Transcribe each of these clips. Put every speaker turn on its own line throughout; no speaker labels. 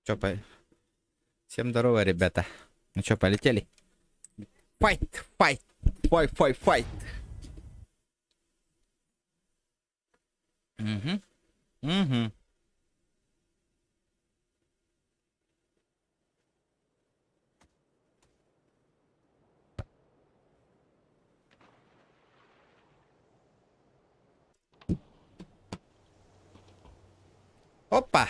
Чё, всем здорово, ребята. Ну чё, полетели? Файт, файт, файт. Угу, угу. Опа!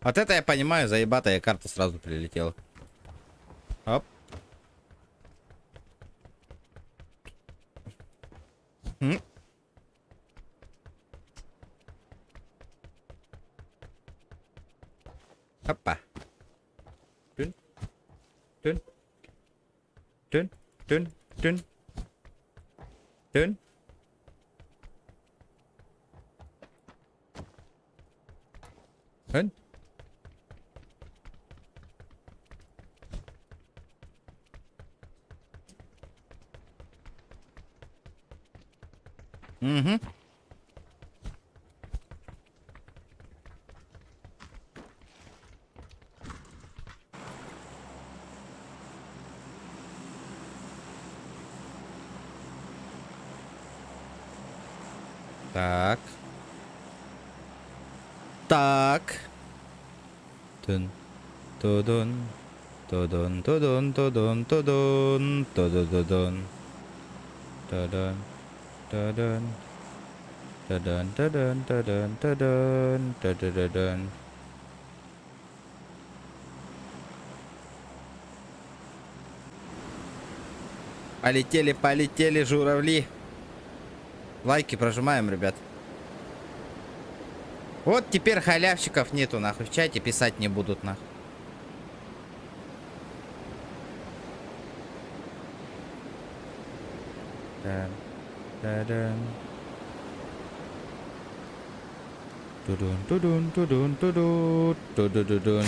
Вот это я понимаю, заебатая карта сразу прилетела. Оп. М. Опа. Тюн, тюн, тюн, тюн, тюн, тюн. Тюн. Угу. Так. Так. Тун. Тудун. Тудун, тудун, тудун, тудун, тудун, тудун, тудун, тудун, тудун, тудун, тудун, тудун. Полетели, полетели журавли. Лайки прожимаем, ребят. Вот теперь халявщиков нету, нахуй. В чате писать не будут, нахуй. Тудун, тудун, тудун, тудун, тудун.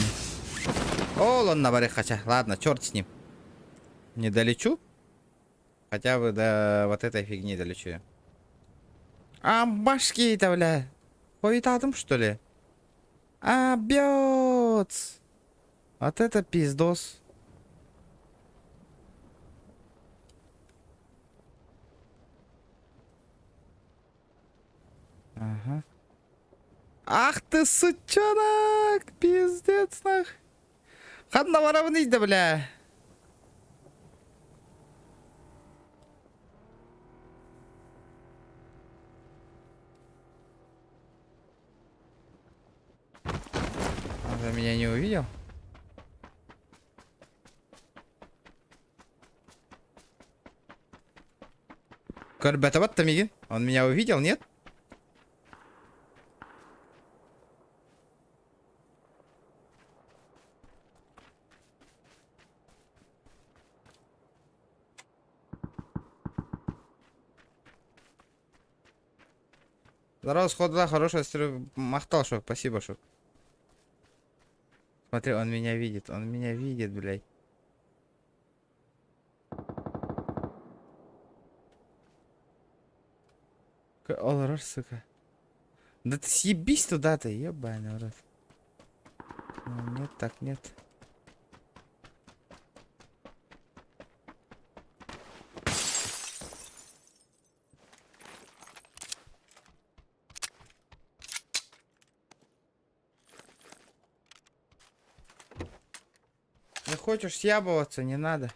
О, он на баре хотя. Ладно, черт с ним. Не долечу. Хотя бы до вот этой фигни долечу я. А, башки-то, бля. Хуетадым, что ли? А, бьёц. Вот это пиздос. Ага. Ах ты, сучонок! Пиздец, нах. Хадна воровнись, да, бля. Он же меня не увидел. Ребята, вот Тамигин. Он меня увидел, нет? Здорово, сход, да, хорошая махтал, шок. Спасибо, шок. Смотри, он меня видит. Он меня видит, блядь. Олар, сука. Да ты съебись туда-то, ебаный рот. Ну, нет, так нет. Не хочешь съябываться, не надо.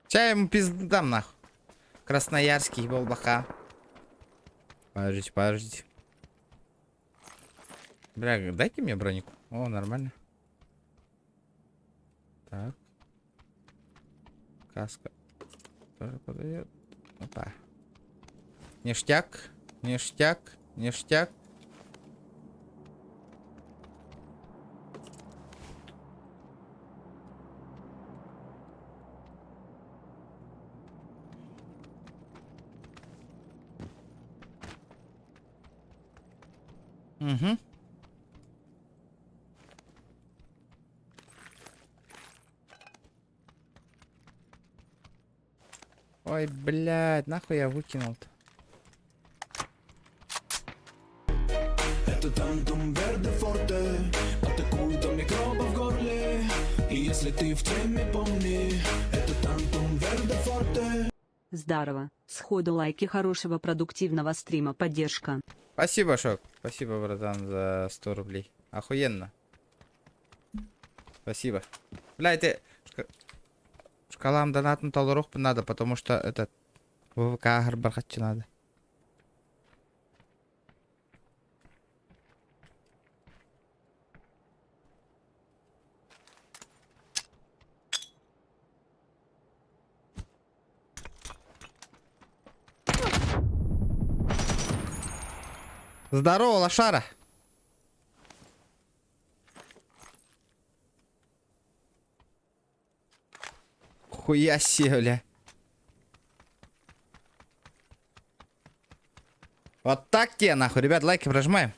Сейчас ему пиздам, нахуй. Красноярский, болбаха. Подождите, подождите. Бля, дайте мне бронику. О, нормально. Так. Каска. Тоже подойдет. Опа. Ништяк. Ништяк. Ништяк. Угу. Ой, блядь, нахуй я выкинул-то.
Это тантум верде форте, атакует он микробы в горле. И если ты в теме, помни, это тантум верде форте.
Здорово. Сходу лайки, хорошего продуктивного стрима, поддержка.
Спасибо, Шок. Спасибо, братан, за 100 рублей. Охуенно. Спасибо. Бля, это... Шкалам донатну толорох надо, потому что этот... ВВК бархатчи надо. Здорово, лошара. Хуя себе, бля. Вот так тебе, нахуй. Ребят, лайки прожимаем.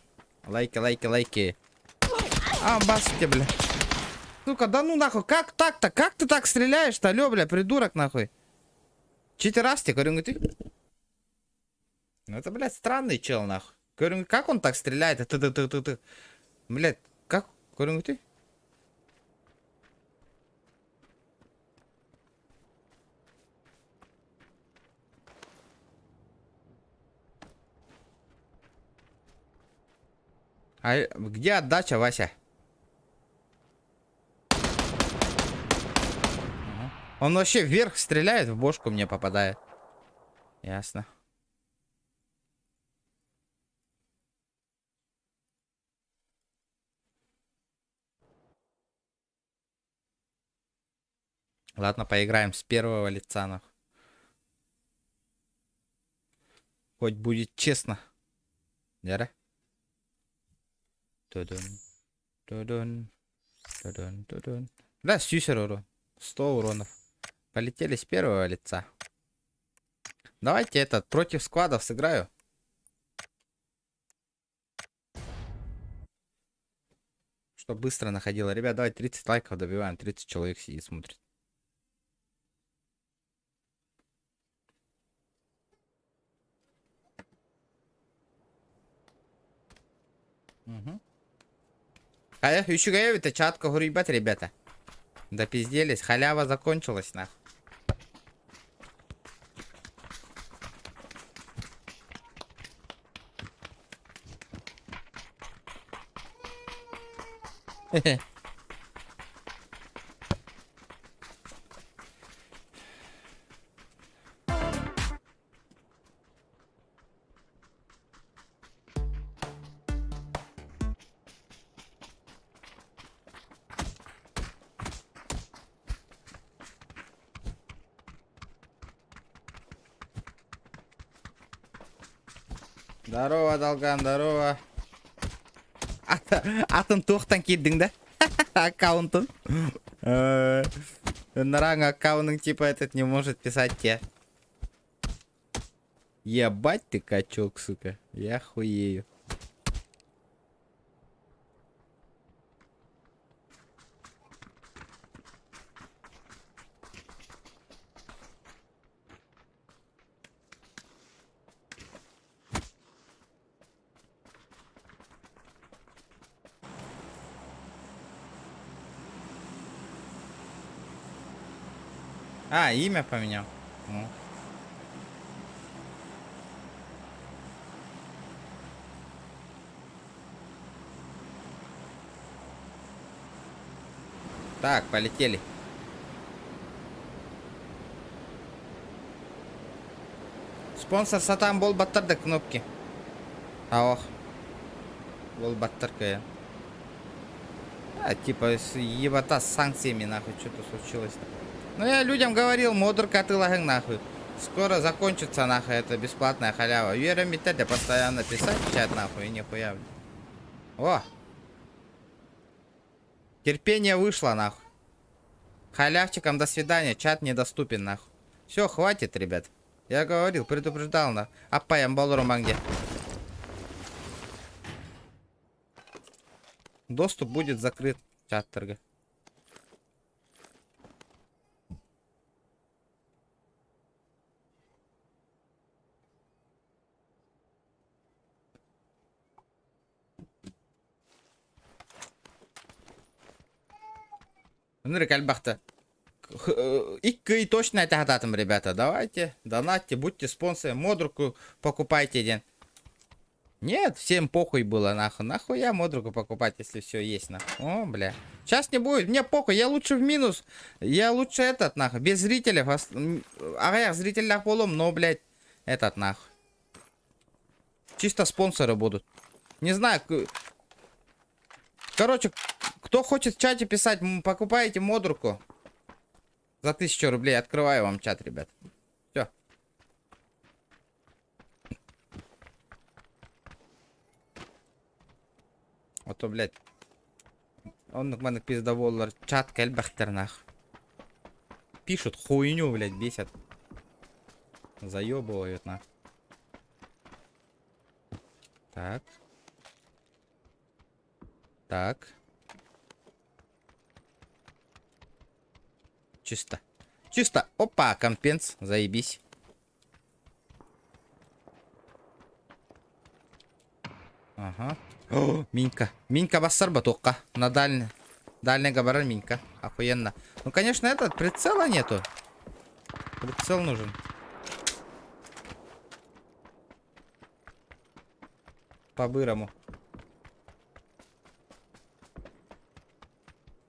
Лайки, лайки, лайки. А, баски, бля. Сука, да ну нахуй, как так-то? Как ты так стреляешь-то, алё, бля, придурок, нахуй? Читерасти, говорю, ты. Ну это, блядь, странный чел, нахуй. Говорю, как он так стреляет? Ты. Блядь, как? Говорю, ты. А где отдача, Вася? Ага. Он вообще вверх стреляет, в бошку мне попадает. Ясно. Ладно, поиграем с первого лица, нахуй. Хоть будет честно. Яра? Тудун. Тудун. Тудун. Тудун. Да, сьюсер урон. 100 уронов. Полетели с первого лица. Давайте этот против складов сыграю. Чтобы быстро находило. Ребят, давайте 30 лайков добиваем. 30 человек сидит, смотрит. Угу. А я еще это чатка, говорю, ебать, ребята. Да пизделись, халява закончилась, нахуй. Здорово, Долган, здорово. Атын тоқтан келдің да? Аккаунтын. Наран аккаунтың типа этот не может писать тебе. Ебать ты качок, сука. Я хуею. А, имя поменял. Ну. Так, полетели. Спонсор сатан бол баттарды кнопки. Ох. Бол баттарка. А, типа, ебата с санкциями, нахуй, что-то случилось-то. Ну, я людям говорил, модерка ты лаген, нахуй. Скоро закончится, нахуй, это бесплатная халява. Вера Митеда постоянно писать в чат, нахуй, и нихуя. О! Терпение вышло, нахуй. Халявчикам до свидания, чат недоступен, нахуй. Все, хватит, ребят. Я говорил, предупреждал, нахуй. Аппаям болору манге. доступ будет закрыт. Чаттерга. Ну, рекальбахта. И точно это хататым, ребята. Давайте, донатьте, будьте спонсором. Модруку покупайте один. Нет, всем похуй было, нахуй. Нахуя модруку покупать, если все есть, нахуй. О, бля. Сейчас не будет, мне похуй, я лучше в минус. Я лучше этот, нахуй, без зрителей. Ага, я зрителях полом, но, блядь, этот, нахуй. Чисто спонсоры будут. Не знаю. Короче, кто хочет в чате писать, покупаете модруку. За 1000 рублей. Открываю вам чат, ребят. Все. А то, блядь. Он в мене пиздоволлар. Чат кельбахтер, нах. Пишут хуйню, блядь, бесят. Заебывают, нах. Так. Так. Чисто. Чисто. Опа, компенс. Заебись. Ага. О, Минька. Минька бассар батокка. На дальний габаран Минька. Охуенно. Ну, конечно, этот прицела нету. Прицел нужен. По-бырому.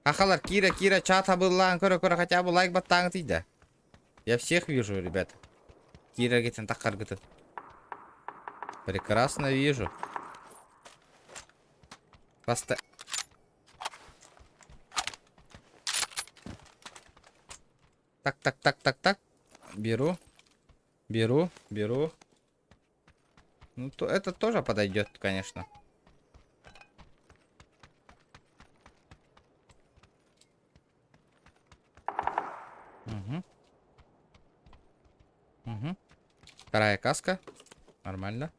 Ахалар, Кира, чата была, кора, хотя бы лайк баттан да. Я всех вижу, ребята. Кира гетен такар гетен. Прекрасно вижу. Так. Беру. Ну, то это тоже подойдет, конечно. Угу. Вторая каска. Нормально.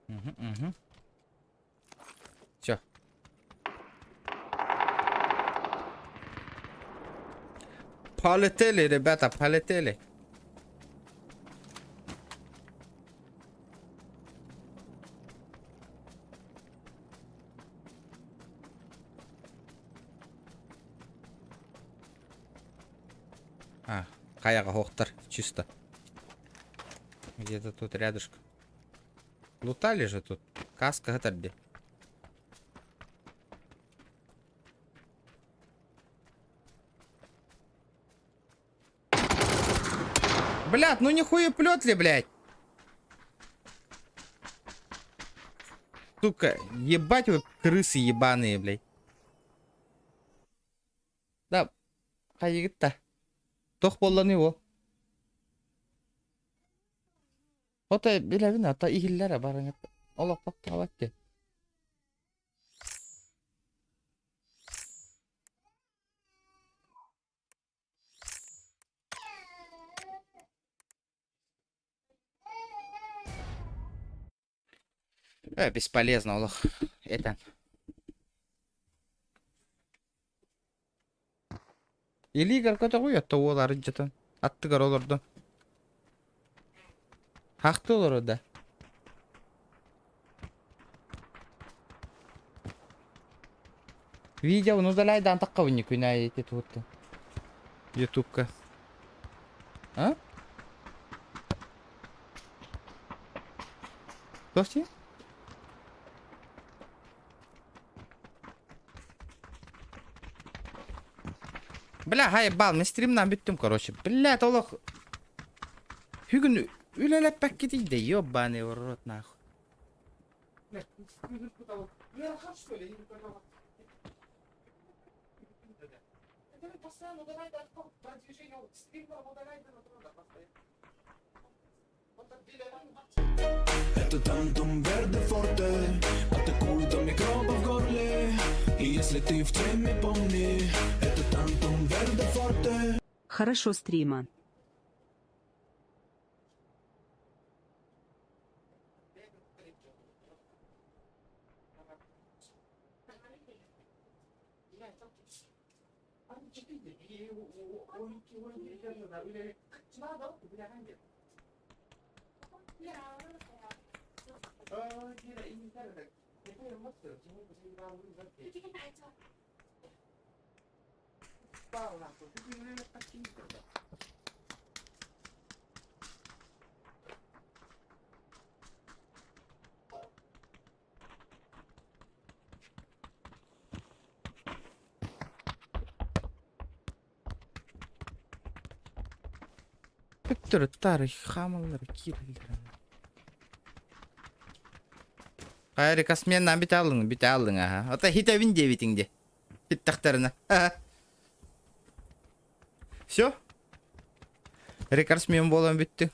Угу. Все. Полетели, ребята, полетели. Каяга хохтар, чисто. Где-то тут рядышком. Лутали же тут. Каска это где? Блядь, ну нихуя плет ли, блядь? Сука, ебать вы крысы ебаные, блядь. Да, хайгитта. Тох болланы ол. Ота билебин ата игиллере барың. Олоп токтабатты. Бесполезно, олох. Это. Илигар көтө коёт олар жытын. Аттыгар олорду. Хакты олор да. Видео ну удаляйдан таккабы күнай эти тут. Ютубка. А? Тости? Бля, хайбал, мен стримнан бүттүм, короче. Бля, толок. Бүгүн үлелеп бак кетейди, ёбаный в рот, нахуй. Бля,
Это тантум верде форте, атакует до микроба в горле. И если ты в теме, помни, это тантум верде форте.
Хорошо стрима.
Бүттүр тарых хамыллар кирилдер. Кайры косменнан бит алдың, аха. Ата хитабин дебитиңде. Биттактарына. Все? Рекордсмен болан бүтті.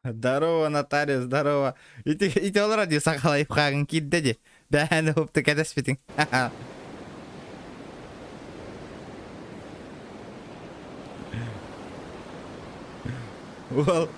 Здорово, Наталья, здорово. Ити олар ди сақалайып қағын кидді де. Бәні өпті кәдеспетің. Ол...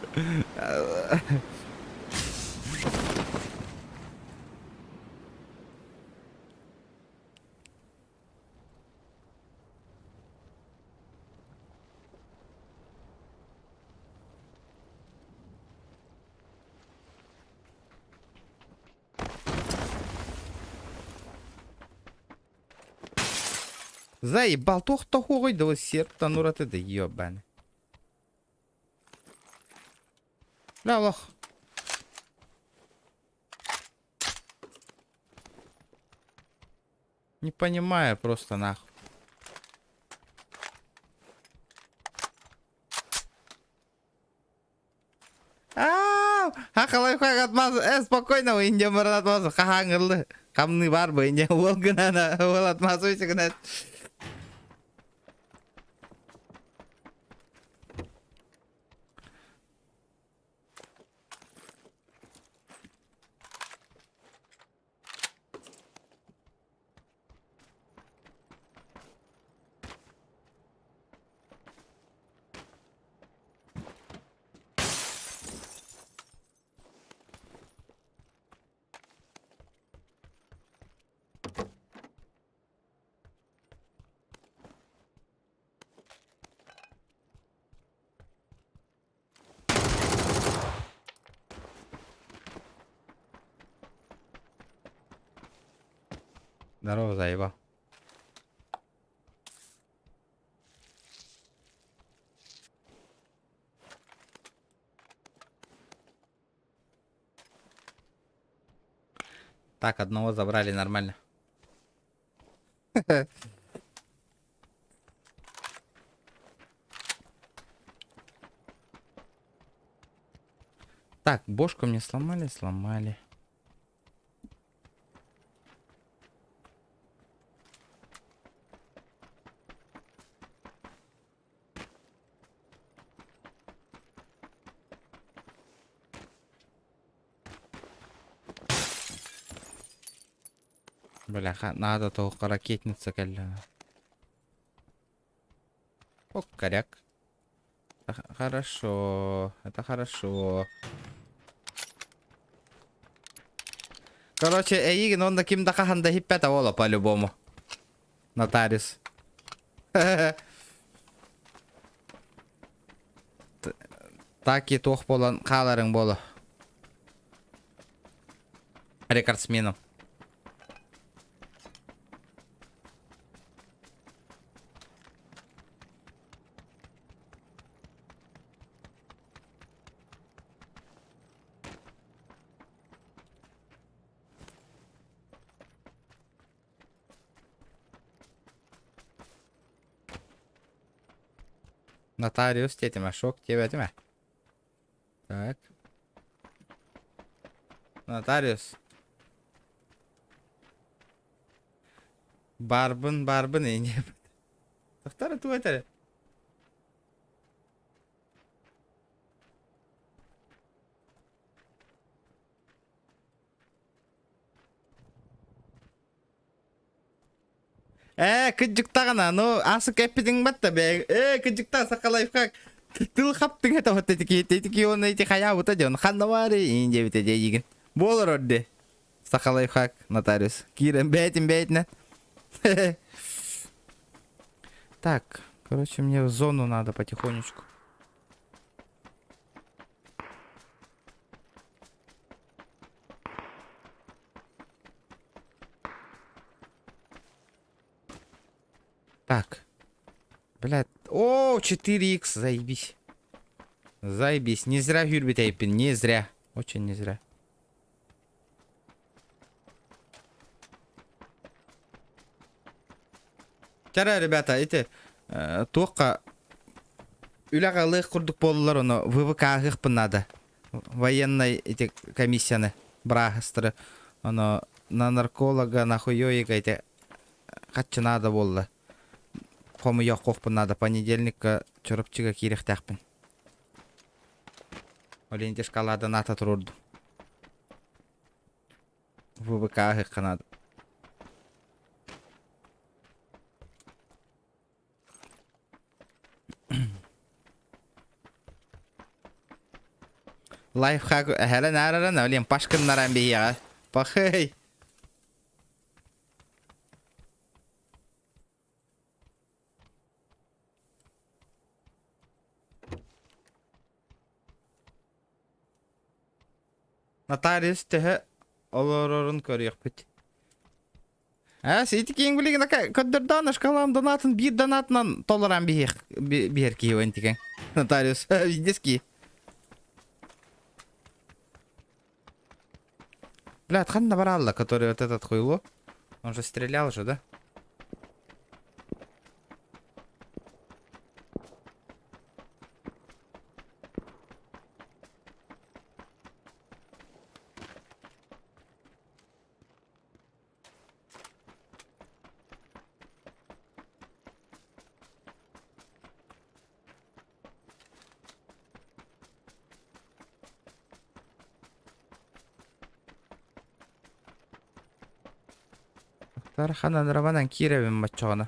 Заебал, тоқта қойды ол серттан ұратыды, ебаны. Ля, лох. Не понимаю просто нахуй. Хақалай қақ атмазы, спокойно, инде мұрын атмазы, қағаңырлы. Қамны бар бы, инде ол гынана, ол атмазы өйсі гынат. Здорово, заебал. Так, одного забрали нормально. Так, бошку мне сломали. Бляха, надо только ракетница, каля. О, коряк. Хорошо, это хорошо. Короче, Эйген, он таким даханда хиппета вола по-любому. Нотариус. Так и тох болан қаларың болу. Рекордсменом. Нотариус тетима, шок тебе тема. Так. Нотариус. Барбын инде. Тоқтар ту айтар. Кыджыктагана, ну, асы кеппидиң батта бе. Кыджыкта сакалайфка. Тыл хаптың это вот эти он эти хая вот эти он ханнавари инде бите дейген. Болор одде. Сакалайфхак нотариус. Кирен бейтин. Так, короче, мне в зону надо потихонечку. Так. Блядь. О, 4х, заебись. Заебись. Не зря Юрбит Эйпин, не зря. Очень не зря. Чара, ребята, эти тоққа үләға лық құрдық болылар оны ВВК ғықпын надо. Военной эти комиссияны брағыстыры. Оны на нарколога, на хуёйга эти қатчы надо болды. Қомы yoq қоқпын надо. Понедельникка чұрыпчыға керек тәқпін. Оленде шкаладан ата тұрырды. ВВК ғыққа надо. Лайфхак хәлен араран олен пашкыннаран бейяға. Пахай. Нотариус тәһі олорорын көріяқ бүт. Сейті кейін білеген көддірдан ашқалам донатын бір донатынан толыран бейер кейуен теген. Нотариус, видески. Бля, отхан Алла, который вот этот хуйло. Он же стрелял же, да? Тарханан раванан киревин мачоғаны.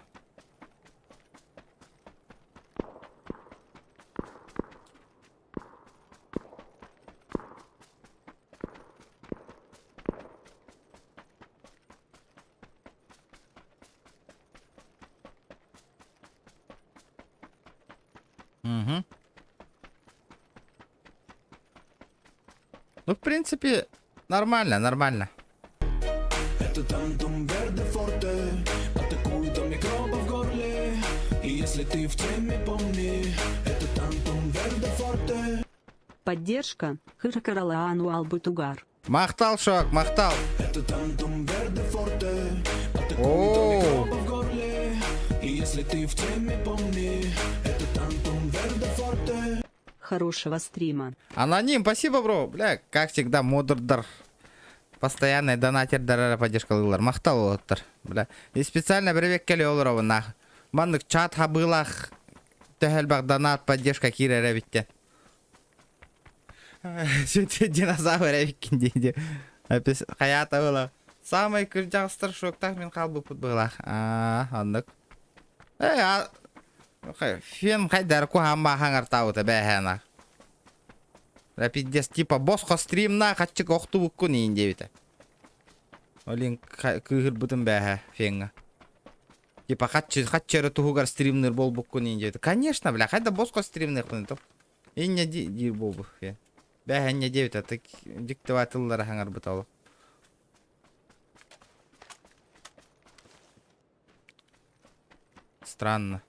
Ну, в принципе, нормально.
Это тантум верде форте, атакует до микроба в горле. И если ты в теме, помни, это тантум верде форте.
Поддержка. Хыркаралаану Албутугар.
Мақтал, шок, мақтал.
Это тантум верде форте, атакует до
О,
микроба в горле. И если ты в теме, помни, это тантум верде форте.
Хорошего стрима.
аноним, спасибо, бро. Бля, как всегда, модердар. Постоянный донатердер поддержка лылар. Мақтал олаттар. Бля. И специально бірбек келе олар овын нах. Мандық чат хабылах. Төхелбақ донат поддержка кире рәбіттен. Сөйте динозавр рәбіккен дейді. Хаята ола. Самый күржағыстыр шоқтақ мен қалбы пұт бұғылақ. Андық. Фен қайдар кухамма хаңар тауыта бәхәна. Рапидес типа босқа стримна қатчық оқты бұққын ейінде біті. Олин күйір бұтын бәхә фенға. Типа қатчыры тұхуғар стримнер бол бұққын ейінде біті. Конечно, бля, қайда босқа стримнер құны тұп. Енне дир бол бұқ фен. Бәхәнне дебіті, тік диктиватыллары хаңар бұталы. Странно.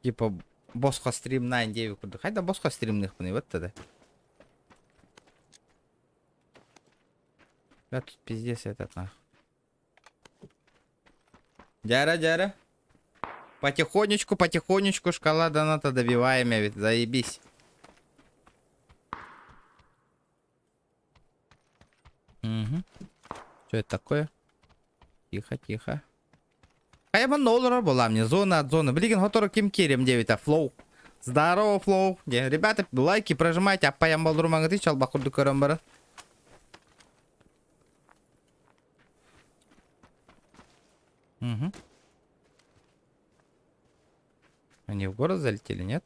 Типа босқа стримна индеви курды. Хайда босқа стримных бұны, вот тогда. Да тут пиздец этот нахуй. Дяра, дяра. Потихонечку, потихонечку шкала доната добиваем, я ведь, заебись. Угу. Что это такое? Тихо, тихо. А я манолера была мне, зона от зоны. Блин, готовы кем керем 9, а флоу. Здорово, флоу. Ребята, лайки прожимайте, а по я молдуру мангаты, чал бахурду карамбара. Угу. Они в город залетели, нет?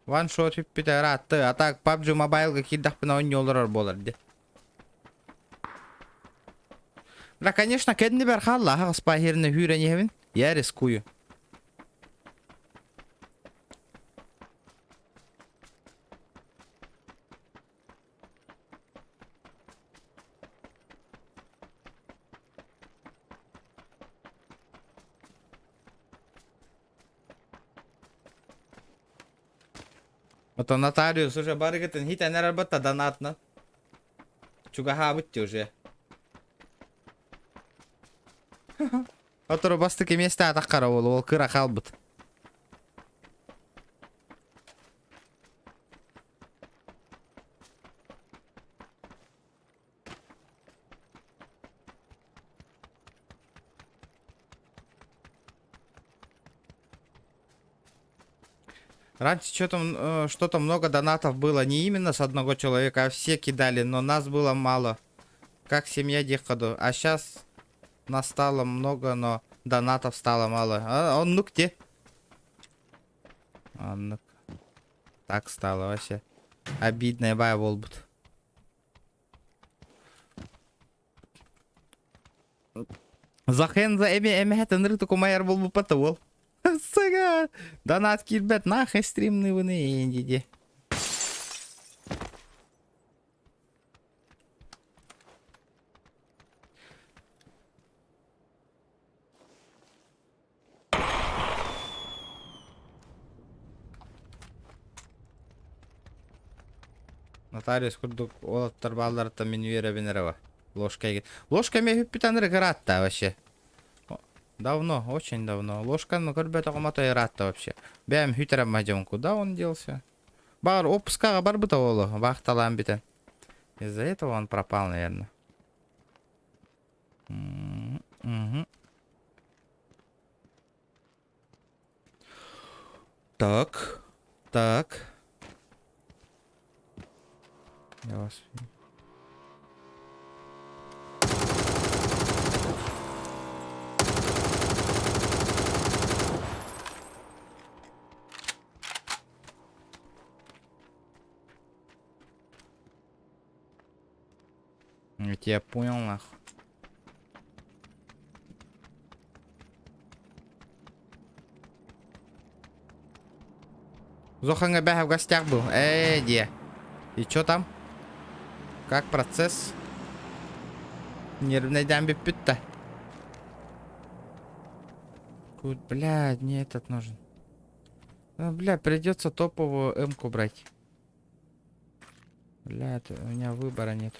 Ваншот питаратты. А так PUBG Mobile какие-то на ойнолар боларды. Да, конечно, кедни берхалла, спахирны хюреневин. Я рискую. Это нотариус уже барыгытын хит энер арбатта донатна. Чугаха бутти уже. Отуру бастыки месте атаккара ол кыра калбыт. Раньше что-то много донатов было. Не именно с одного человека, а все кидали. Но нас было мало. Как семья Дихаду. А сейчас нас стало много, но донатов стало мало. А он ну где? А, ну так стало вообще. Обидная бая волбут. Захен за эми это нрыту кумайер волбу потовол. Сага! Донат кирбет нахай стримный вны индиди. Нотариус курдук олаттар балларта мен вера венерова. Ложка. Ложка мне питанры гратта вообще. Давно, очень давно. Ложка, ну, ребята, комато и рад вообще. Бям хютером мадем, куда он делся? Бар, опуска, барбыта оло, вахталам битен. Из-за этого он пропал, наверное. Угу. Так. Так. Я вас... Я тебя понял, нахуй. Зоханга Бяха в гостях был. Где? И чё там? Как процесс? Нервный дамби пюта. Блядь, мне этот нужен. Ну, бля, придется топовую М-ку брать. Блядь, у меня выбора нет.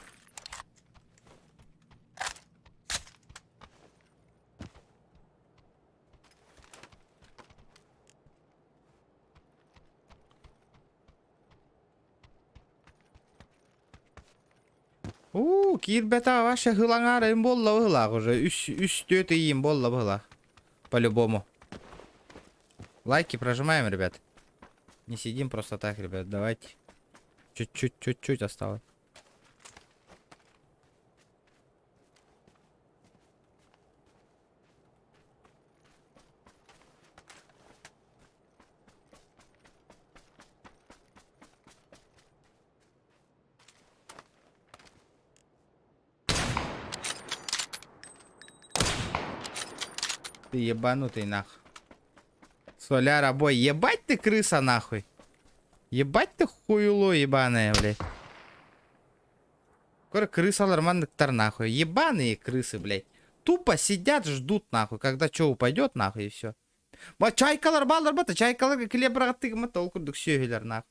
Кирбета ваша хылаңара им болла быхлак уже. Үш төты им болла быхлак. По-любому. Лайки прожимаем, ребят. Не сидим просто так, ребят. Давайте. Чуть-чуть осталось. Ты ебанутый нахуй. Соляра бой. Ебать ты крыса нахуй. Ебать ты хуйло ебаная, блядь. Скоро крысалар мандыктар нахуй. Ебаные крысы, блядь. Тупо сидят, ждут нахуй, когда что упадет нахуй и все. Вот чайкалар балдар бата, чайкалар клебраты толку дуксёгелер нахуй.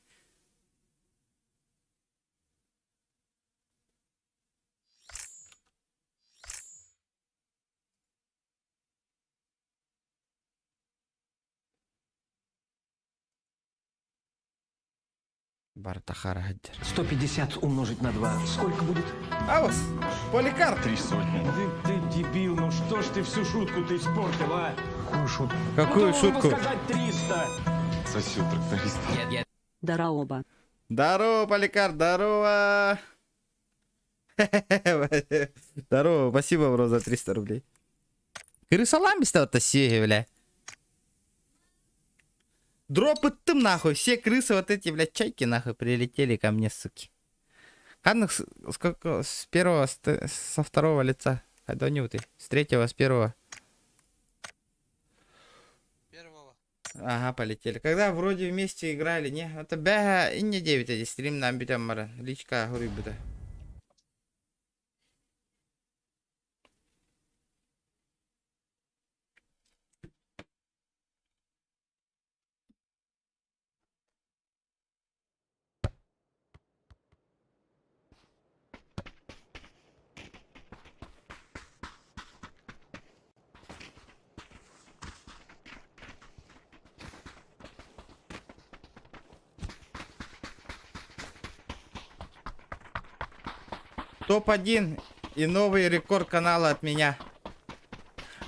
Бартахара гаддер.
150 умножить на 2. Сколько будет?
А вот, поликарп.
3 сотни.
Ты дебил, ну что ж ты всю шутку ты испортил, а? Какую шутку?
Какую шутку?
сказать 300.
Сосед тракторист.
Дараоба.
Здорово, поликарп, здорово. Здорово, спасибо, бро, за 300 рублей. Крысоламбиста вот сеги, бля. Дропы тым, нахуй. Все крысы вот эти, блядь, чайки, нахуй, прилетели ко мне, суки. Канных сколько? С первого, со второго лица. Адонюты. С третьего, с первого. Ага, полетели. Когда вроде вместе играли, не? Это бэга и не 9, эти стрим нам битам мара. Личка, говорю, быта. Топ-1 и новый рекорд канала от меня.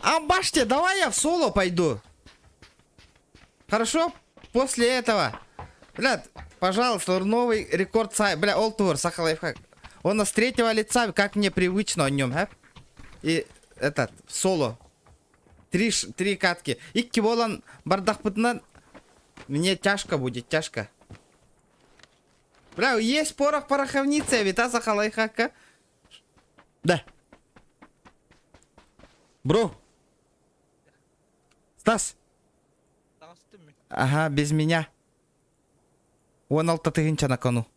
А баште, давай я в соло пойду. Хорошо? После этого. Блядь, пожалуйста, новый рекорд сайт. Бля, Олтур, Сахалайфхак. Он с третьего лица, как мне привычно о нем, а? И этот, в соло. Три катки. И киволан бардахпытнан. Мне тяжко будет, тяжко. Бля, есть пороховница, вита Сахалайфхака. Да. Бро. Стас. Ага, без меня. 16 тыгынча на кону.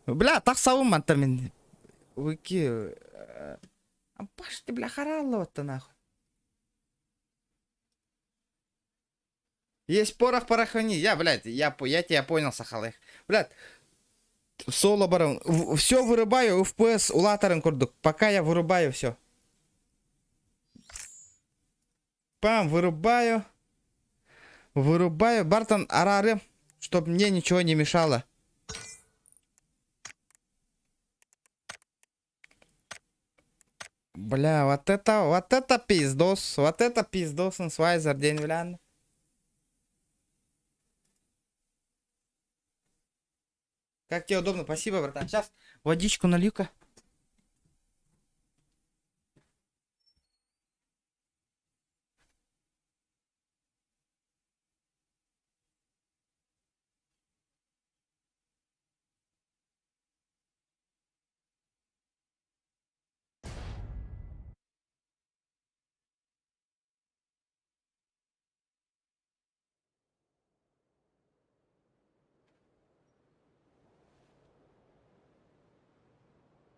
Бля, так сауман мен. Уки. Паш ты, бля, харалло-то нахуй. Есть пороховни. Я, блядь, я тебя понял, Сахалайх. Блядь. Соло барон. Все вырубаю, FPS улаторен курдук. Пока я вырубаю все. Пам, вырубаю. Вырубаю. Бартон арары, чтобы мне ничего не мешало. Бля, вот это пиздос. Вот это пиздос, свайзер, день влян. Как тебе удобно? Спасибо, братан. Сейчас водичку налью-ка.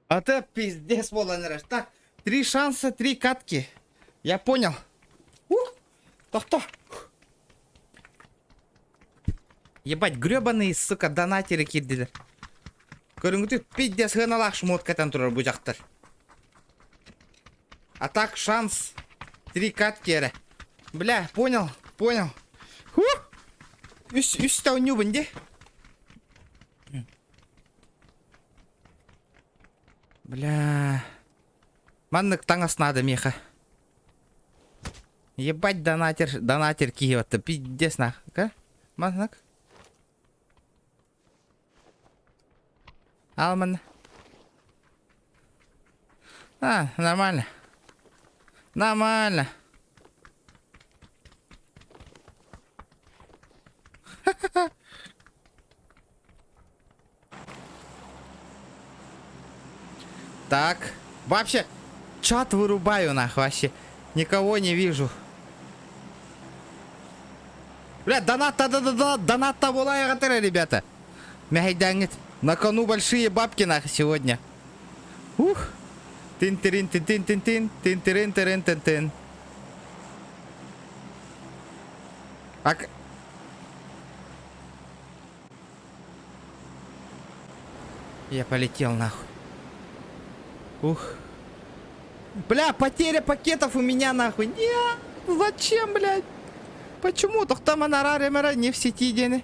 А ты пиздец, Воланераш. Так, 3 шанса, 3 катки. Я понял. Кто? Ебать, гребаные, сука, донатеры кидали. Көріңгі ты пиздец ғаналақ шмоткатан тұрар бұжақтар. А так, шанс. 3 катки. Бля, понял. Үстау нюбінде. Бля. Маннык таңас надо, меха. Ебать, донатер киевата. Пиздец нахуй. Маннык. Алман. А, нормально. Нормально. Так, вообще, чат вырубаю нахуй, вообще. Никого не вижу. Бля, донат-то была я готова, ребята. Мягидянет. На кону большие бабки нахуй сегодня. Ух. Тин-тирин-тин-тин-тин-тин. Тин-тирин-тирин-тин-тин. Я полетел нахуй. Ух. Бля, потеря пакетов у меня нахуй. Нет, зачем, блядь? Почему? Тоқтаман ара не в сети дені.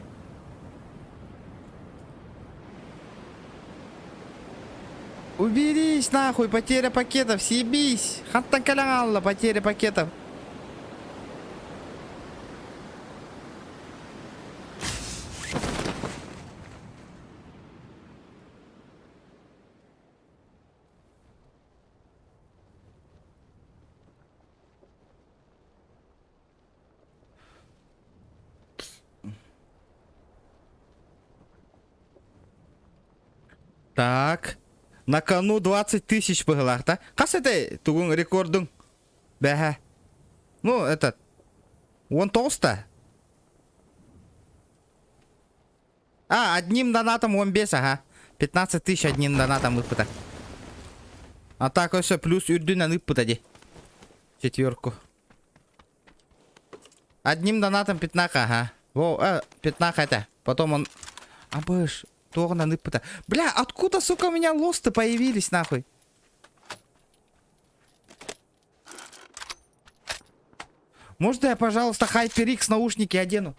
Уберись нахуй, потеря пакетов, съебись. Хаттан калянгалла, потеря пакетов. Так. На кону 20 тысяч пыгылах, да? Кас это тугун рекордың? Бәһә. Ну, этот. 19-та. А, одним донатом 15, ага. 15 тысяч одним донатом выпыта. А так все плюс үрдүнен выпытади. Четверку. Одним донатом 15, ага. Во, 15 это. Потом он... Абыш. Тогна ныпыта. Бля, откуда, сука, у меня лосты появились, нахуй? Можно я, пожалуйста, HyperX наушники одену?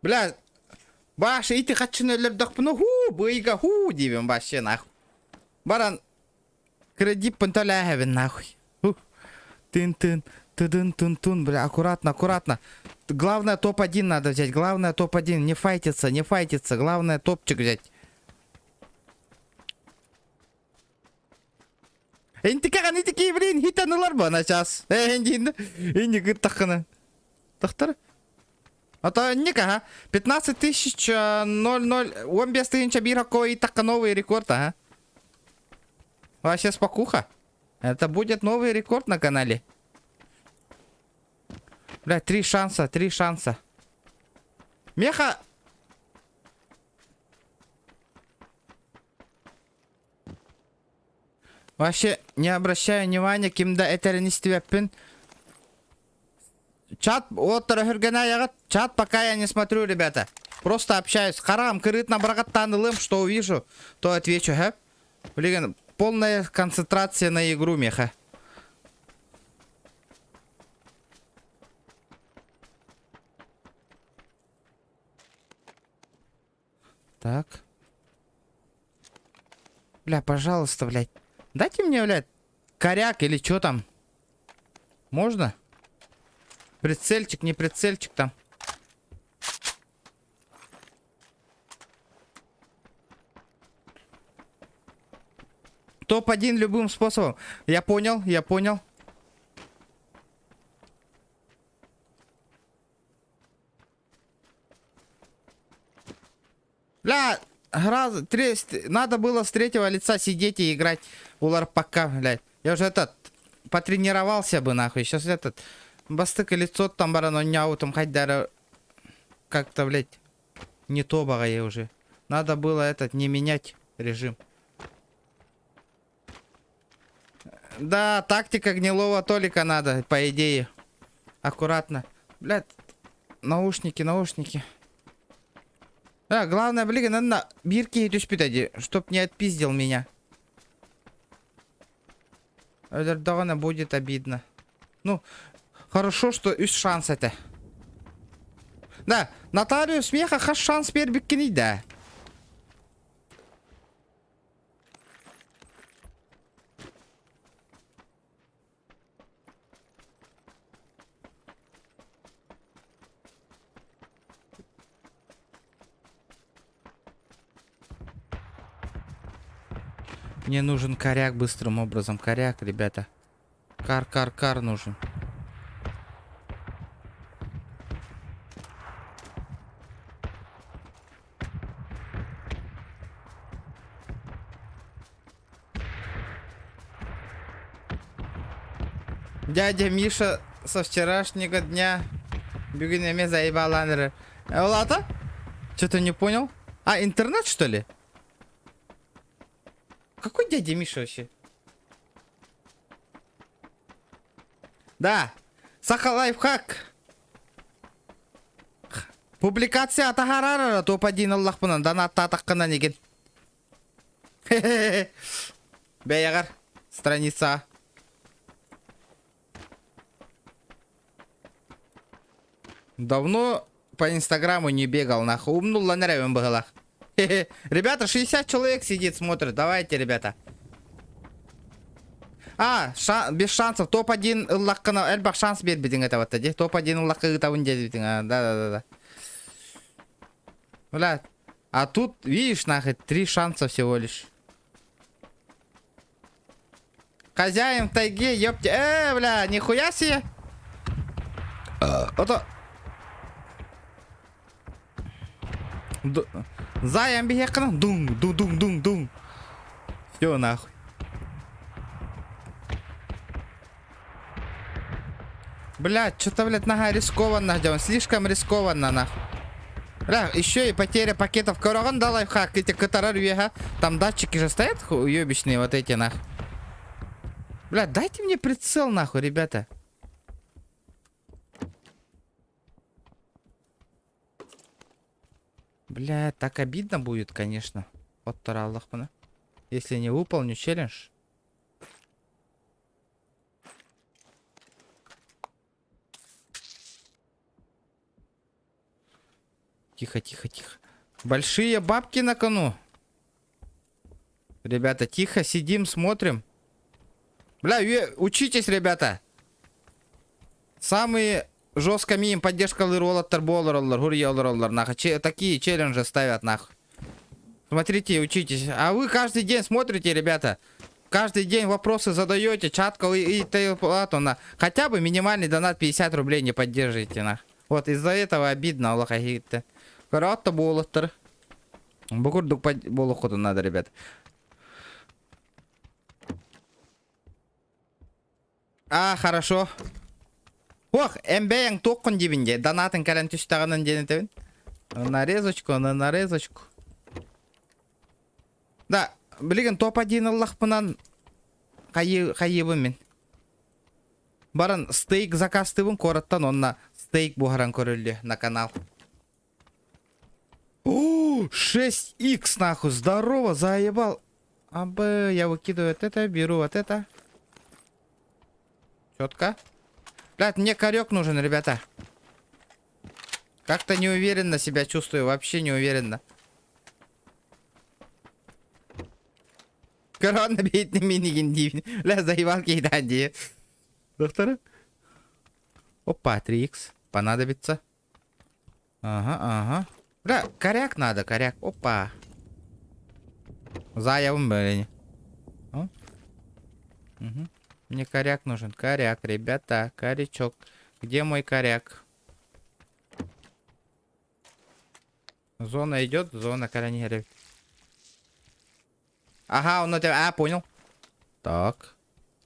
Бля, баша, ити хатчыны өлөрдөк бұны, быйга, дейбен башы, нахуй. Баран, кредит панталяхевен, нахуй. Тын-тын, тын-тын-тын, бля, аккуратно, аккуратно. Главное топ-1 надо взять, главное топ-1. Не файтиться, не файтиться, главное топчик взять. Энти каган, ити ки, блин, хитанулар ба на час. Энди гыттахана. Тахтар? А то никага. 15 тысяч 00. 15 тысяч биракой, так новый рекорд, ага. Вообще спокуха. Это будет новый рекорд на канале. Бля, 3 шанса, 3 шанса. Меха. Вообще не обращаю внимания, кимда это не степен. Чат, вот чат пока я не смотрю, ребята. Просто общаюсь. Харам, крыт на брагаттанылым, что увижу, то отвечу, ха? Блин, полная концентрация на игру, меха. Так. Бля, пожалуйста, блядь. Дайте мне, блядь, коряк или что там. Можно? Прицельчик, не прицельчик там. Топ-1 любым способом. Я понял, я понял. Бля, надо было с третьего лица сидеть и играть в ларпака, блядь. Я уже потренировался бы, нахуй. Сейчас этот... Бастык лицо там барано няу там хайдара... Как-то, блядь, не то багае уже. Надо было не менять режим. Да, тактика гнилого Толика надо, по идее. Аккуратно. Блядь, наушники, наушники. Да, главное, блин, надо на бирки идешь питать, чтоб не отпиздил меня. Это будет обидно. Ну, хорошо, что есть шанс это. Да, нотариус смеха хаш шанс пербиккини, да. Мне нужен коряк быстрым образом. Коряк, ребята. Кар нужен. Дядя Миша со вчерашнего дня бюгенями заебал Андрей. Лата? Что-то не понял? А, интернет, что ли? Какой дядя Миша вообще? Да. Саха лайфхак. Публикация атахарара топ-1 Аллах пынан донатта атаққана неген. Бәйәгәр. Страница. Давно по инстаграму не бегал, нахуй. Умнула на ревен быгалах. Ребята, 60 человек сидит, смотрит. Давайте, ребята. Без шансов. Топ-1 лаккана. Эльбах шанс бер бедин это вот. Топ-1 лаккана тавын дед. Да. Бля. А тут, видишь, нахуй, 3 шанса всего лишь. Хозяин в тайге, ёпте. Бля, нихуя себе. Это... Заян бегекана. Дум. Все, нахуй. Бля, что-то, блядь, нога рискованно, где он слишком рискованно, нахуй. Бля, еще и потеря пакетов. Короган да лайфхак, эти катарар вега. Там датчики же стоят, уебищные вот эти, нахуй. Бля, дайте мне прицел, нахуй, ребята. Бля, так обидно будет, конечно. Вот тараллахмана. Если не выполню челлендж. Тихо. Большие бабки на кону. Ребята, тихо, сидим, смотрим. Бля, учитесь, ребята. Самые жестко мим поддержка лыроллар, торболлар, гурьоллар, нахуй. Такие челленджи ставят, нахуй. Смотрите, учитесь. А вы каждый день смотрите, ребята. Каждый день вопросы задаете, чатка и тейлплату на. Хотя бы минимальный донат 50 рублей не поддержите, нахуй. Вот из-за этого обидно, Аллаха гитта. Карата болоттар. Букурдук болоходу надо, ребят. Хорошо. Ох, эмбеян токкун дибинде. Донатын кален түстағанын денетевин. На нарезочку. Да, билген топ-1 Аллахпынан хайыбын мен. Барын стейк закастыбын кораттан онна стейк бухаран көрілді на канал. 6х нахуй, здорово, заебал. Я выкидываю вот это, беру вот это. Четко. Блядь, мне корек нужен, ребята. Как-то неуверенно себя чувствую, вообще неуверенно. Корона бейтный мини-гендивин. Бля, заебал кейданди. Доктора? Опа, 3х. Понадобится. Ага. Бля, коряк надо, коряк. Опа. Заявым, блин. Угу. Мне коряк нужен. Коряк, ребята. Корячок. Где мой коряк? Зона идет. Зона коронерит. Ага, он на тебя... понял. Так.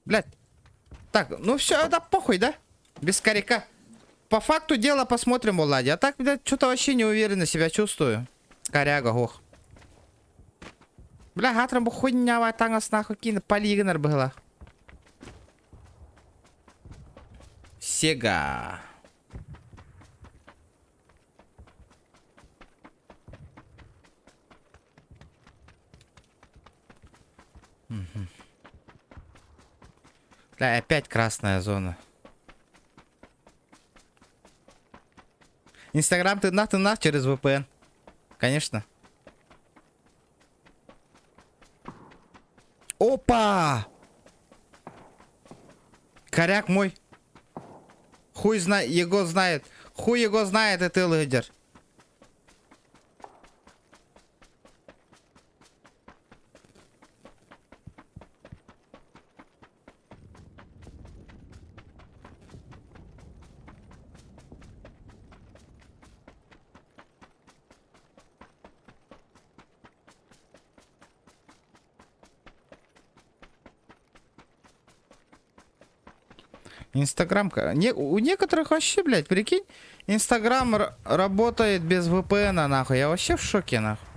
Блядь. Так, ну все, да похуй, да? Без коряка. По факту дела посмотрим, Влади. А так, блядь, что-то вообще неуверенно себя чувствую. Коряга, ох. Бля, хатрам бы хуйня ватангас нахуй кина полигонар была. Сега. Бля, опять красная зона. Инстаграм ты нах через VPN. Конечно. Опа! Коряк мой. Хуй знает, его знает. Хуй его знает, это лидер. Инстаграм, у некоторых вообще, блядь, прикинь, Инстаграм работает без VPN, нахуй. Я вообще в шоке, нахуй.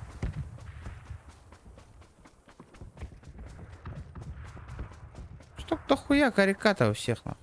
Что до хуя коряка-то у всех, нахуй.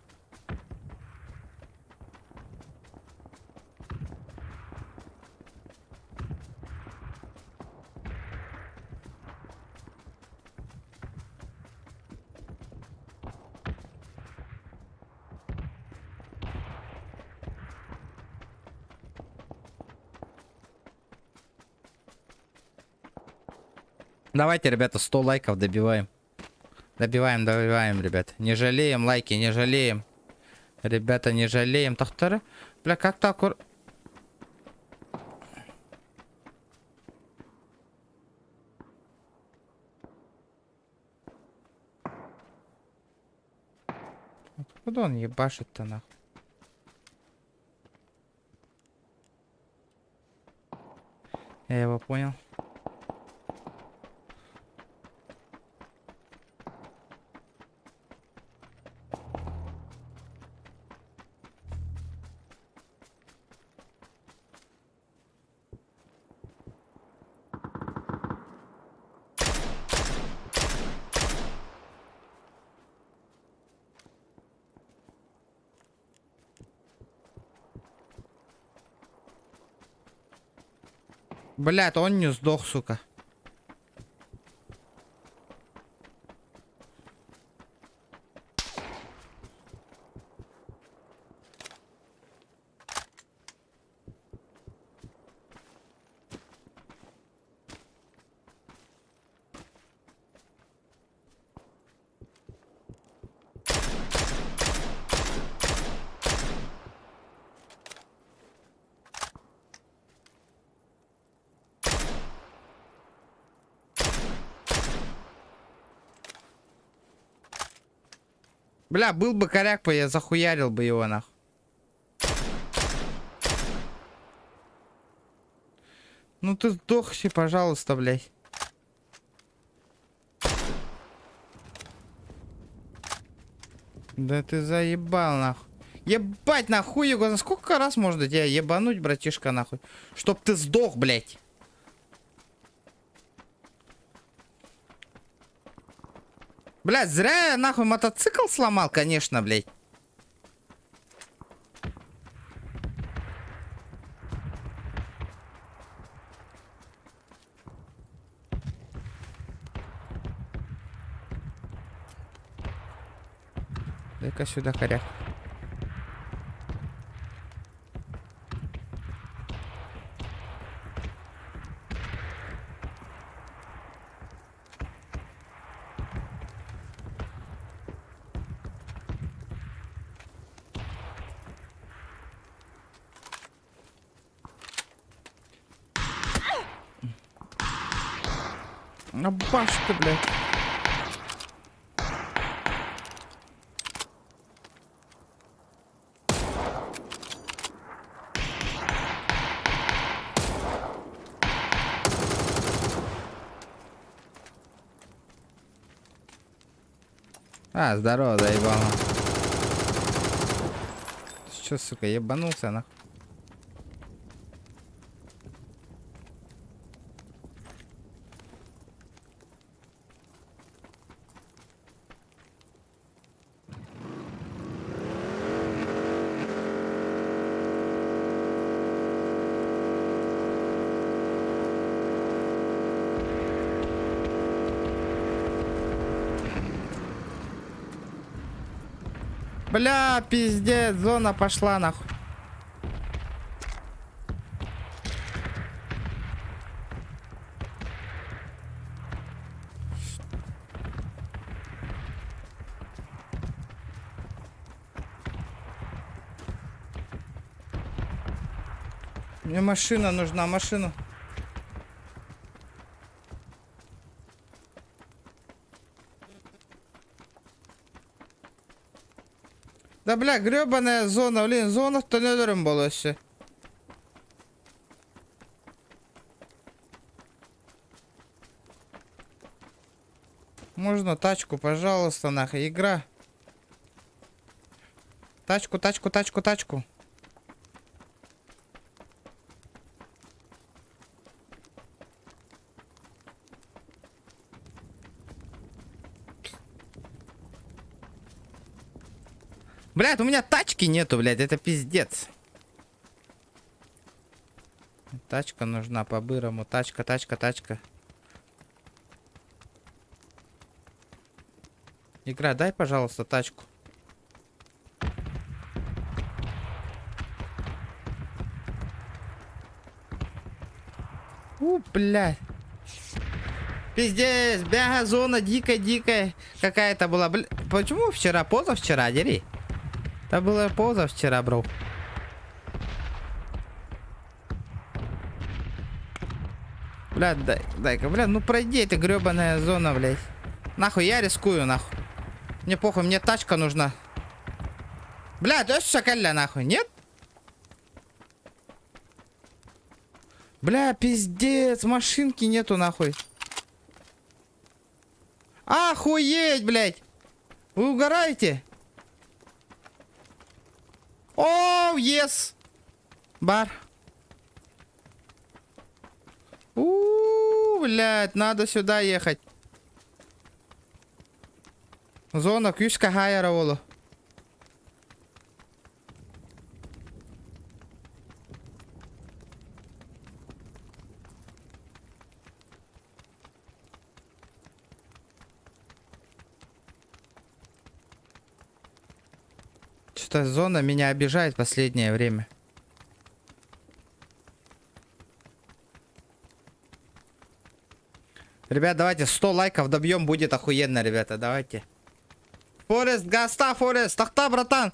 Давайте, ребята, 100 лайков добиваем. Добиваем, ребят. Не жалеем лайки, не жалеем. Ребята, не жалеем. Тахтары. Бля, как-то аккуратно. Откуда он ебашит-то нахуй? Я его понял. Блядь, он не сдох, сука. Бля, был бы коряк, я захуярил бы его нахуй. Ну ты сдохни, пожалуйста, блядь. Да ты заебал нахуй. Ебать нахуй его, за сколько раз можно тебя ебануть, братишка, нахуй? Чтоб ты сдох, блядь. Блядь, зря я нахуй мотоцикл сломал, конечно, блядь. Дай-ка сюда, коряк. На баш ты, блядь. А, здорово, заебал. Ты чё, сука, ебанулся, нахуй? Бля, пиздец, зона пошла нахуй. Мне машина нужна, машину. Да бля, гребаная зона, блин, зона в тоннелером была все. Можно тачку, пожалуйста, нахуй, игра. Тачку, тачку, тачку, тачку. Блядь, у меня тачки нету, блядь, это пиздец. Тачка нужна по-бырому. Тачка, тачка, тачка. Игра, дай, пожалуйста, тачку. Блядь. Пиздец, бляха, зона дикая-дикая какая-то была. Почему вчера, позавчера, дери? Это было позавчера, бро. Бля, дай-ка, бля, ну пройди, это гребаная зона, блядь. Нахуй, я рискую, нахуй. Мне похуй, мне тачка нужна. Бля, ты шакаля, нахуй, нет? Бля, пиздец, машинки нету, нахуй. Охуеть, блядь. Вы угораете? О, ес. Бар. Блядь, надо сюда ехать. Зона кюшка хайера волу. Что-то зона меня обижает в последнее время. Ребят, давайте 100 лайков добьем, будет охуенно, ребята, давайте. Форест, гаста, Форест, тахта, братан.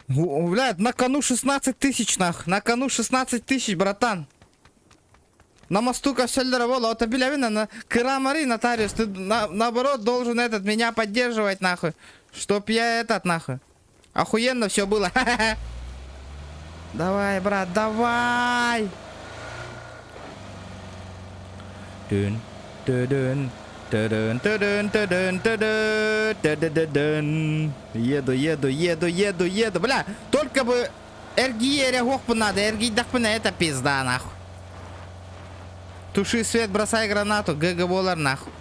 Блядь, на кону 16 тысяч, нах. На кону 16 тысяч, братан. На мосту Кашельдеровола, вот обелявина на Кырамари, нотариус, ты наоборот должен меня поддерживать, нахуй. Чтоб я нахуй. Охуенно все было. Давай, брат, давай. Еду. Бля, только бы Эргиере гохпу надо. Эргидахпына, это пизда, нахуй. Туши свет, бросай гранату. ГГ болар, нахуй.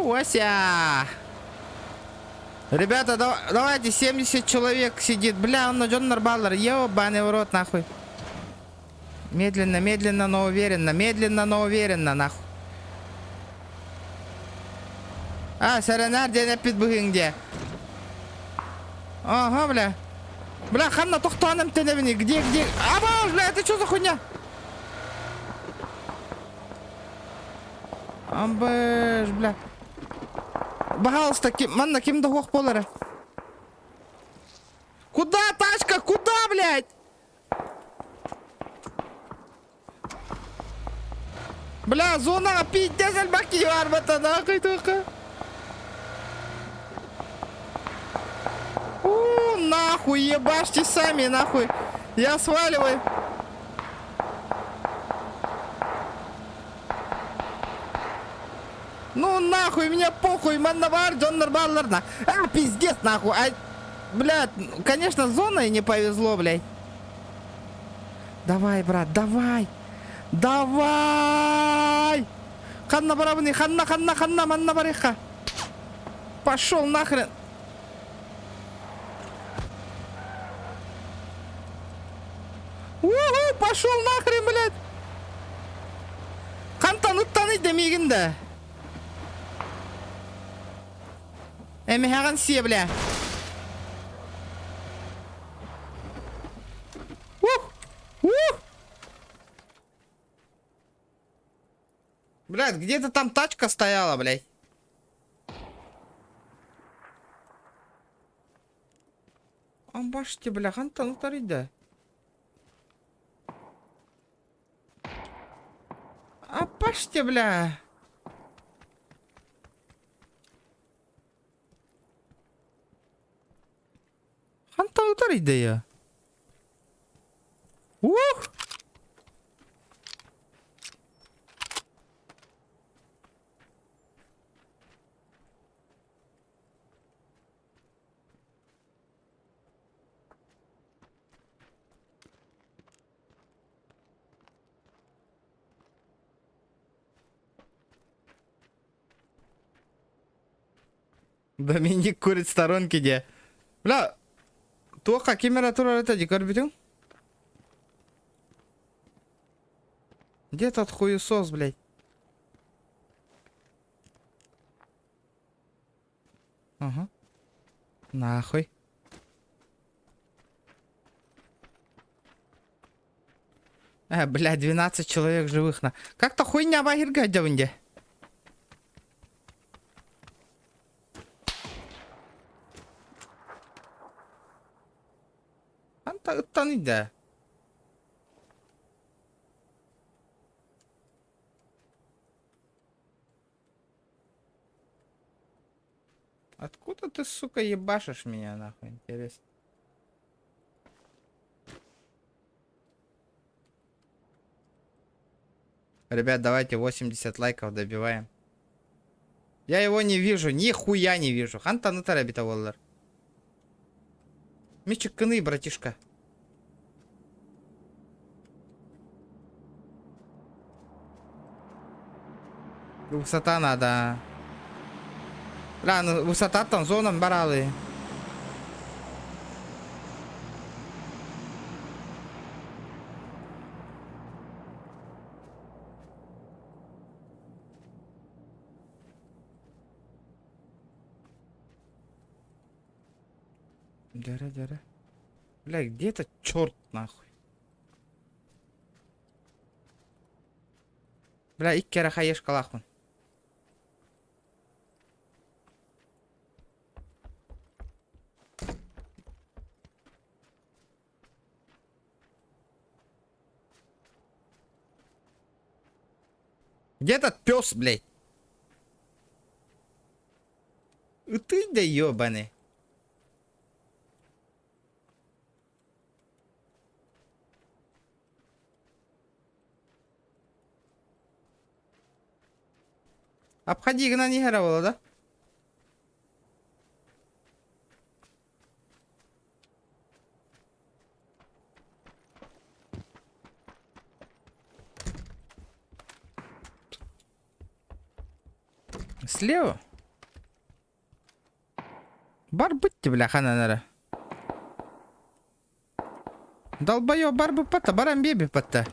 Вася. Ребята, давайте, 70 человек сидит. Бля, он на Джоннер Баллар. Ебаный в рот, нахуй. Медленно, медленно, но уверенно. Медленно, но уверенно, нахуй. Саренар, где напит где? Ага, бля. Бля, ханна, тухтаным ты на вини. Где? Бля, это что за хуйня? Амбэш, бля. Пожалуйста, манна, кем дохох полара? Куда тачка? Куда, блядь? Бля, зона, пить дизель баки арбата, нахуй только. Нахуй, ебашьте сами, нахуй. Я сваливаю. Ну нахуй, меня похуй, маннавар, Джоннер Балларна. Пиздец, нахуй. Блядь, конечно, с зоной не повезло, блядь. Давай, брат, давай. Давай! Ханна барабаны, ханна, манна бариха. Пошел нахрен. Пошел нахрен, блядь. Хантаны таны демейгін да. Хаган сие, бля. Блядь, где-то там тачка стояла, блядь. Амбашьте, бля, хантаны тарыда. Апашьте, бля. Хантан утарыйда я. Доминик курит в сторонке, где? Бля, туаха температура это дикар битюн? Где тот хуесос, блядь? Ага. Нахуй. Блядь, 12 человек живых на. Как-то хуйня багирга дявинде. Таныда. Откуда ты, сука, ебашишь меня, нахуй, интересно? Ребят, давайте 80 лайков добиваем. Я его не вижу, нихуя не вижу. Хантаны тарабита воллар. Мичик кыны, братишка. Высота надо. Рано, высота там зона баралы. Дяра. Бля, где это черт нахуй? Бля, иккера хаеш калахун. Где этот пес, блядь? Ты да ёбаный. Обходи Гнанигерова, да? Слева? Бар бытти, бляха, наверное. Долбоёб, бар бы пата, барам беби пата.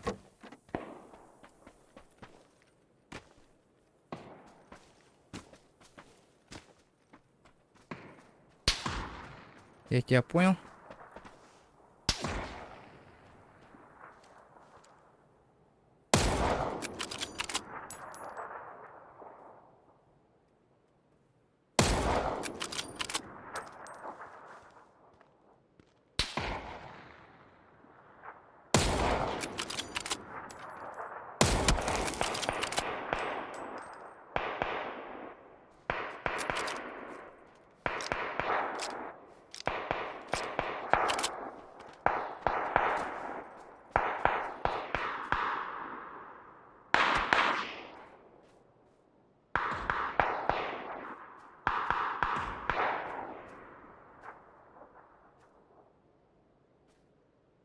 Я тебя понял.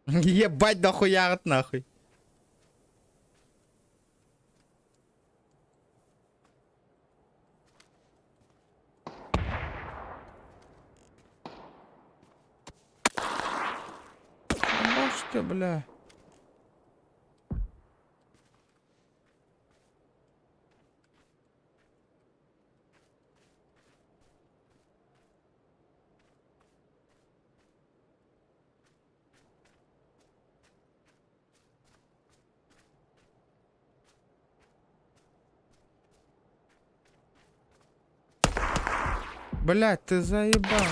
Ебать, нахуя нахуй. Башь ты, бля. Блядь, ты заебал.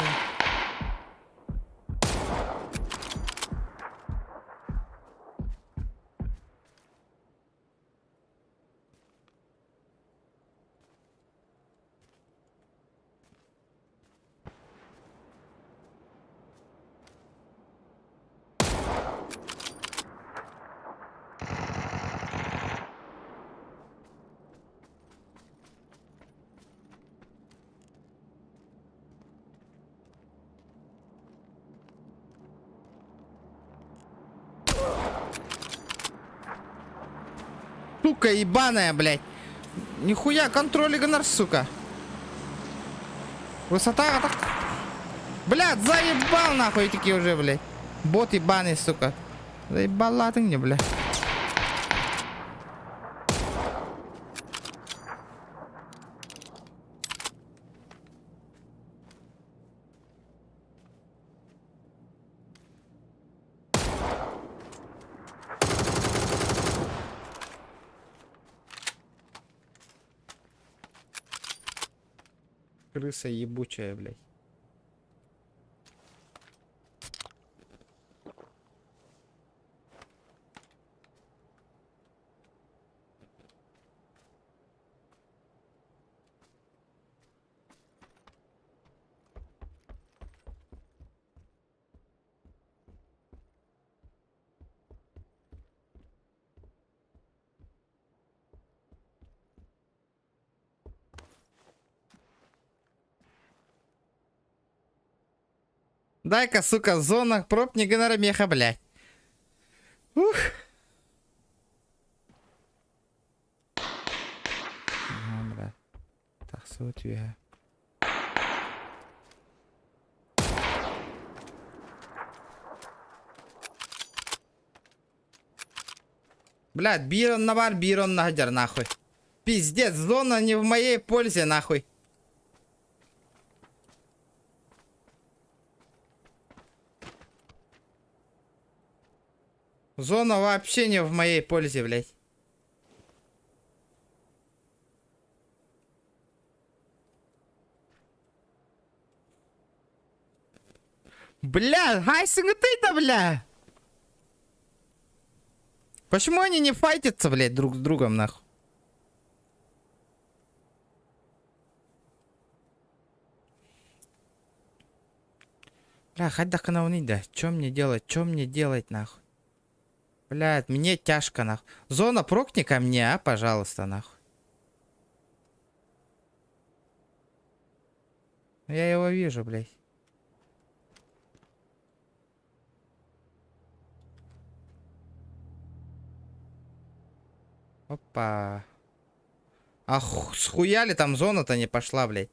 Сука ебаная, блядь. Нихуя, контроль игнор, сука. Высота так. Блядь, заебал нахуй такие уже, блядь. Бот ебаный, сука. Заебала ты мне, блядь. Крыса ебучая, блядь. Дай-ка, сука, зона, пропни генеромеха, блядь. Ух. Бля. Так, сутвия. Блядь, Бирон навар, Бирон нахер, нахуй. Пиздец, зона не в моей пользе, нахуй. Зона вообще не в моей пользе, блядь. Бля, гайсинг ты-то, бля. Почему они не файтятся, блядь, друг с другом, нахуй? Бля, хоть да канауни, да. Чё мне делать? Чё мне делать, нахуй? Блядь, мне тяжко, нахуй. Зона, прокни ко мне, а, пожалуйста, нахуй. Я его вижу, блядь. Опа. Ах, схуяли там зона-то не пошла, блядь.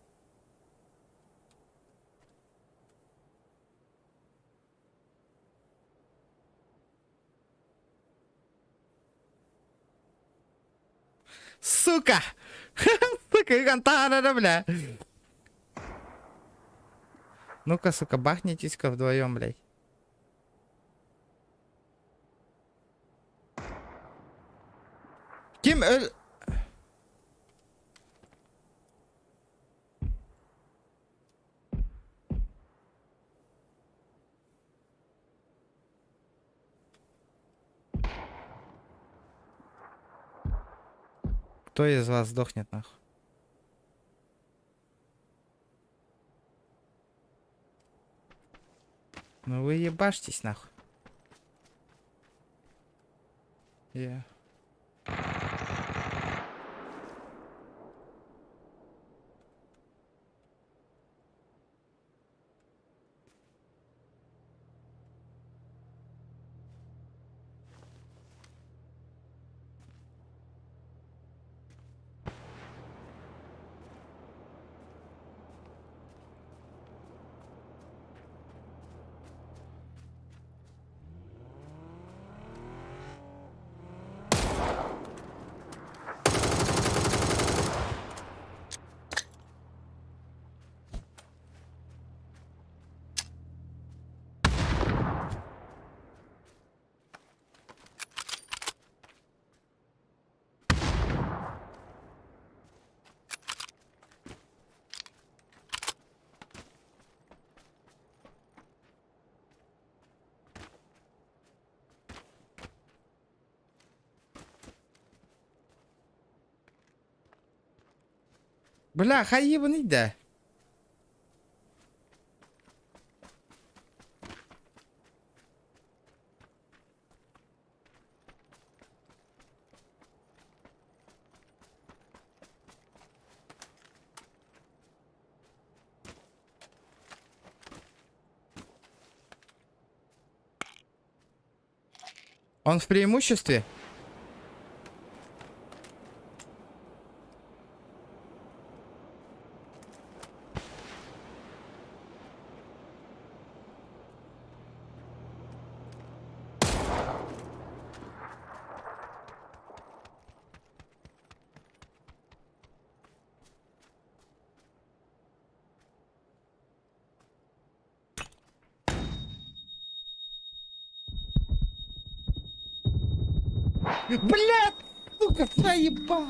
Сука! Сука, гантара, бля. Ну-ка, сука, бахнитесь-ка вдвоем, блядь. Ким... Кто из вас сдохнет, нахуй? Ну вы ебашьтесь, нахуй. Я. Бля, хай ебаный, да. Он в преимуществе? Блядь, сука, заебал.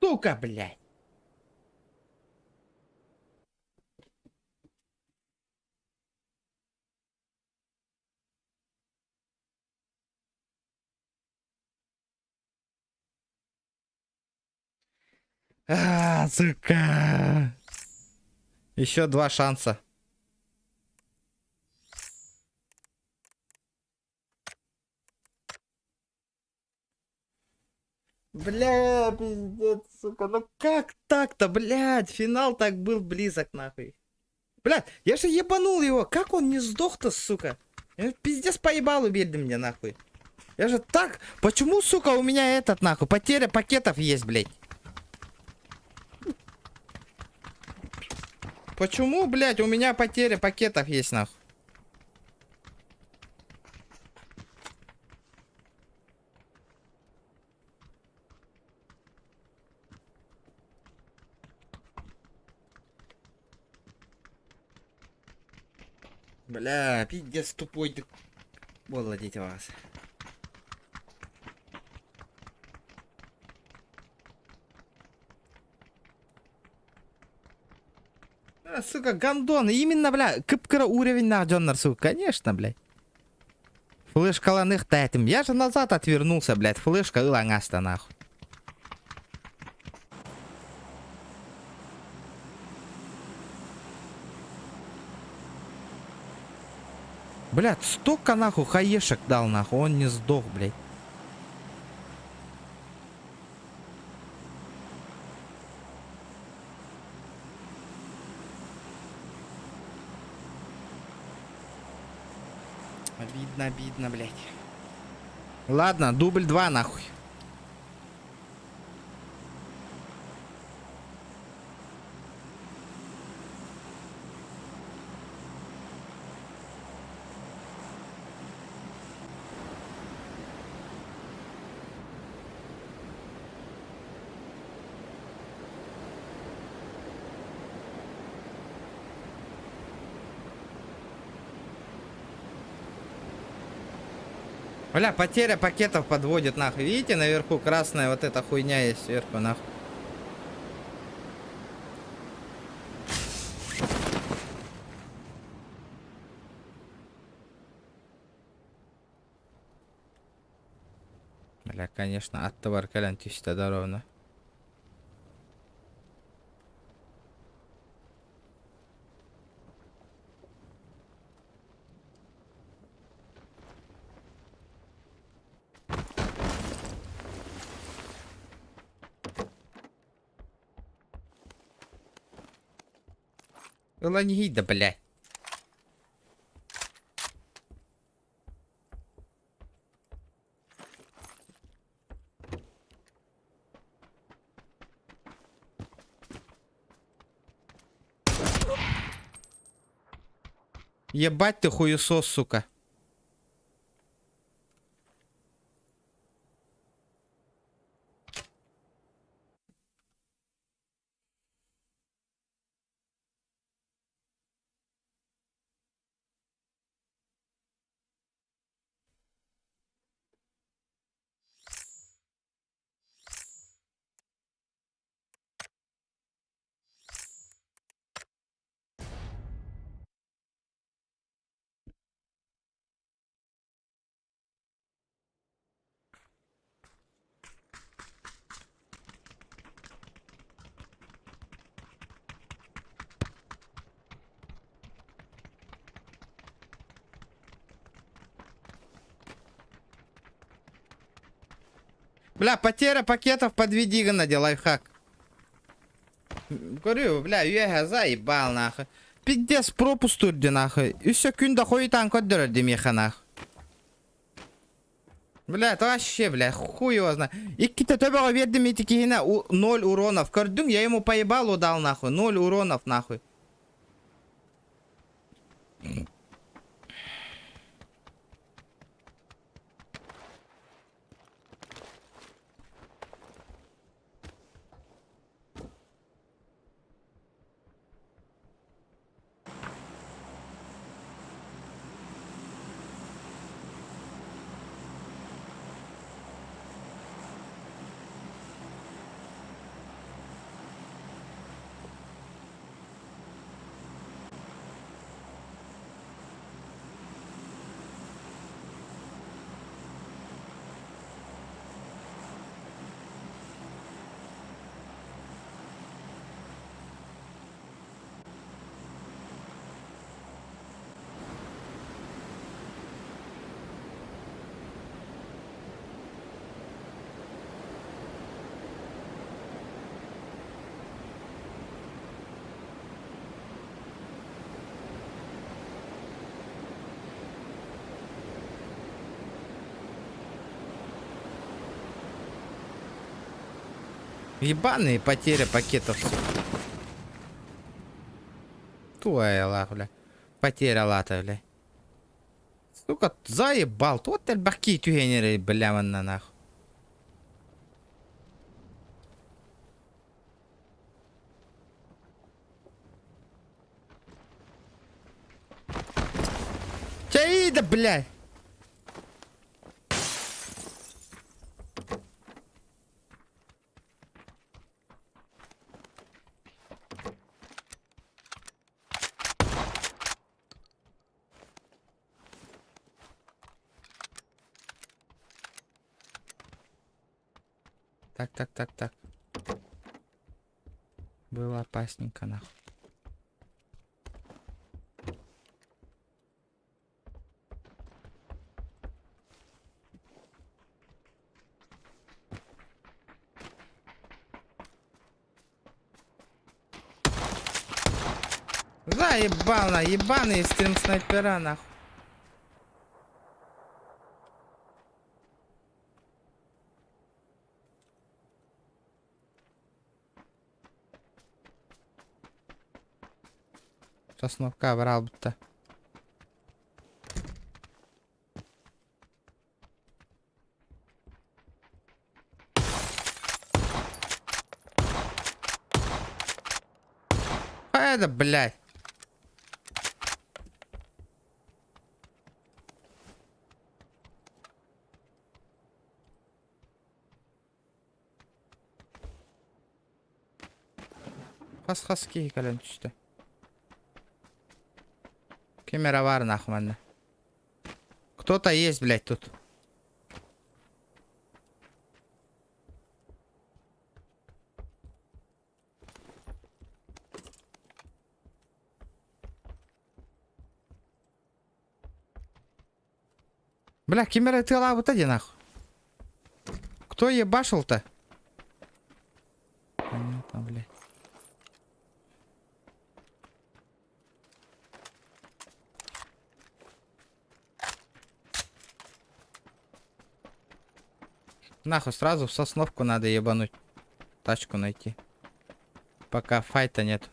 Сука, блядь. Сука. Еще 2 шанса. Бля, пиздец, сука, ну как так-то, блядь, финал так был близок, нахуй. Блядь, я же ебанул его, как он не сдох-то, сука? Я пиздец поебал, убили мне, нахуй. Я же так, почему, сука, у меня этот, нахуй, потеря пакетов есть, блядь? Почему, блядь, у меня потеря пакетов есть, нахуй? Бля, пиздец тупой ты. Молодец вас. Сука, гандон. Именно, бля, кыпкыра уровень нахджоннар, сука. Конечно, блядь. Флешкаланых тайтим. Я же назад отвернулся, блядь. Флешка илангаста, нахуй. Блядь, столько нахуй хаешек дал, нахуй. Он не сдох, блядь. Обидно, обидно, блядь. Ладно, дубль 2, нахуй. Бля, потеря пакетов подводит, нахуй. Видите, наверху красная вот эта хуйня есть сверху, нахуй. Бля, конечно, от товар колян тисто ровно. Ланьгида, блядь. Ебать ты хуесос, сука. Бля, потеря пакетов подведи, Геннадий, лайфхак. Говорю, бля, я заебал, нахуй. Пиздец, пропуск турди, нахуй. И секунда хуй танк отдерди, меха, нахуй. Бля, это вообще, бля, хуй его знает. И какие-то тобі вердім етикігіне 0 уронов. Көрдім, я ему поебалу дал, нахуй. 0 уронов, нахуй. Ебаные потеря пакетов. Твоя ла, бля. Потеря лата, бля. Сука, заебал. Вот ты баки тюгенеры, бля, вон на нахуй. Чаида, блядь. Так. Было опасненько, нахуй. Заебал на ебаные стрим снайпера, нахуй. Сосновка врал будто. А это, блядь. Хас-хаски, колен düştü. Камера var нахуй, манда. Кто-то есть, блядь, тут. Бля, камера тыла вот один, нахуй. Кто ебашил-то? Понятно, блядь. Нахуй, сразу в Сосновку надо ебануть. Тачку найти. Пока файта нет.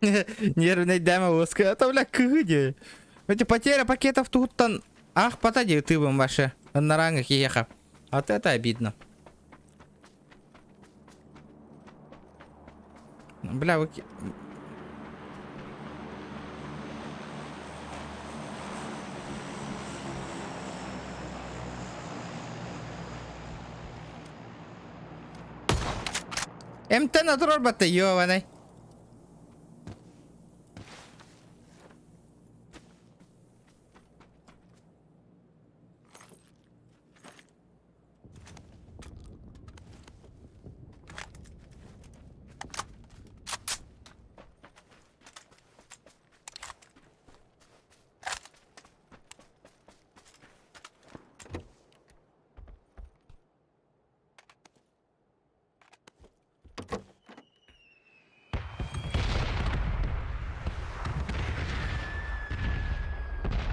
Нервный демовоска. Это, бля, кыди. Эти потеря пакетов тут-то... Ах, подойди, ты вам вообще на рангах ехал. Вот это обидно. Бля, вы... МТ на дробата, ёваный.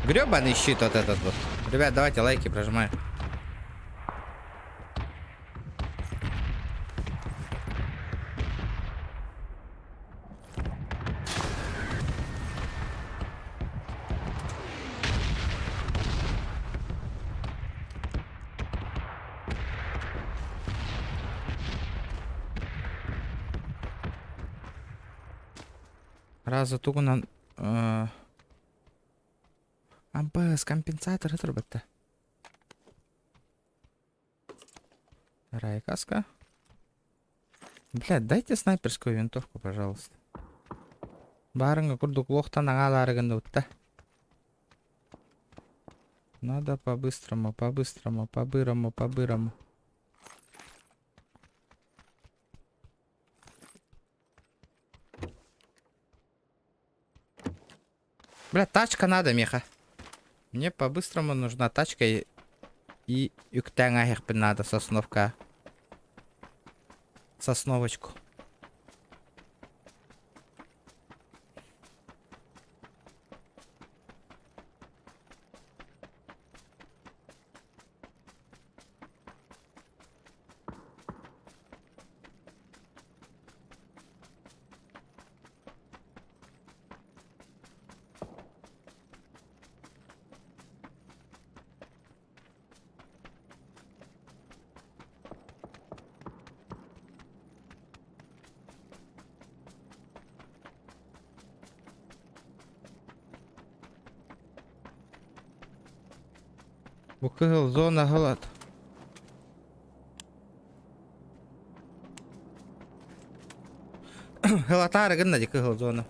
Гребаный щит вот этот вот. Ребят, давайте лайки прожимаем. Раза тугунан... АБС, компенсатор, это робота. Вторая каска. Блядь, дайте снайперскую винтовку, пожалуйста. Барынга курдук лохтан агаларыгында утта. Надо по-быстрому, по-бырому. Бля, тачка надо, Меха. Мне по-быстрому нужна тачка и юктянгахер надо, сосновка. Сосновочку. Bu kızıl zona halat. Халатары гынна кызыл зона.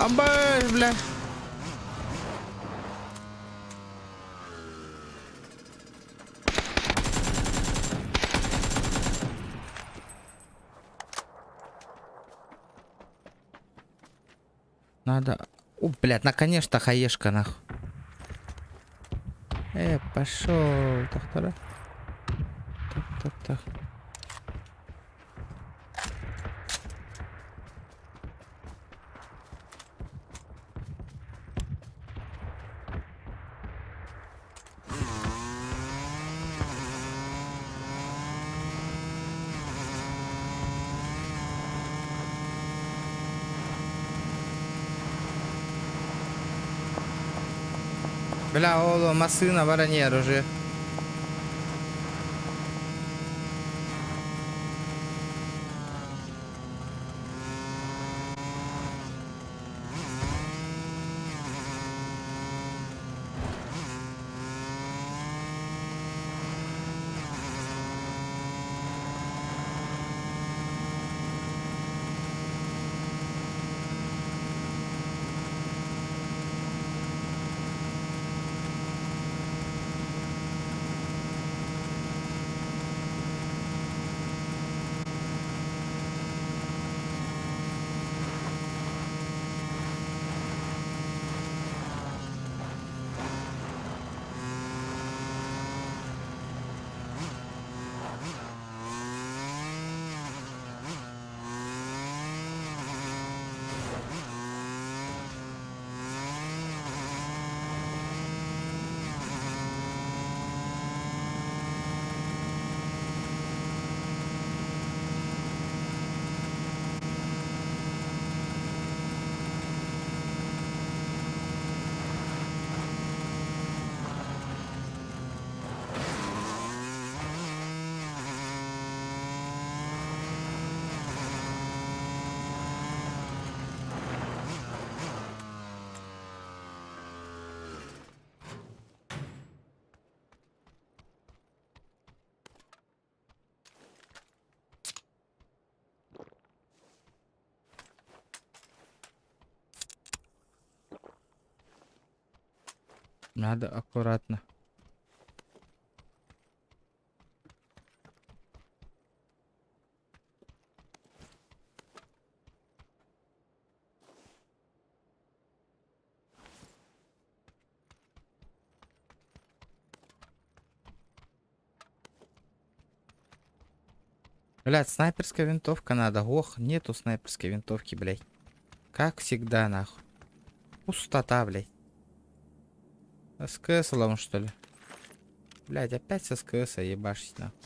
Абай, бля. Надо... О, блядь, наконец-то хаешка, нахуй. Пошел. Так. Так. Бля, оло, машина, воронер уже. Надо аккуратно. Блядь, снайперская винтовка надо. Ох, нету снайперской винтовки, блядь. Как всегда, нахуй. Пустота, блядь. СКС лом, что ли? Блядь, опять с СКС ебашить, нахуй.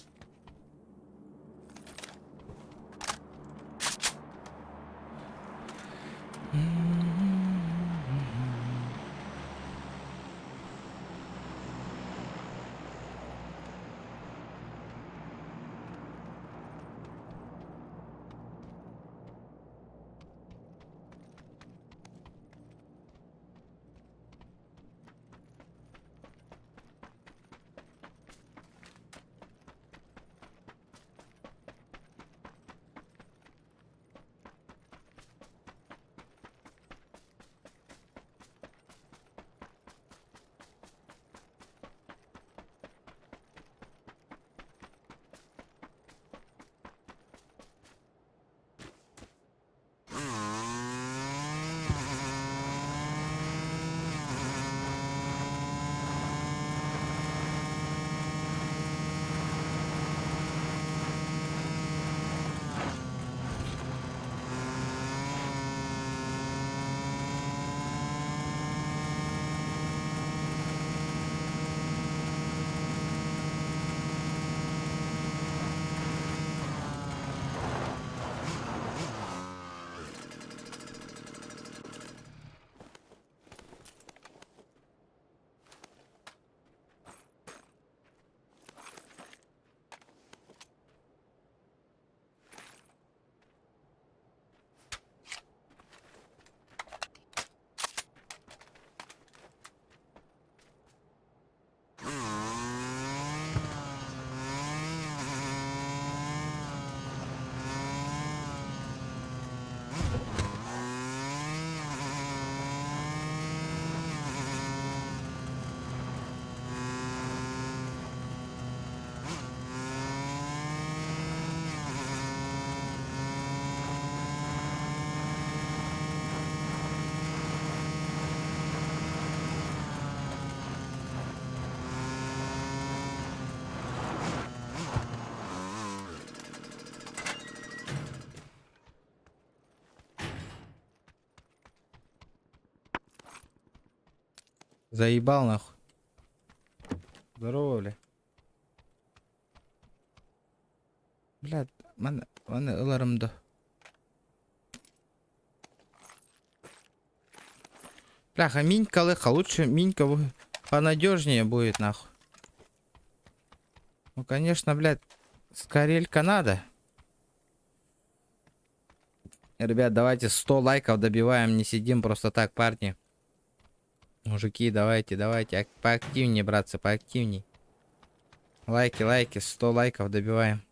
Заебал нахуй. Здорово, бля. Блядь, мен ыларымды. Бляха, минька лыха. Лучше минька понадежнее будет, нахуй. Ну, конечно, блядь, скорелька надо. Ребят, давайте 100 лайков добиваем. Не сидим просто так, парни. Мужики, давайте, поактивнее, братцы, поактивнее. Лайки, 100 лайков добиваем.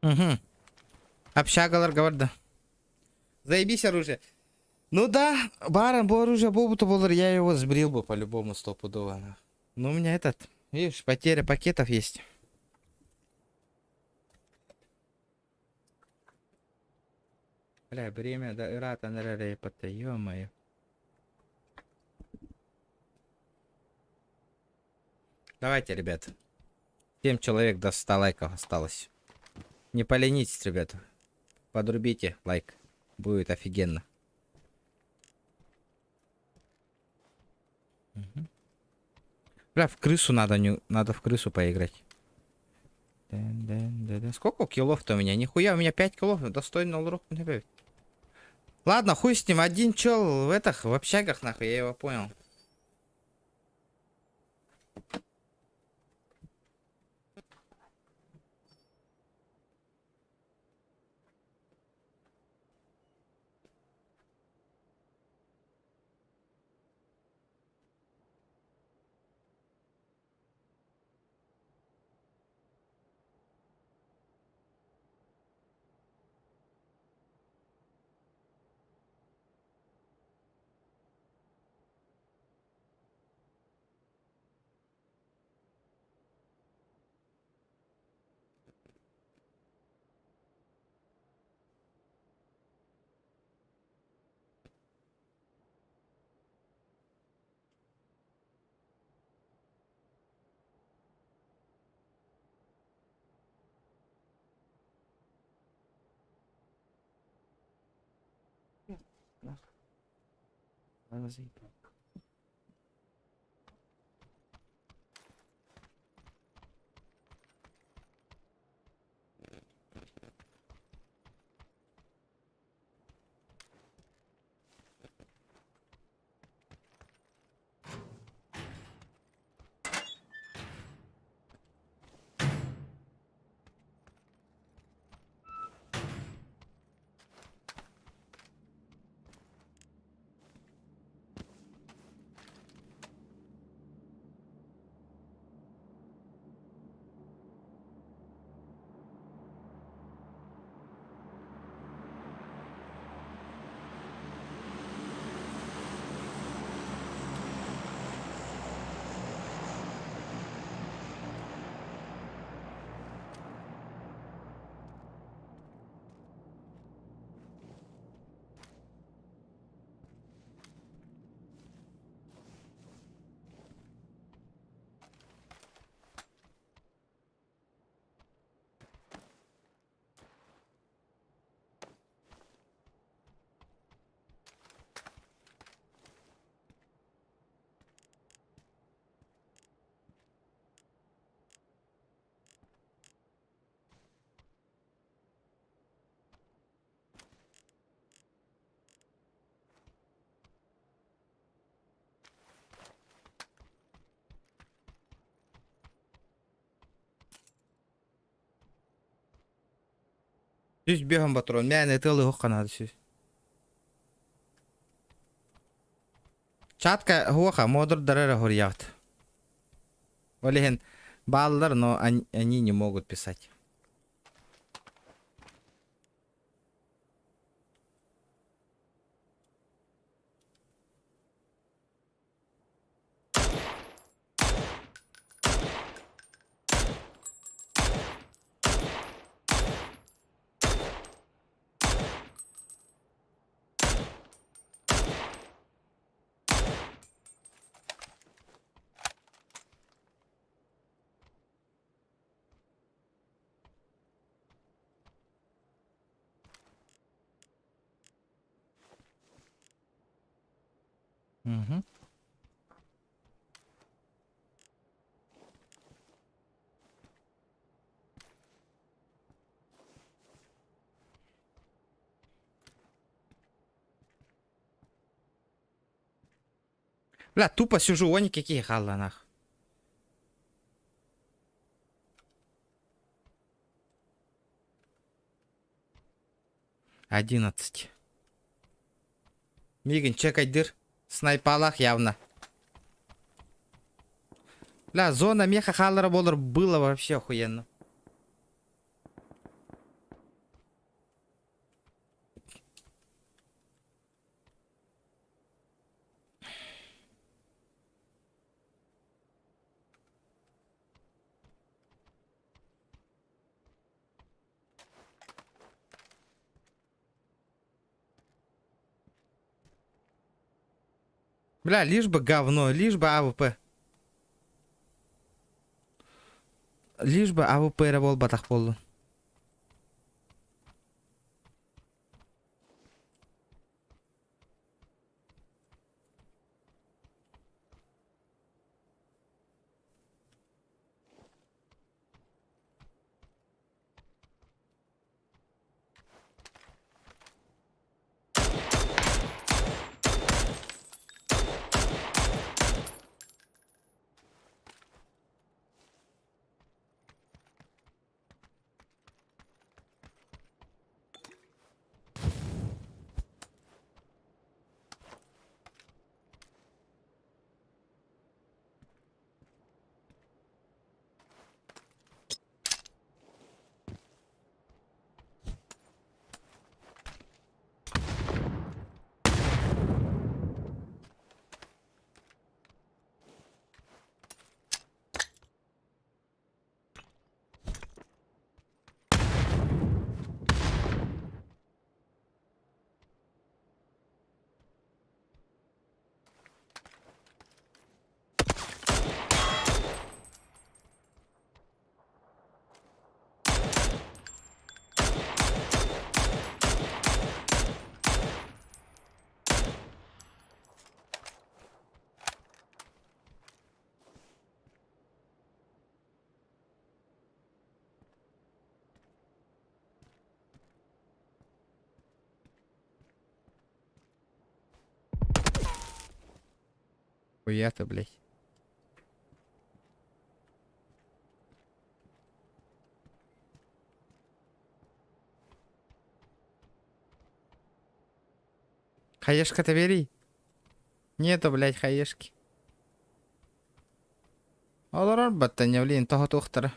Угу. Общагалар говорда. Заебись оружие. Ну да, баром бы оружие был-то был, я его сбрил бы по-любому стопудово. Но у меня этот, видишь, потеря пакетов есть. Бля, время до Ирата на репота, ё-моё. Давайте, ребят. 7 человек до 100 лайков осталось. Не поленитесь, ребята. Подрубите лайк. Будет офигенно. Угу. Бля, в крысу надо, надо в крысу поиграть. Сколько киллов-то у меня? Нихуя, у меня 5 киллов. Достойно урок не добавить. Ладно, хуй с ним. Один чел в общагах, нахуй, я его понял. Ладно, заебал. Süz biham patron. Yani tığlı hokkana süz. Чатка хоха модур дарера хорьят. Олеген баллар, но они не могут писать. Угу. Бля, тупо сижу, они какие халла нах. Одиннадцать. Мигин, чекай дыр. Снайпалах явно. Бля, зона меха халлера болар было вообще охуенно. Бля, лишь бы говно, лишь бы АВП. Лишь бы АВП рабол батах болду. Хуя-то, блядь. Хаешка-то бери. Нету, блядь, хаешки. Олар баттан явлин, того тухтара.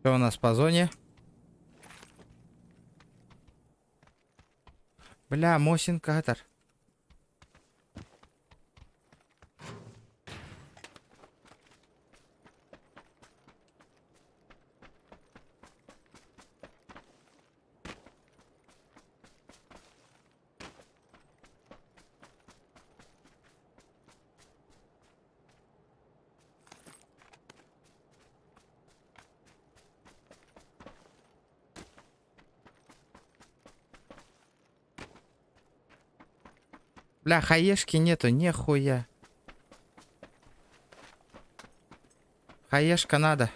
Что у нас по зоне? Бля, Мосин Катар. Бля, хаешки нету, нихуя. Хаешка надо.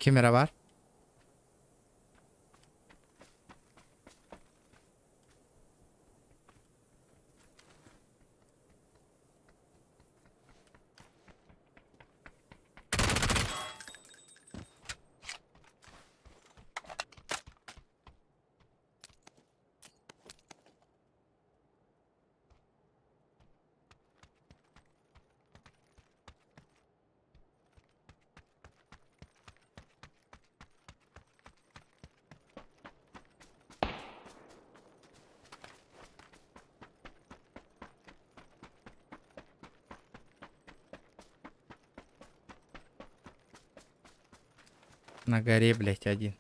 Камера var. На горе, блядь, один.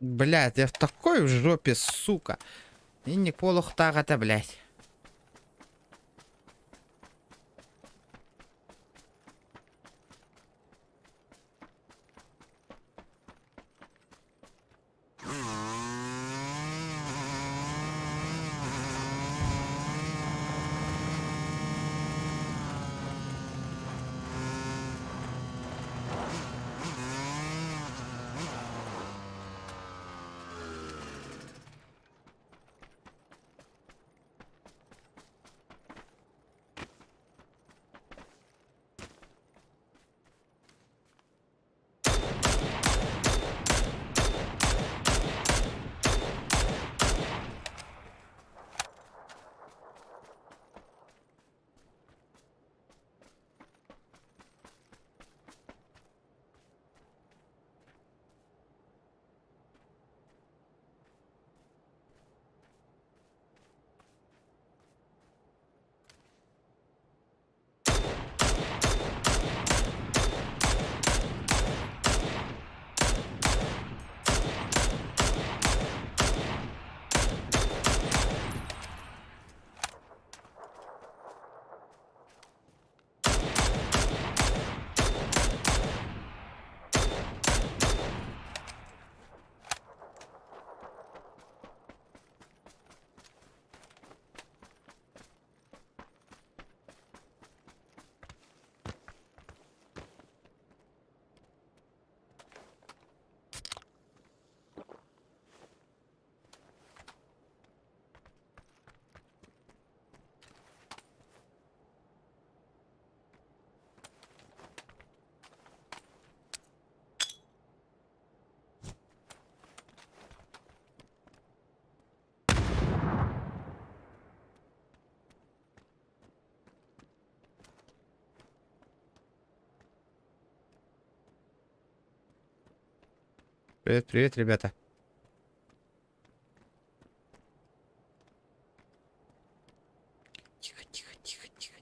Блядь, я в такой в жопе, сука. И не полух так-то, блядь. Привет, привет, ребята. тихо, тихо, тихо, тихо.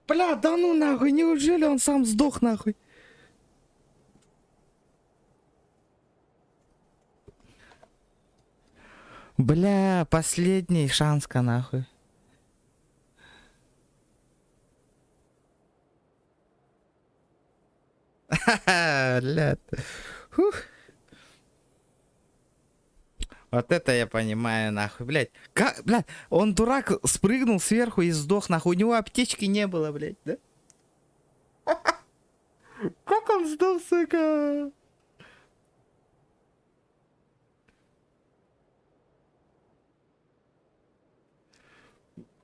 Бля, да ну нахуй, неужели он сам сдох нахуй? Бля, последний шанска нахуй. Ха-ха, блядь. Фух. Вот это я понимаю, нахуй, блядь. Как, блядь, он дурак спрыгнул сверху и сдох, нахуй. У него аптечки не было, блядь, да? Как он сдох, сука?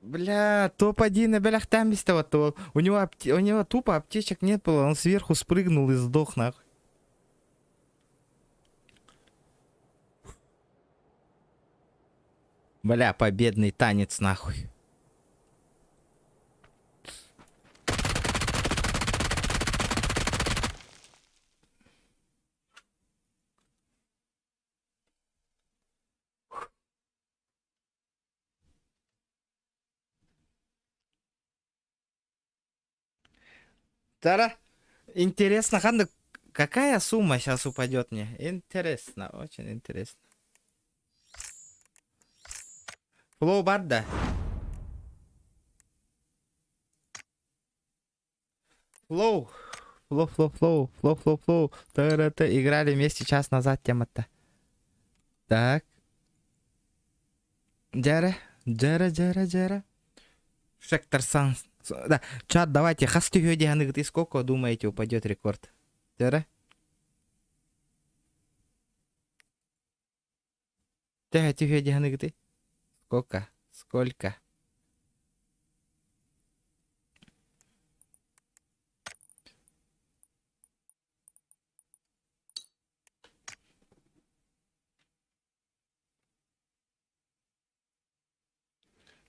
Бля, топ-1 бля, там без того, то у него тупо аптечек не было, он сверху спрыгнул и сдох, нахуй. Бля, победный танец, нахуй. Тара, интересно, Ханда, какая сумма сейчас упадет мне? Интересно, очень интересно. Флоу Барда. Флоу. Флоу. Та-ра-та. Играли вместе час назад тема-то. Так. Джара. Шектор Сан. Да, чат, давайте. Хасты хёди ты сколько думаете упадет рекорд? Джара? Ты хёди ты? Сколько?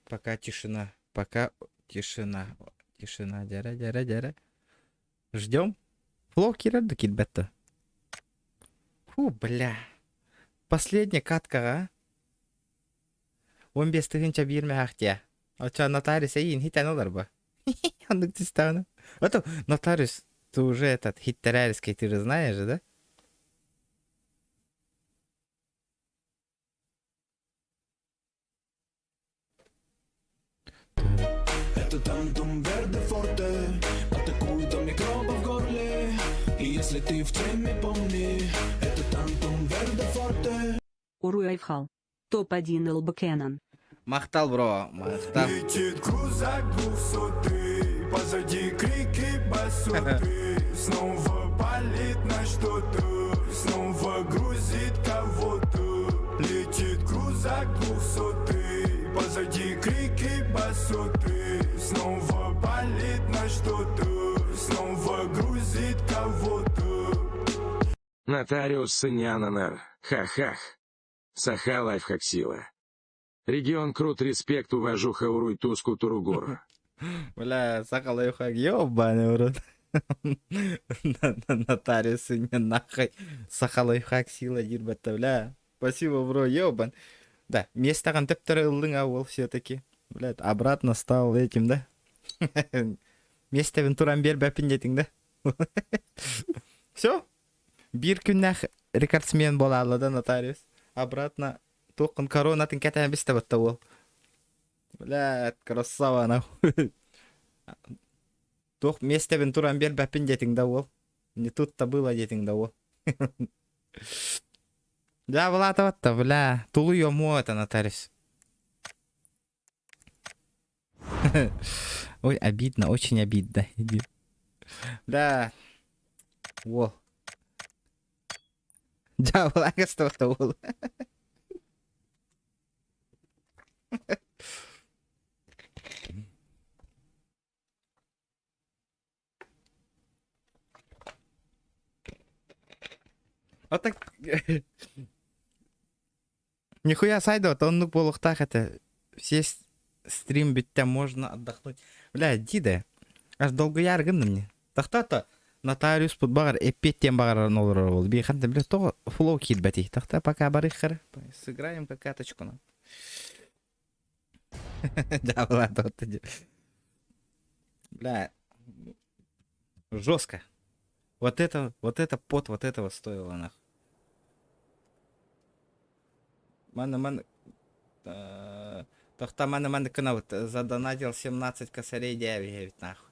Пока тишина. Тишина. Джара. Ждем. Флоу кирер да китбетта. Фу, бля. Последняя катка, а? 15 тыгынча бирме ахтя. Оча нотариус ин хитан олар ба. Андык тистана. А то нотариус, ты уже этот хиттерайский, ты же знаешь, да?
Это тантум верде форте, атакует до микроба в горле. И если ты в теме, помни, это тантум верде форте.
Уруайфхал. Топ-1 ЛБ
Махтал, бро, махтал.
Летит крузак 200, позади крики басоты. Снова палит на что-то, снова грузит кого-то. Летит крузак 200, позади крики басоты. Снова палит на что-то, снова грузит кого-то.
Нотариус Сынянанар. Ха-хах. Саха лайфхак сила. Регион крут, респект, уважуха, уруй, туску, туругур.
Бля, сахалай хак, ёбаный урод. Нотариус не нахай. Сахалай хак сила дирбатта, бля. Спасибо, бро, ёбан. Да, место контептора ылдың все-таки. Блядь, обратно стал этим, да? Место вентурам бер бәпін детің, да? Все? Bir күннәх рекордсмен бола алады нотариус. Обратно тоқын коронатын кәтән бісті бітті ол. Блядь, красава нахуй. Тоқ место вентурам бер бәпін детің, да ол. Не тут-то было детің, да ол. Да, Влад-то, бля. Тулу ему это, нотариус. Ой, обидно, очень обидно. Иди. Да. Во. Да, Влага что-то было. Вот так. Нихуя сайда, вот он ну полухтах это. Все стрим биттен можно отдохнуть. Бля, диде. Аж долго яргын мне. Тахта-то. Нотариус под багар эппеттен багар ноллар бол. Биханта бля то флоу кит бати. Тахта пока барыхар. Сыграем как каточку нам. Да, ладно, вот иди. Бля. Жестко. Вот это пот вот этого стоило нахуй. Мана. Тохта мана канал задонатил 17 косарей 9 нахуй.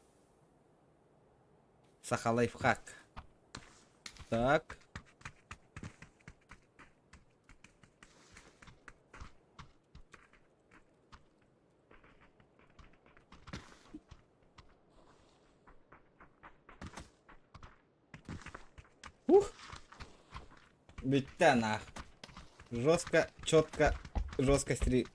Сахалайфхак. Так. Ух. Битта нахуй. Жестко, четко, жестко стри.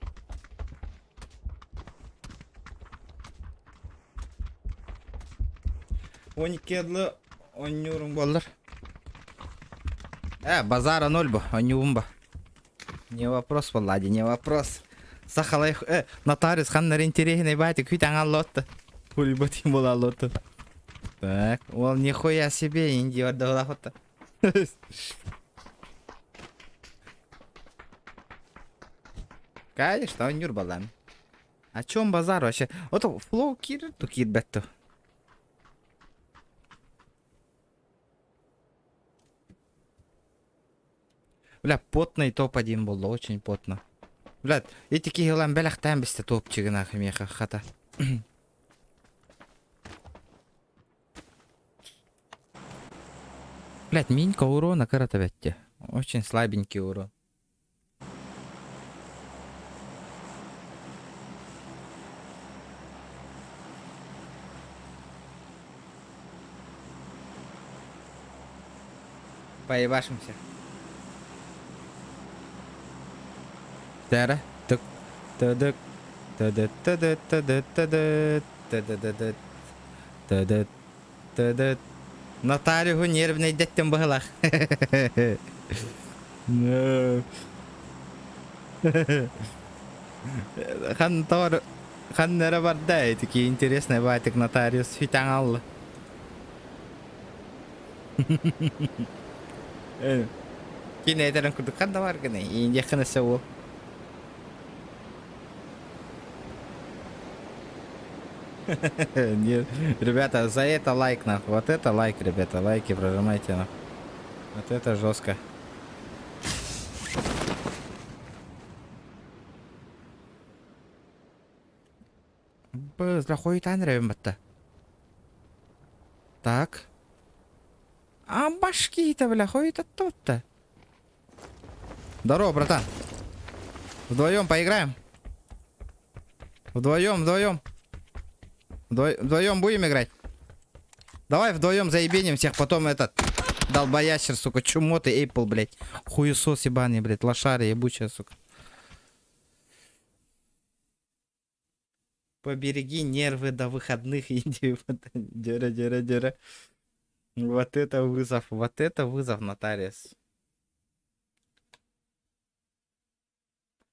Он кедлы, он нюрум болдыр. Базара 0 бу, он нюрумба. Не вопрос, Влади, не вопрос. Сахалай, нотариус ханнар интересный батик, хуй таңа лотты. Хули батим бола лотты. Так, ол нихуя себе, инди варда лахота. Конечно, он нюр балан. О чем базар вообще? Вот флоу кир, то кир бетто. Бля, потный топ-1 был, очень потно. Блядь, эти кигелан белях там бесте топчик нахуй меха хата. Блядь, минька урона карата ветте. Очень слабенький урон. Поебашимся. Тара, так, тадак, тадат, тадат, тадат, тадат, тадат, тадат, тадат. Нотариуху нервный деттен багалах. Хан тор, хан нера бардай, такие интересные батик нотариус фитан алла. Кине это куду хан давар гане, и не хана сево. Ребята, за это лайк нахуй. Вот это лайк, ребята. Лайки прожимайте нахуй. Вот это жестко. Бля, хуй танрем-то. Так. А башки-то, бля, хуй-то тут-то. Здорово, братан. Вдвоем поиграем. Вдвоем. Вдвоем будем играть? Давай вдвоем заебеним всех, потом этот долбоящер, сука, чумотый Эйпл, блядь. Хуесос ебаный, блядь, лошара ебучая, сука. Побереги нервы до выходных, иди. Дера. Вот это вызов, нотариус.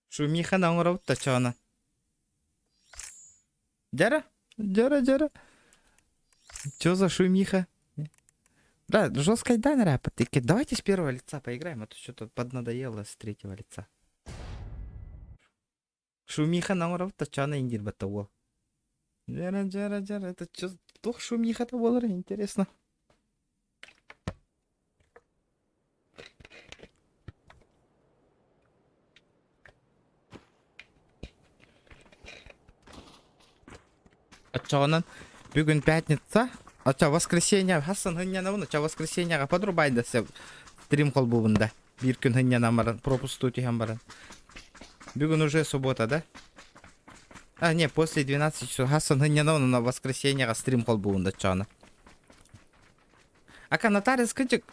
Шумиха на уров-то чё она? Дера. Чё за шумиха? Да, жесткая дай рэп. Давайте с первого лица поиграем, а то что-то поднадоело с третьего лица. Шумиха на уров-то чё она индир батово? Дера. Это чё? Toch шумиха-то было, интересно. Ачаанан бүгін пятница. Ача воскресенье. Хасан хынняна уны. Ача воскресеньеға подрубайда сеп. стрим колбубунда. Bir gün hınyanan баран, пропусту тихан баран. Бүгін уже суббота, да? А, не, после 12 часов. Хасан хынянан на воскресеньеға стрим колбубунда чана. Ака нотариус кычык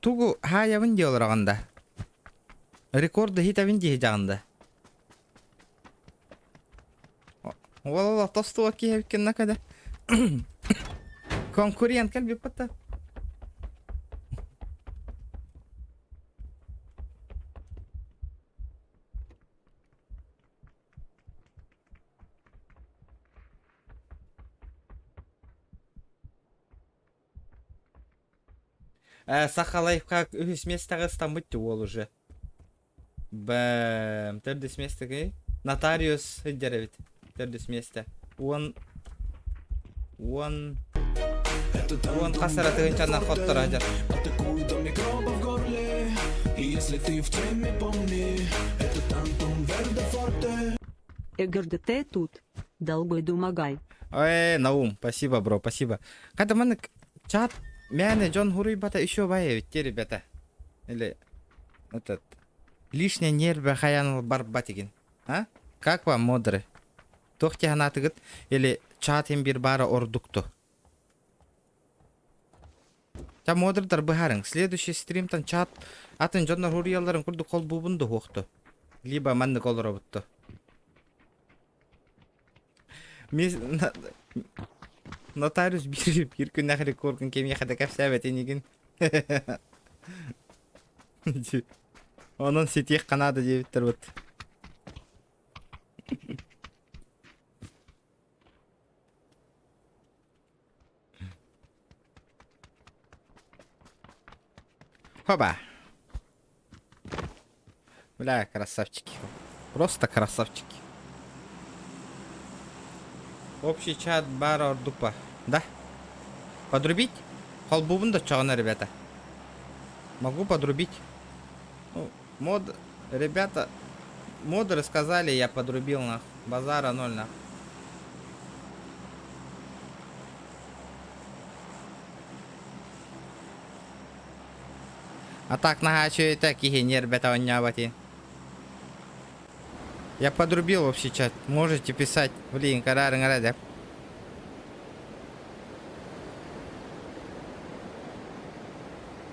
тугу хаявын диолараганда. Рекорды хитавын дихи жагында. Валала тостуга киевкен накада. Конкурент калби пата. Сахалайфқа үс местағы стамбытты ол уже. Бәм, төрдіс местігі. Нотариус хыддеревит. Төрдіс месті. Он қасыра тығынчаннан хоттыр ажар.
Атакуй до микроба в горле. И если ты в теме, помни, это Тантум Верде Форте.
эгрдт тут. Долгой думагай.
Наум, спасибо, бро, спасибо. Когда мы чат, мяне Джон Хуруйбата еще боевит, те ребята. Или этот лишняя нервы хаянул барбатигин. А? Как вам, модеры? Тохти ханатыгыт или чат им бир бара ордукту. Та модердар быхарың. Следующий стримтан чат атын Джон Хуруяларын курду кол бубунду хохту. Либо манны кол роботту. Нотариус bir gün нахри коркун кем яхада кафсабет енеген. Onun sitih kanadı debittir bud. Хоба. Бля, красавчики. Просто красавчики. Общий чат бара ордупа. Да? Подрубить? Холбубун да чагана, ребята. Могу подрубить. Ну, ребята, модеры сказали, я подрубил нах. Базара 0 нах. А так нагачивает такие не, ребята, он не абати. Я подрубил общий чат. Можете писать. Блин, карарың.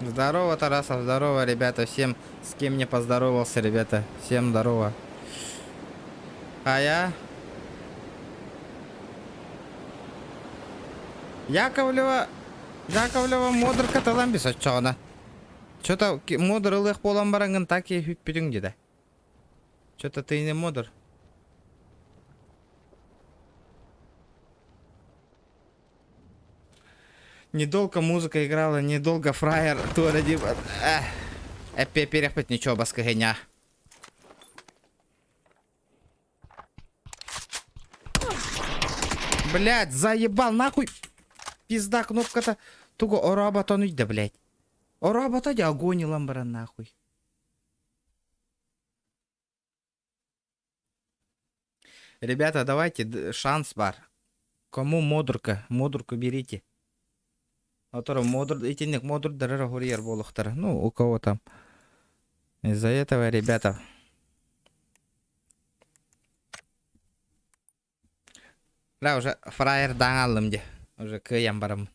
Здорово, Тарасов, здорово, ребята. Всем, с кем не поздоровался, ребята. Всем здорово. А я... Яковлева модер каталан бис оччағына. Чё-то модер ылық болан бараңын таки хүппедің деді. Что-то ты не модер. Недолго музыка играла, недолго фраер. Туаради... Опять перехпать ничего, баскагеня. Блять, заебал, нахуй. Пизда кнопка-то. Туго орабата нуйда, блять. Орабата де огонь ламбара, нахуй. Ребята, давайте шанс бар. Кому модурка? Модурку берите. А то модур, этих модур дорога гурьер болохтар. Ну, у кого там. Из-за этого, ребята. Да, уже фраер дангалым де. Уже к ямбарам.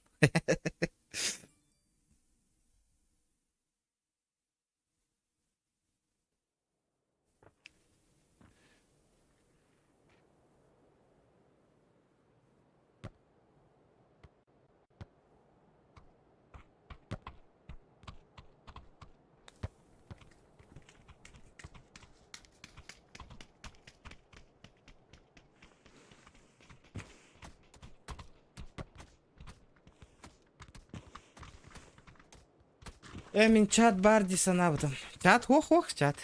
Эмин чат бар дейсің абыдым. Чат, ох, чат.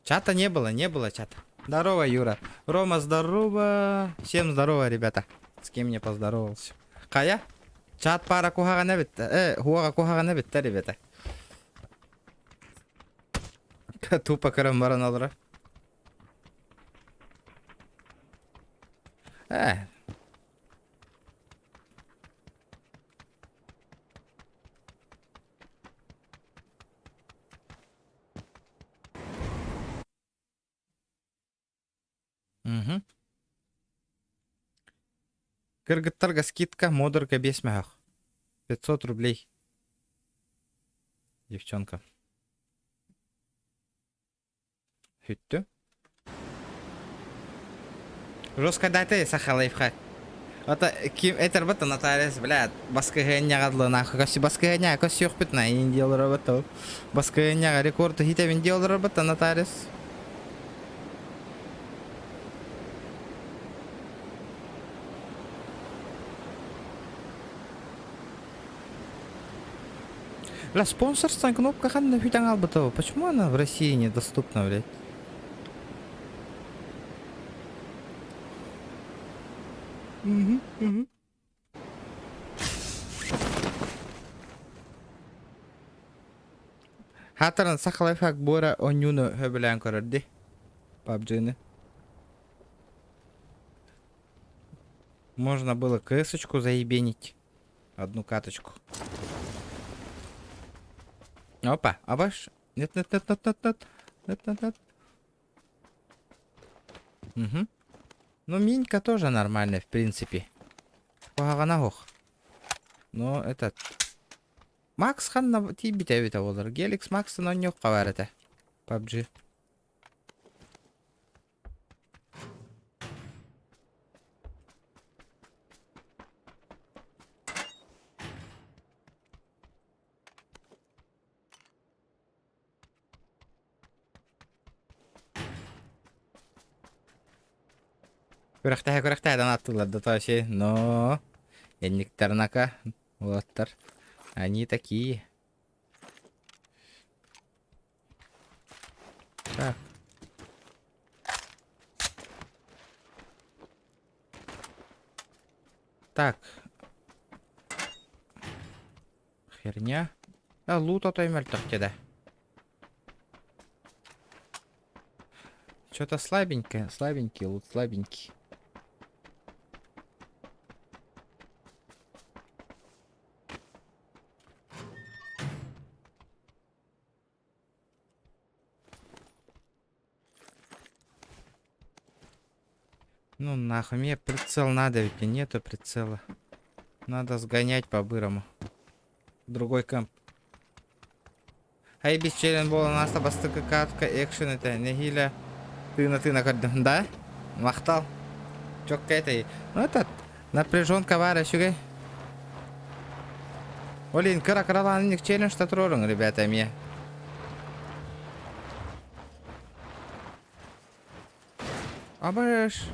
Чата не было чата. Здорово, Юра. Рома, здорово. Всем здорово, ребята. С кем не поздоровался. Кая? Чат пара кухага не битта. Хуага кухага не битта, ребята. Тупо карамбаран алра. Кыргыттарга скидка, модерка 5 мягах. 500 рублей. Девчонка. Хүтті. Жестко дайте, Саха лайфхак. Это ким этер бата нотариус, блядь, баскыгыня гадлы нахуй, коси баскыгыня, коси yok bitna, ин делара бата. Баскыгыня рекорды хитевин делара бата нотариус. Бля, спонсорство кнопка ханна фитан албата. Почему она в России недоступна, блядь? Хатаран сахалайфак бора онюну хөбілән көрді. PUBG-ны. Можно было кэсочку заебенить. Одну каточку. Опа, абаш. Нет. Угу. Ну, минька тоже нормальная, в принципе. Погонагох. Но этот... Макс ханна тибите вита олар. Геликс Макс но не каварата. PUBG. Көрәхтә донаттылар да таши, но енниктернака лоттар. Они такие. Так. Так. Херня. А лут отоймер да. Что-то слабенькое, слабенький лут, слабенький. Ну нахуй, мне прицел надо, ведь нету прицела. Надо сгонять по-бырому. Другой кэмп. Ай, без челен был, у нас там бастыка катка, экшен это, нехиля. Ты на каддым, да? Махтал. Чокка это. Ну этот, напряженка вара сюгай. Олин, кара-каралан, них челлендж татрорун, ребята, мне. Абаш.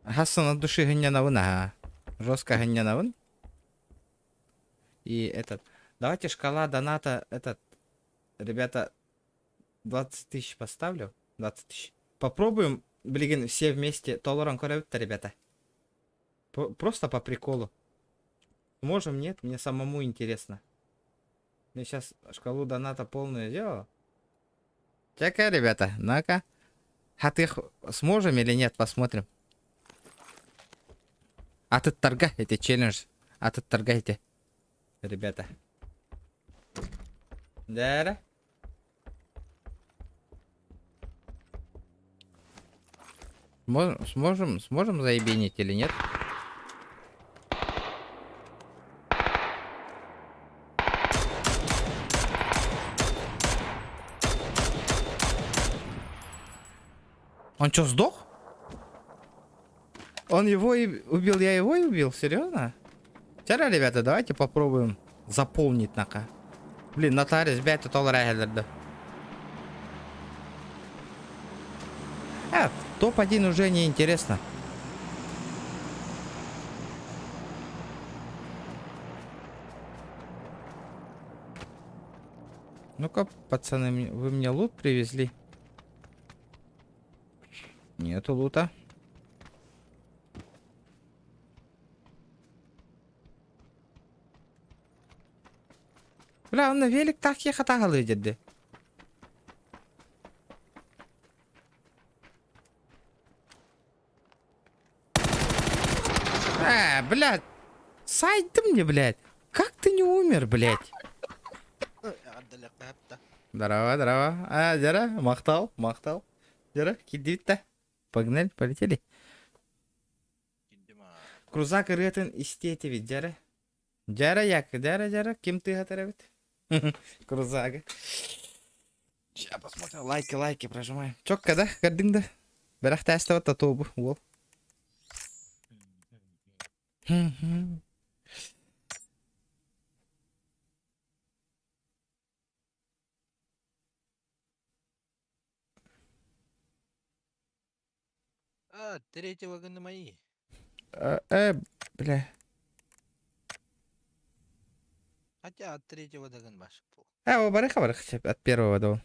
Хасан от души гонянавын, ага. Жестко гонянавын. И этот. Давайте шкала доната, этот. Ребята, 20 тысяч поставлю. 20 тысяч. Попробуем, блин, все вместе. Толоран корректор, ребята. Просто по приколу. Можем, нет? Мне самому интересно. Я сейчас шкалу доната полную сделал. Чекай, ребята. Ну-ка. Их сможем или нет? Посмотрим. А тут торгайте челлендж. А тут торгайте. Ребята. Да. Сможем заебенить или нет? Он что, сдох? Он его и убил, я его и убил? Серьезно? Вчера, ребята, давайте попробуем заполнить нака. Блин, нотариус, $5 $. Топ-1 уже не интересно. Ну-ка, пацаны, вы мне лут привезли? Нету лута. Бля, он на велик так ехать идет. Блядь. Сайт ты мне, блядь. Как ты не умер, блядь? Здорово, здорово. А, Жара, мақтал, мақтал. Жара, кидит-то. Погнали, полетели. Крузак ретін істеті вид, Жара. Жара, як, Жара, кем ты готовит? Крузага. Сейчас посмотрим. Лайки прожимаем. Чокка, да? Гордың да? Бірақ тәсті ватта тобы. Ол.
Третий вагон мои.
Бля.
Хотя от третьего догон башек был.
О, барыха, от первого до.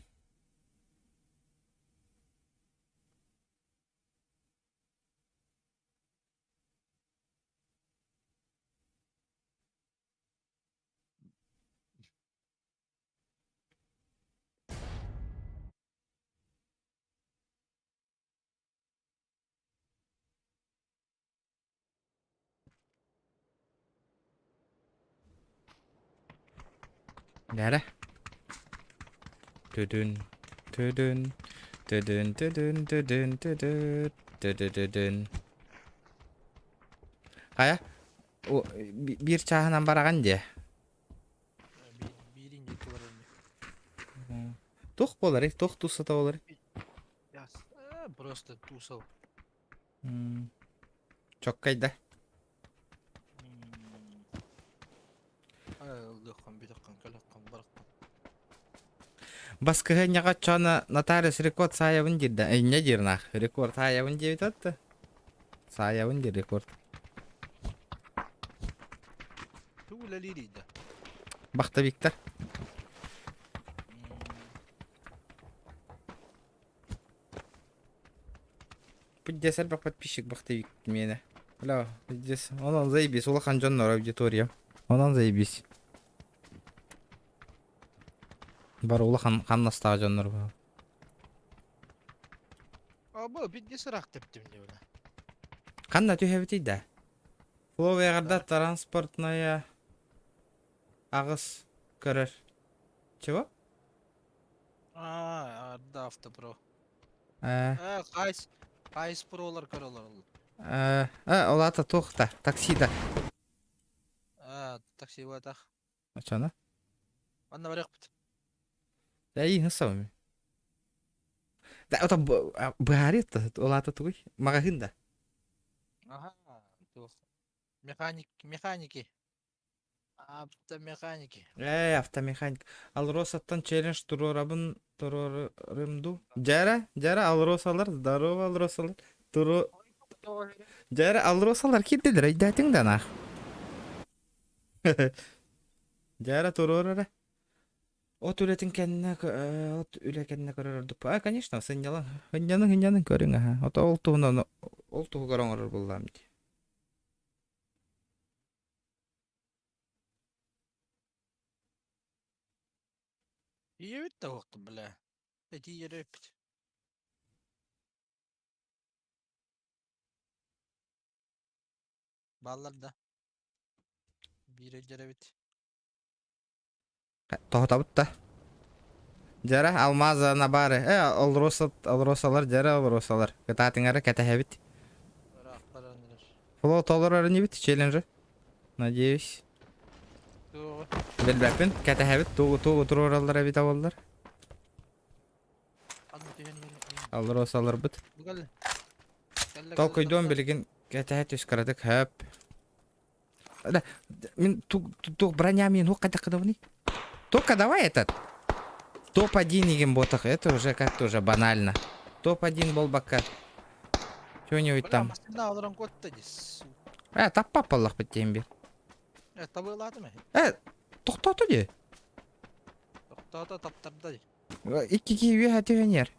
Жара. Тудун, тудун, тудун, тудун, тудун, тудун, тудун. Кая? О, бир чагынан бараган же.
Birinci tuvarını.
Тух болар, тух тусата болар.
Яс. Просто тусал.
Чоккайда.
Лыхан битақан калақан барақан.
Баскыга няга чана нотариус рекорд саябын жирда. Не жирнах. Рекорд саябын жебит атты. Саябын жир рекорд.
Тула лирида.
Бактабиктер. Здесь бак подписчик бактабик мені. Бля, здесь. Онан заебись. Улахан жоннор аудитория. Онан заебись. Бар улахан қаннастағы жоннор бар.
Аба битти сырақ тептим де ола.
Қанна түйхебетейді? Фловегарда транспортная ағыс көрір. Чего?
Арда автопро. Қайс пролар көролар ол.
Олата тоқта, таксида.
Такси ватақ.
Ачана?
Анна барақ бит.
Да и насами. Да, это баарит, олата туй, магазинда.
Ага, тух. Механики. Автомеханики.
Автомеханик. Ал Росаттан челлендж турорабын турорымду. Жара, ал Росалар, здорово ал Росалар. Жара ал Росалар кетдилер, айдатың да нах. Жара турорара. От үлетін кәніне көрір. Конечно, сынялың көрің. От ол туғы көрің ұрыр болам.
Ебет та оқты, бля. Эти ерепет. Баллар да. Бире жеребет.
Тоғытабытта. Жара алмаза набары. Ал Росалар, жара ал Росалар. Кататыңары кәтәхәбіт.
Рах паранырыр.
Фло толырары не бит, челленджі. Надеюсь.
Туғы.
Белбәкпін, кәтәхәбіт, туғы тұроралар әбит авалдар.
Анны түйен елін.
Ал Росалар бұд.
Бұғалы.
Толкойдон білген кәтәхәт өскарадық хөп. Мен туг бронями, ну когда вни. Только давай этот. Топ-1 еген ботах. Это уже как-то уже банально. Топ-1 бол бака. Что-нибудь там.
Масына алыран котта дес.
Таппа паллах біткен бер.
Табылады ма?
Тоқтату де.
Тоқтата таптарда де.
Икки киеве әтігенер.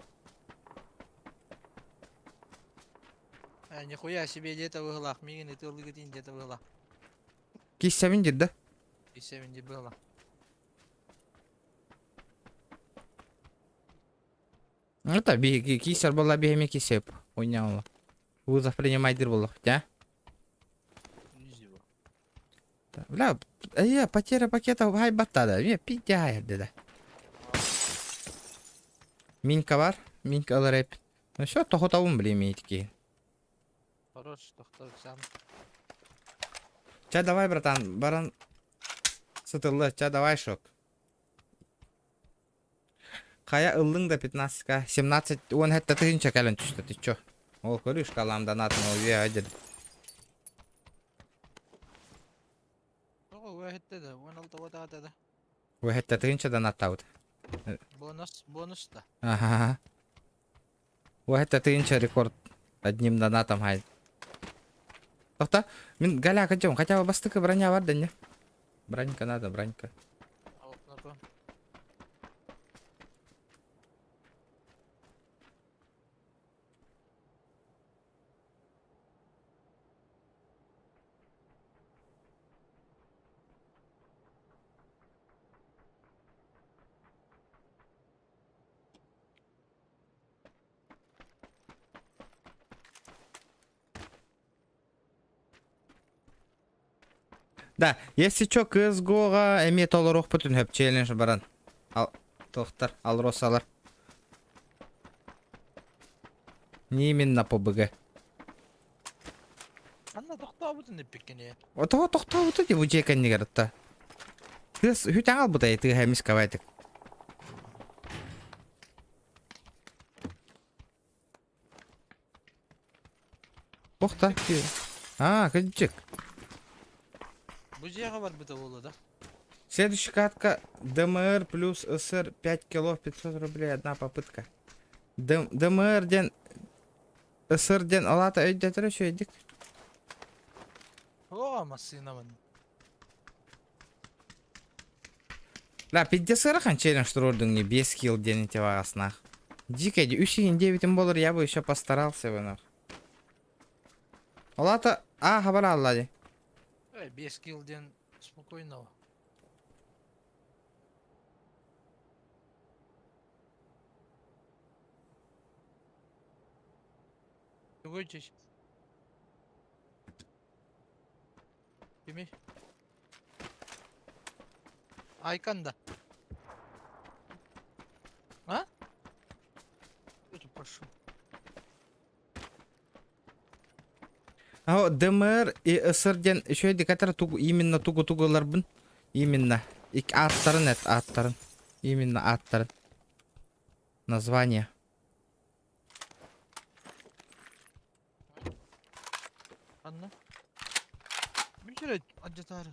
Нихуя себе где-то выглах. Мигин и ты лыгатин где-то выглах.
Киссәмін деді.
И севен де было.
Это кисер была бегеме кисеп. Ойнаула. Вызов принимайдыр болық. Да? Бля, потеря пакетов хайбаттады. Мен пидяйыр деді. Минка бар. Минка алар еп. Ну все, тоқотауын білемейді кейін.
Хорош, тоқтар сам.
Ча, давай, братан, баран сытылы. Ча, давай, шок. Қая ылдың да 15-ка. 17, 10 хәтті тыгынча кәлін түсті. Ты чо? Ол көріш қаламдан атын ол ве әдір.
Оғы өйетті де, 16 ватады да.
Ол хәтті тыгынча да наттауды.
Бонус да.
Ага. Ол хәтті тыгынча рекорд одним донатом хайд. Тоқта, мен галяка жауын. Хотя бы бастықы броня бар да не? Бронька надо, бронька.
Ауқнапы.
Да, если чё, CSGO-ға әме толырық бүтін хөп челлендж баран. Ал, тоқтар, ал росалар. Не именно по БГ.
Анна тоқта бұтын деп беккене.
Отого тоқтау бұты деп үжекен негерітті. Тыз хүтен ал бұдай, тығы әміз кавайтық. Тоқта. Күдчік.
Бұл жеға бар бұта олы да.
Следующая катка ДМР плюс СР 5 кило 500 рублей одна попытка. ДМР ден СР ден алата өйдетір өші өйдік.
Оға масынамын.
Ла, 50 хан челлендж тұрдың не 5 килл ден ете вағасынақ. Дикайди, 3-9 болыр, я бы еще постарался бы нах. Алата, хабар аллади.
5 килден спокойного. Түгөйчеш. Кеме? Айканда. А? Это прошу.
ДМР и СР ден еще декатар именно тугу-тугулар бун. Именно. Аттарын әт, аттарын. Именно аттарын. Название.
Анна. Bir kere acıtar.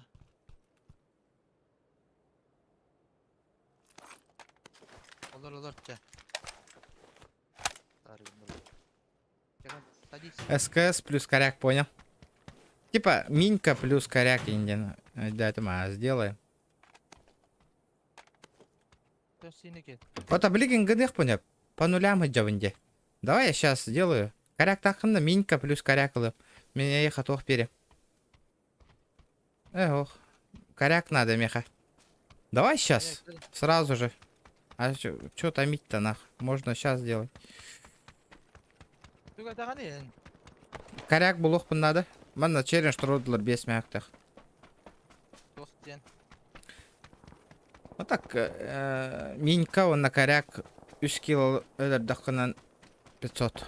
Olur çe.
СКС плюс коряк, понял? Типа минька плюс коряк инден. Да, это мы сделаем. Вот облиген гдых понял. По нулям иджавынде. Давай я сейчас сделаю. Коряк тахында минька плюс коряк лып. Меня ехать ох пере. Ох. Коряк надо, меха. Давай сейчас. Сразу же. А чё томить-то нах? Можно сейчас сделать. Коряк булох надо. Мана челлендж трудлар без мягких. Вот так. Минька он на коряк 3 кило дохнан 500.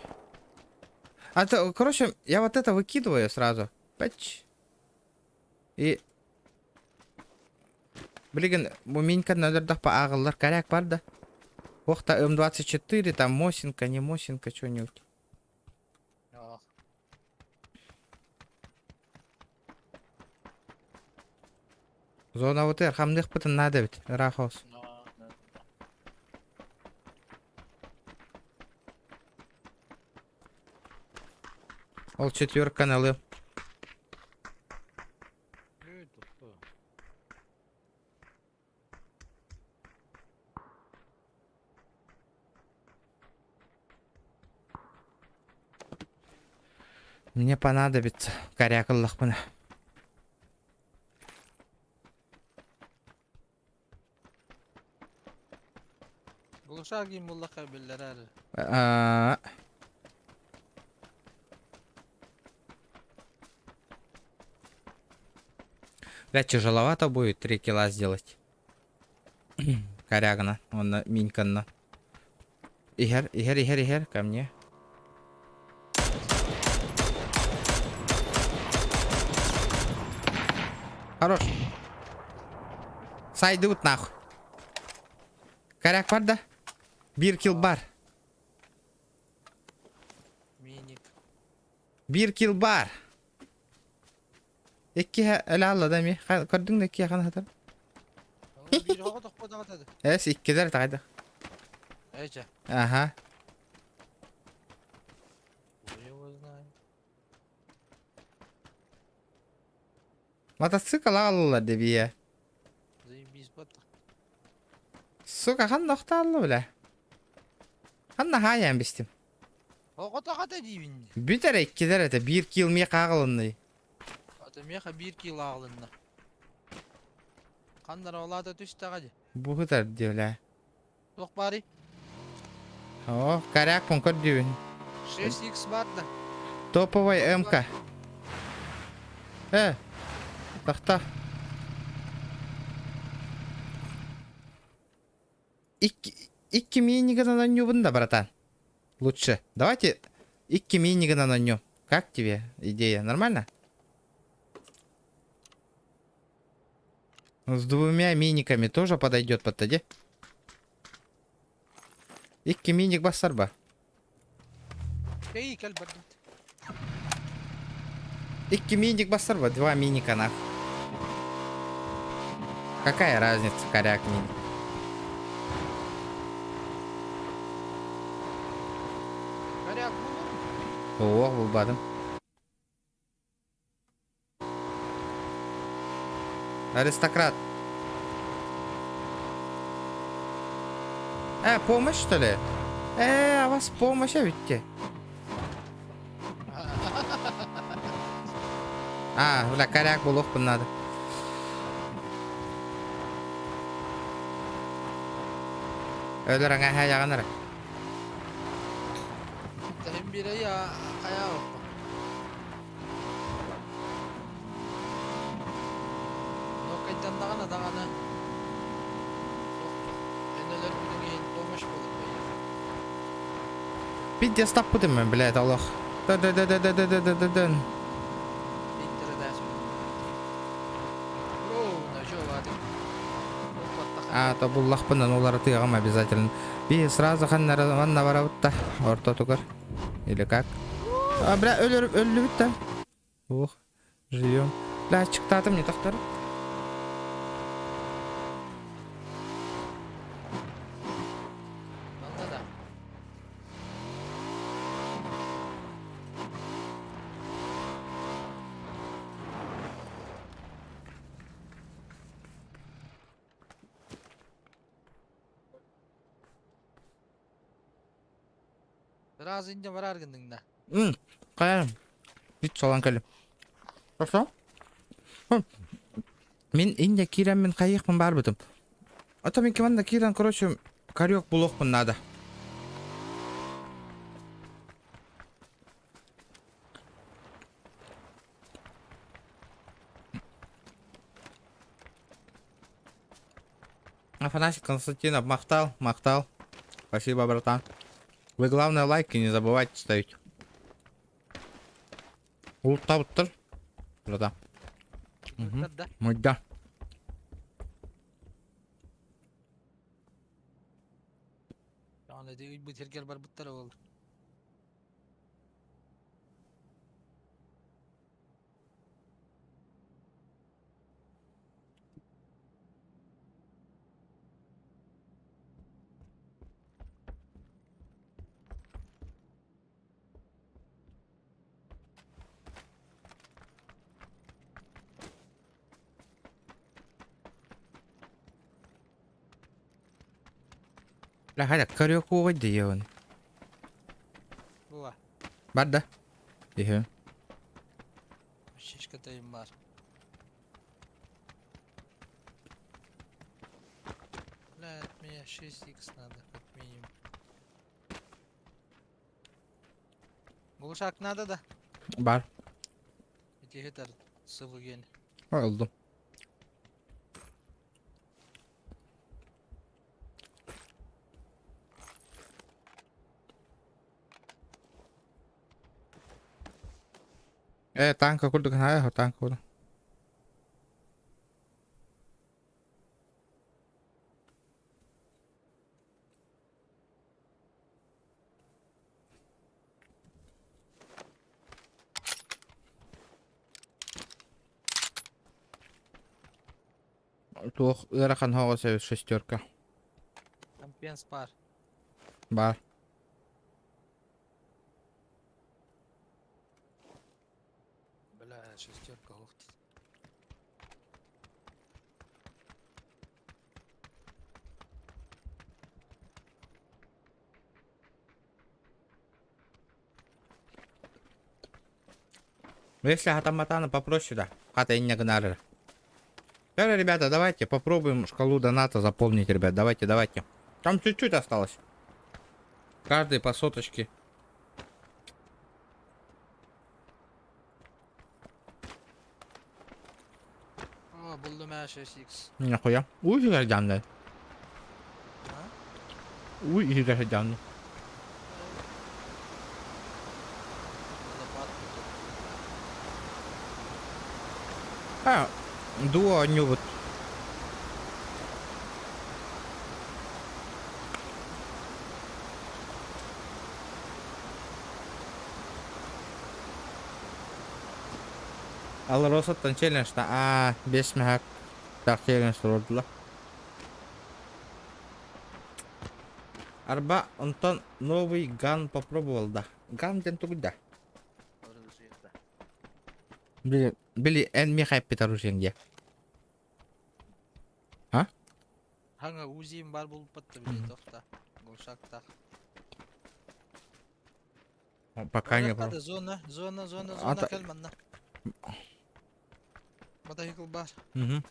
А то, короче, я вот это выкидываю сразу. Пэч. И... Блин, у Минька надо по аглар коряк парда. Ох-то М24, там Мосинка, не Мосинка, что-нибудь. Зона вот это, хамдых потом надо ведь, рахос. Ол 4 каналы. Мне понадобится корякаллах бuna.
Buluşagim bulla kabiller her.
Бля, тяжеловато будет 3 кило сделать. Корягна, он на миньканна. Игер, ко мне. Хорош. Сайдут нахуй. Коряк бар да? Bir kill бар.
Миник.
Bir kill бар. Ekki ele alla da mi? Gördün de iki yakan hatar.
Bir hava da koda atadı.
Es ikkiler taydı.
Ece.
Aha.
Я его знаю.
Мотоцикл алdılar de bir.
Заебись, бата.
Сука хан нокта алды bile. Hanna hayan bistim.
O koda kata diyeyim.
Büter ikkiler ete bir kill mi kağılındı.
Ata meha 1 kilo ağlında. Kanlar olada düştü hadi.
Bu kadar diyorlar.
Yok bari.
Oh, коряк пункт дивин.
6x var da.
Топовый МК. Тахта. Икки минигана на нем, да, братан? Лучше. Давайте икки минигана на нем. Как тебе идея? Нормально? С 2 миниками тоже подойдет под таде. Икки миник басарба.
İyi gel bari.
Икки миник басарба. 2 миника нах. Какая разница, коряк миник?
Karyak bulur mu?
О, bulbadım. Аристократ. Помощь что ли? А вас помощь, видите? Бля, коряк булох надо. Öldüren ha yağınır.
Hem biri ya ayağı yok. Yok aydan dağına. Eneler bir gün doğmuş bulduk.
Bir de stop bu değil, блядь, Allah. Dön. То буллах пынан олар тыгам обязательно. Би сразу ханнара ванна барабытта. Орто тугар. Или как? Бля, ölü бит да. Ох, живем. Бля, çıktı не тахтар.
Valla da. Biraz ince var argındın da.
Каям. Бит салан келем. Просто? Мен инде киреммен кайыкмын барбытым. Ата мен киманда кирен, короче, карёк булокмун надо. Афанасий Константинов махтал. Спасибо, братан. Вы, главное, лайки не забывайте ставить. Ултабыттыр. Братан.
Da.
Мойда.
Yani de bu terkel var bu tarafa oldu.
Бля, хада, карёк ойды еуін.
Bu var.
Бар да? Ihe.
Şişka dayım var. La etmeye 6x надо как минимум. Buluşak надо da.
Бар.
İki hiter sıvı gene.
Oldu. Танка курдук, його танка курдук. Туох ырахан хоғысы шестерка.
Компенс бар.
Бар.
Бля, шестерка ух.
Если хатаматана попроще, да. Хата и не гнарыра. Все, ребята, давайте попробуем шкалу доната заполнить, ребят. Давайте. Там чуть-чуть осталось. Каждый по соточке.
Aa, buldum her şey X.
Нихуя. Уй, фига ждамды.
Ha?
Уй, фига ждамды.
Burada pat buldum.
Дуо нюбут. Ал Росаттан челленджда 5 мехак так челлендж турдула. Арба онтон новый ган попробовал, да. Ган ден тугда. Били эн мехай питарушенге.
Hangi uziyim var bulup battı bile tofta. Golşakta.
Пока не
Hadi zona
Ata-
kelmanna. Bada yıkıl var.
Угу.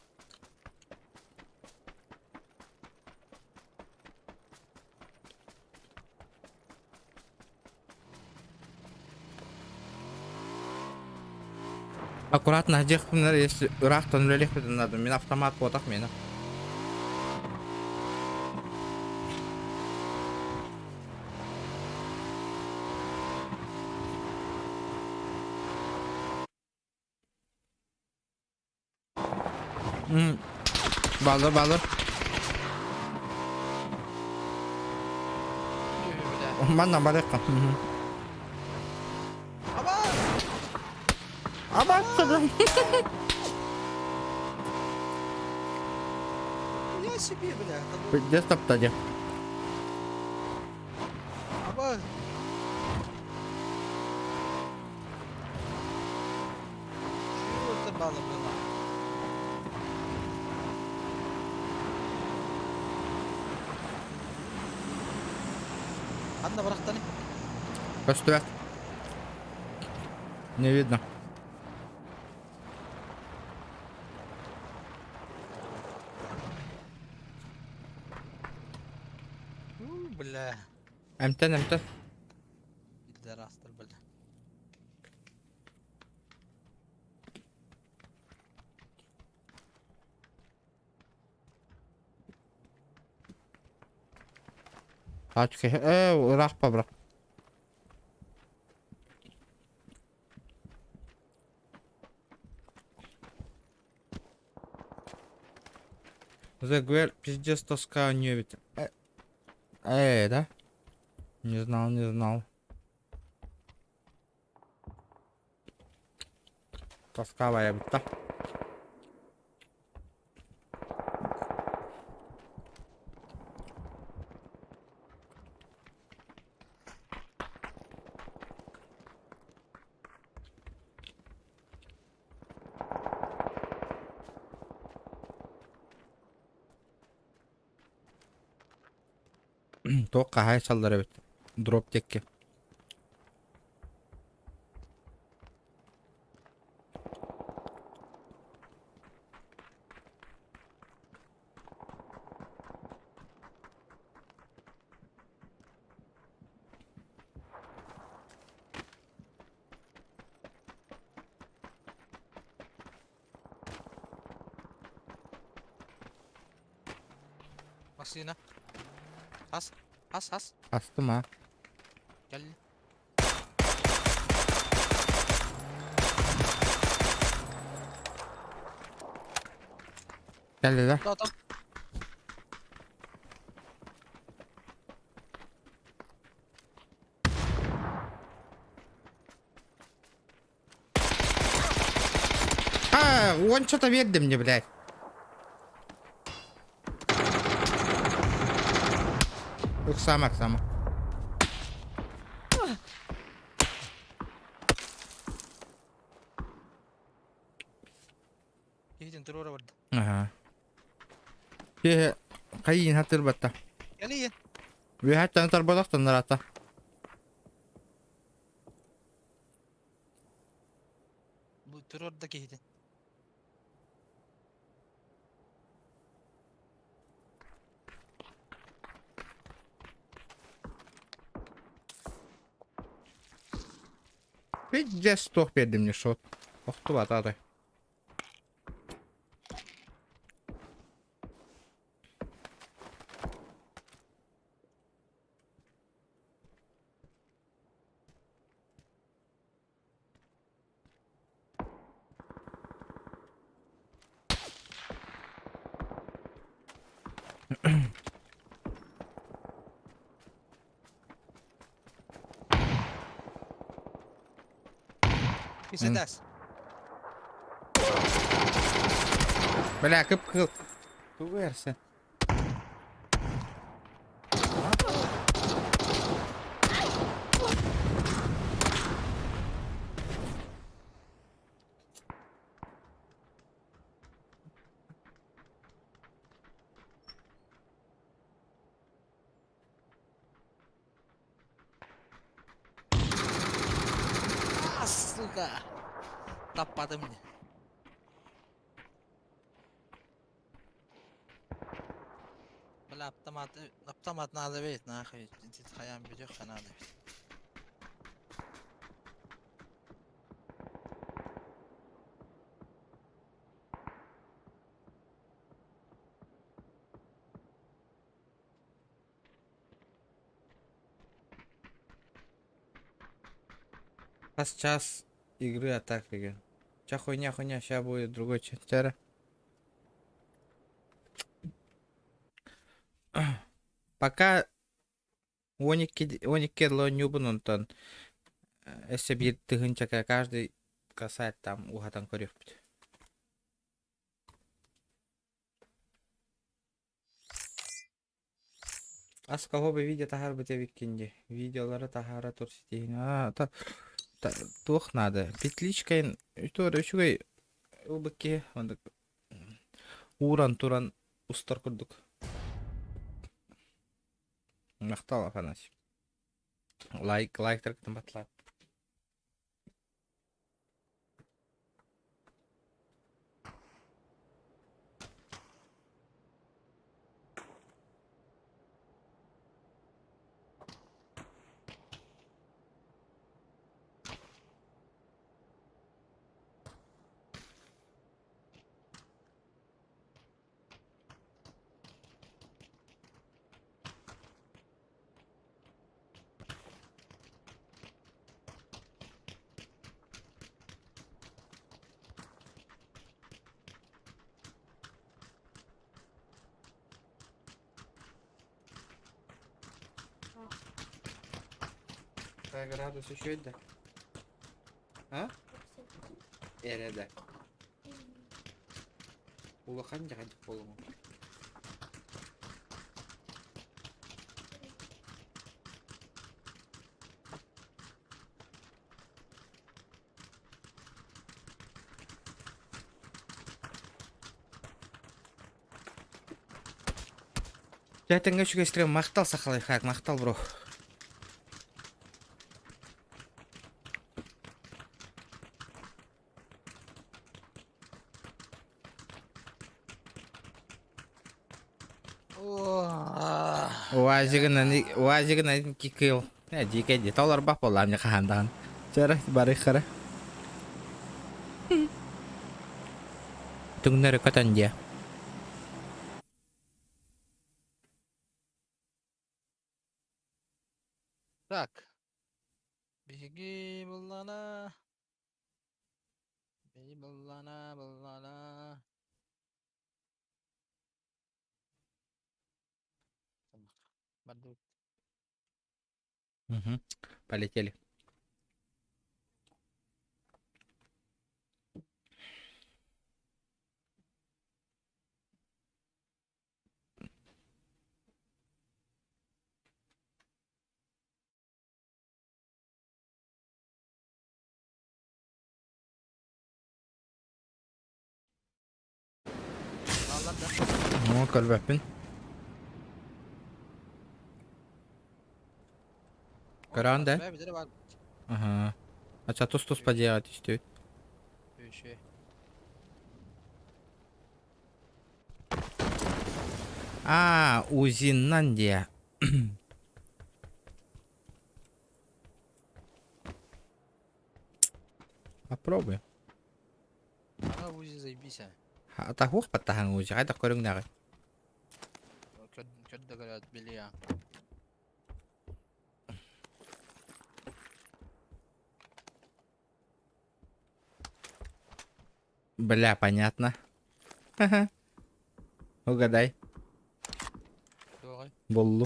Аккуратно, где если рахтан лелехпет надо, мен автомат потах мені. Балыр. Манна барекка. Ama kadın.
Ya себе, бля.
Где стоп-то?
Ama. Чего это было, бля? Одна врахтани.
Постой. Не видно.
Бля.
Эмтен.
Пидорастер, бля.
Ачки. Рах побра. Загвер пиздец тоска не ведь. Да? Не знал. Тоскавая бта. Тоққа хай салдыр бит. Дроп текке.
Maksimum. Has.
Астым а.
Gel.
Geldiler.
Da tam.
Ha, one shot'a verdim de блядь. Yok samak.
Yiğidin teröre vardı.
Aha. Şey, kayın hatır batta.
Yani iyi.
Ve hatta antar balaktan narata.
Bu terördeki yiğidin.
Bir just toch verdim ne shot. Oktu bat aday.
Bir sedas.
Bela kıp. Bu versin.
Ah, suka. Tapadım ne? Böyle aptamat naze beyt nahi. Ciddi hayam bicek kanadı.
Час игры атаки. Ча хуйня, сейчас будет другой чара. Пока 12 ло нюбунунтан. Если bir тыгынчака каждый касает там ухатан көрөп. Аска хобби видео тахар бите виккенде. Видеолары тахара турситейин. Тух надо. Петличкайын үчүгөй убыкке уран туран устар курдук. Мактал Афанасий. Лайктар кымбатлап. Kaç gradus üşüdü? Ha? Erede. Ulakan jangan kolumu. Жайтаңга шүгестрем мақтал сақалай хак, мақтал бро. Wajigana kikil. Ya jika di tolor bah polamnya kehantangan. Cara balik kara. Tunggu rekatan dia.
Так. Беги, буллана. Беги, буллана. Барды.
Угу. Полетели.
Аллар да.
Ну, көрбөппүн. Көрөң да?
Бә бидер бар.
Ага. Ача тус по диагат иштебейт.
Өйшө.
Узиннандия. Попробуй.
Ана узи заебись.
Атахух паттахан узи. Кайда көрүң дагы.
Körde görüyoruz biliyor.
Бля, понятно. Ага. Угадай.
Doğru.
Боллу.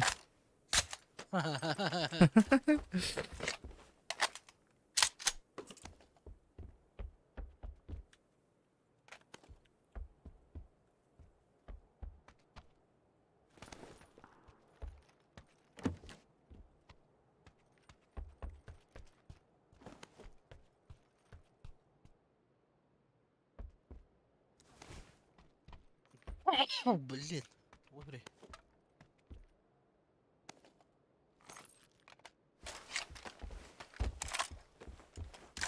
Блин. Ой,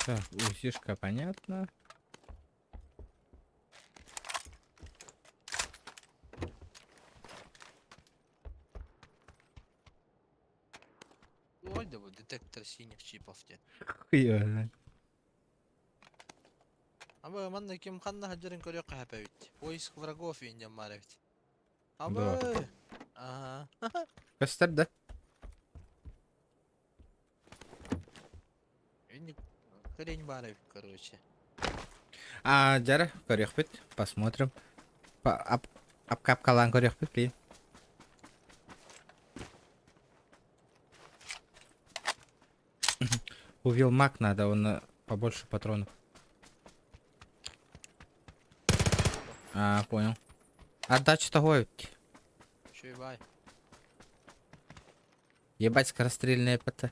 Так, узишка понятно.
ой, да вот детектор синих чипов те.
Хуёво.
Ama man da kim kanna hajarin körüyor kahpe bit. Поиск врагов индем мара бит.
Да.
Ama. Ага.
Göster.
Инди хрень мара бит, короче.
Жара көрөк бит. Посмотрим. Апкапкалан көрөк бит, блин. У Вилмак надо, он побольше патронов. Понял. Отдача того.
Şu bay.
Ебать скорострельные ПТ.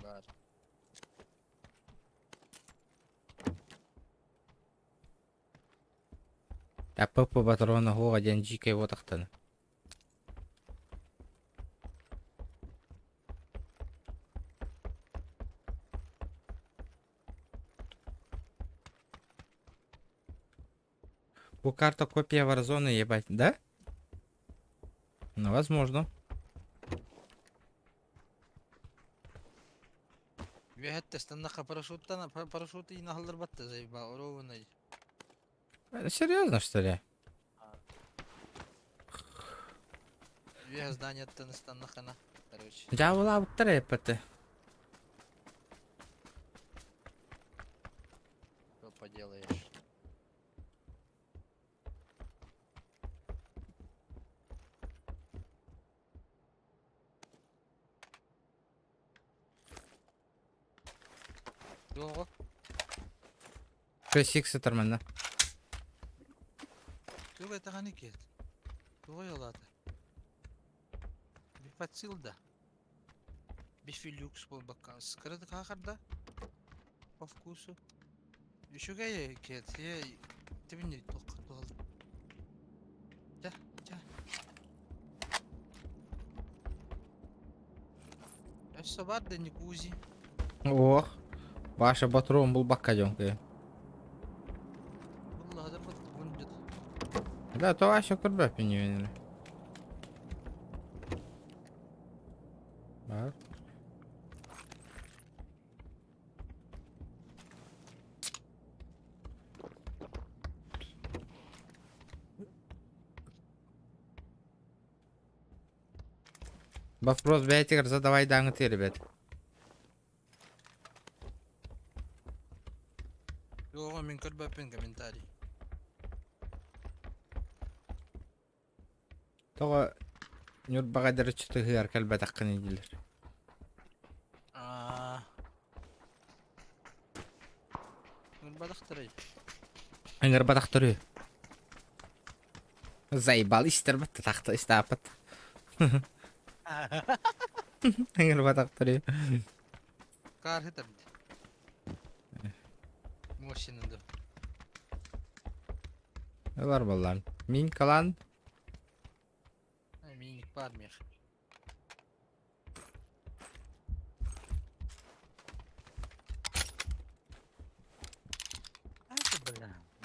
Бар.
А ПП патрона го один джика его тахтаны. У карта копия Warzone, ебать, да? Ну, возможно.
Вехет тестаннаха парашюттан парашюты нахалдар батта зай ба оровна.
Серьезно, что ли?
Вех здание тестаннахана. Короче.
Я была в ПТ.
Что поделаешь? Doğru.
6x тормозна.
Yok это ханикет. Doğru yolada. Bir подсилда. Bir филюкс был бака. Скрыто кахарда. По вкусу. Еще гай кет. Я ты мне только долго. Да. Все бар да не кузи.
Ох. Ваша патрон был бакадёнка.
Vallahi da bak bunca.
Да, то ваша курба пенюнили. Так. Вопрос, бятик, задавай данные ты, ребят.
Yo min körbe pen комментарий.
Того Нюрбага дәречті ғыр кәлбәт аққын еділер.
Badaqtiray.
Аңыр бадақтыры. Заебал істер бітті тақты істапыт. Аңыр бадақтыры.
Kar hitar. Машинада.
Олар боллан. Мин калан.
Миник бар мех.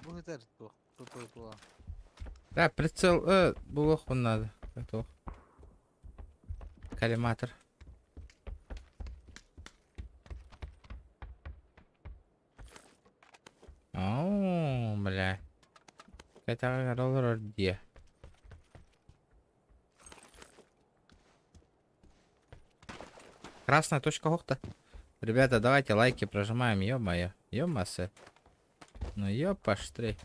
Bu hitar tuh. Tuh.
Да, прицел, булох он надо. Это коллиматор. О, бля. Это роллер где? Красная точка гохта. Ребята, давайте лайки прожимаем, ё-моё. Ё-массе. Ну ёпаштрей.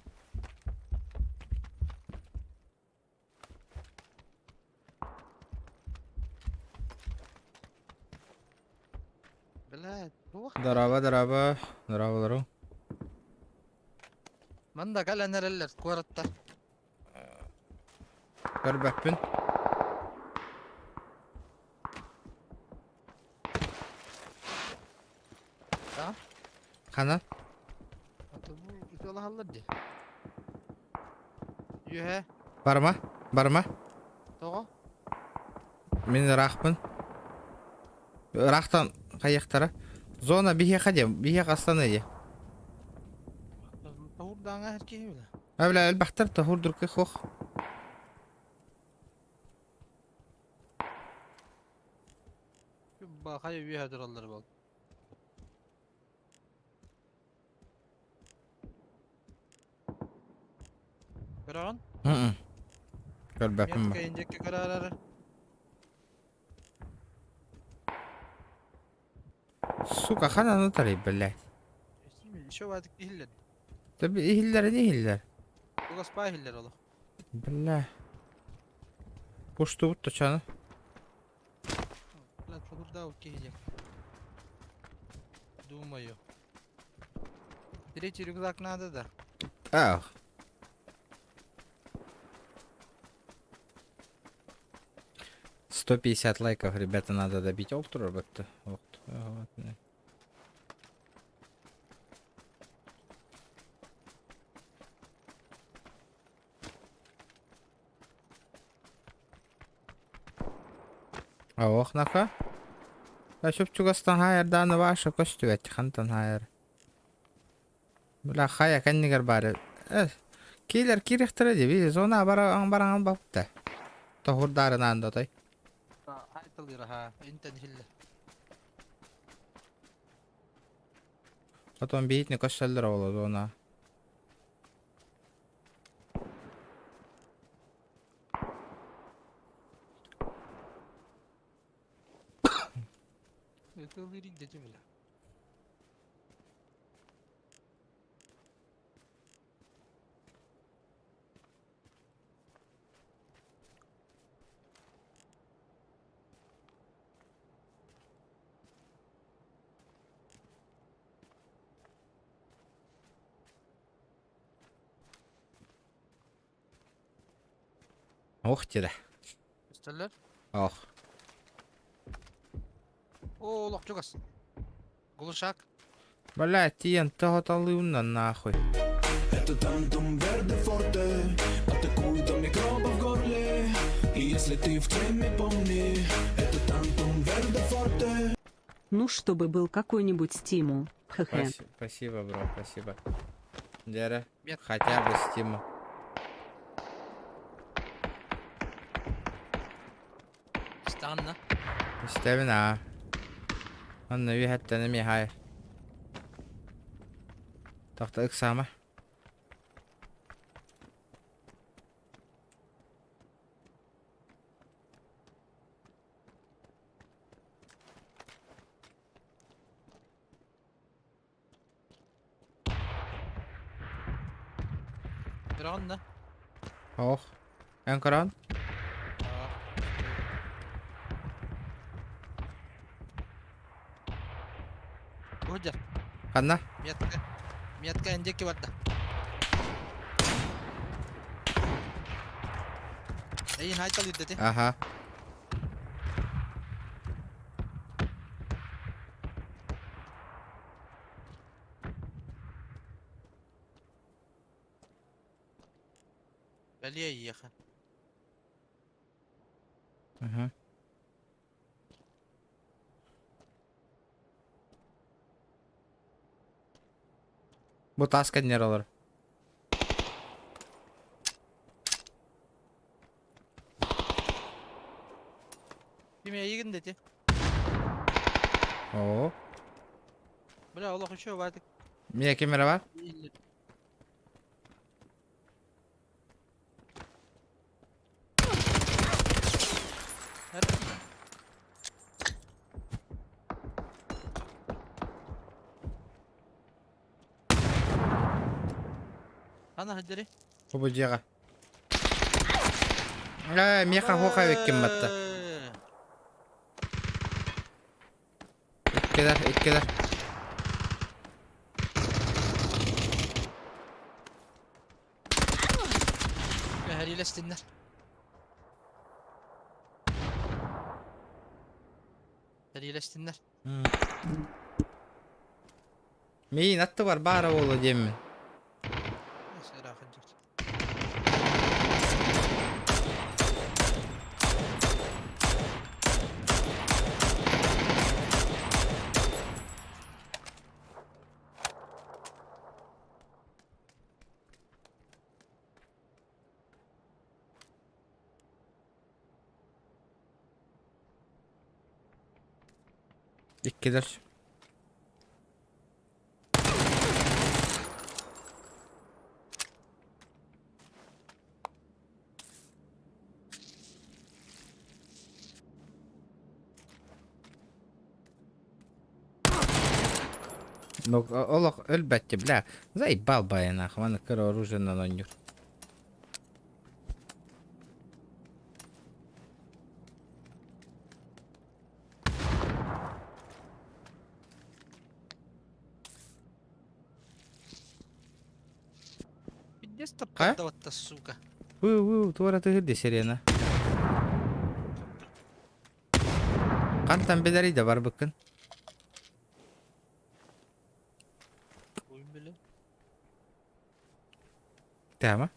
Блядь, bu
Здорово. Здорово.
Manda gala nereler kuaratta.
Көрбәппін.
Tamam.
Қана.
Atı bu yola hallar diye. Yuhe.
Барма.
Toğa.
Мен рақпын. Рақтан қаяқтара. Зона бихе қадем. Бихе қастаны де.
Buradan herkese öyle.
Әбілі әлбақтар тұхыр дүркі қоқ.
Bak hayır yuhe durallar bak. Gören?
Көрбәппін
Metka
ба.
inecek kararları.
Сука, қананы тарай, блядь.
Şu vardık ihiller.
Tabi ihiller ne ihiller?
Bu gaspa ihiller oğlum.
Бля. Пушту вот точно.
Lan burada o gidecek. Думаю. Третий рюкзак надо, да.
Ах. $150 лайков, ребята, надо добить Олтура. Вот. Ох, наха. Я шупчугастан хайр даны ваша костювет хантан хайр. Бля, хая кеннигер бары. Кейлер кирехтере диби, зона баран бапта. Тохурдарынан дотай.
Haytıl ha. İnten hille.
Потом битни кошелдер оло зона.
Yıkılır indeci bile.
Ох, тиде.
Üsteller.
Ох.
Oo, lok çok az. Guluşak.
Бля, тиен тохоталыунна нахуй.
Это тантум верде форте, атакует до микроба в горле. И если ты в теме, помни, это тантум верде форте.
Ну, чтобы был какой-нибудь стимул. Хе-хе.
Спасибо, бро, спасибо. Дера,
Нет.
хотя бы стимул.
İstanla.
استمنا. أنا في حتى نمي هاي. تحت إقسامه.
Kıran da.
أوه. أنكران.
Hujjar.
Qanna?
Miyatka injekki wadda. Ayin haytal iddati.
Aha.
Baliya yiyaqa.
Aha. Bu taska nere olur?
Kime yigin dedi.
Oo.
Bula Allah kuşuyor vardık.
Mine kamera var?
Ana hıddırı.
Bu bucağa. Miyaqa hoqa vekkim batta. İkkiler.
Her iyileştinler. Her iyileştinler.
Meyin attı var bara oğlu diyeyim mi?
Neyse rakıncık.
İkkiler. Ну, Олох, эльбетте, бля. Заебал бы я нахуй, она оружие на ноню.
Пиздец
А?
тапкатта ватта сука.
Туара тыгырды сирена. Кантан бедари да бар быкын.
Oyun bile.
Tamam.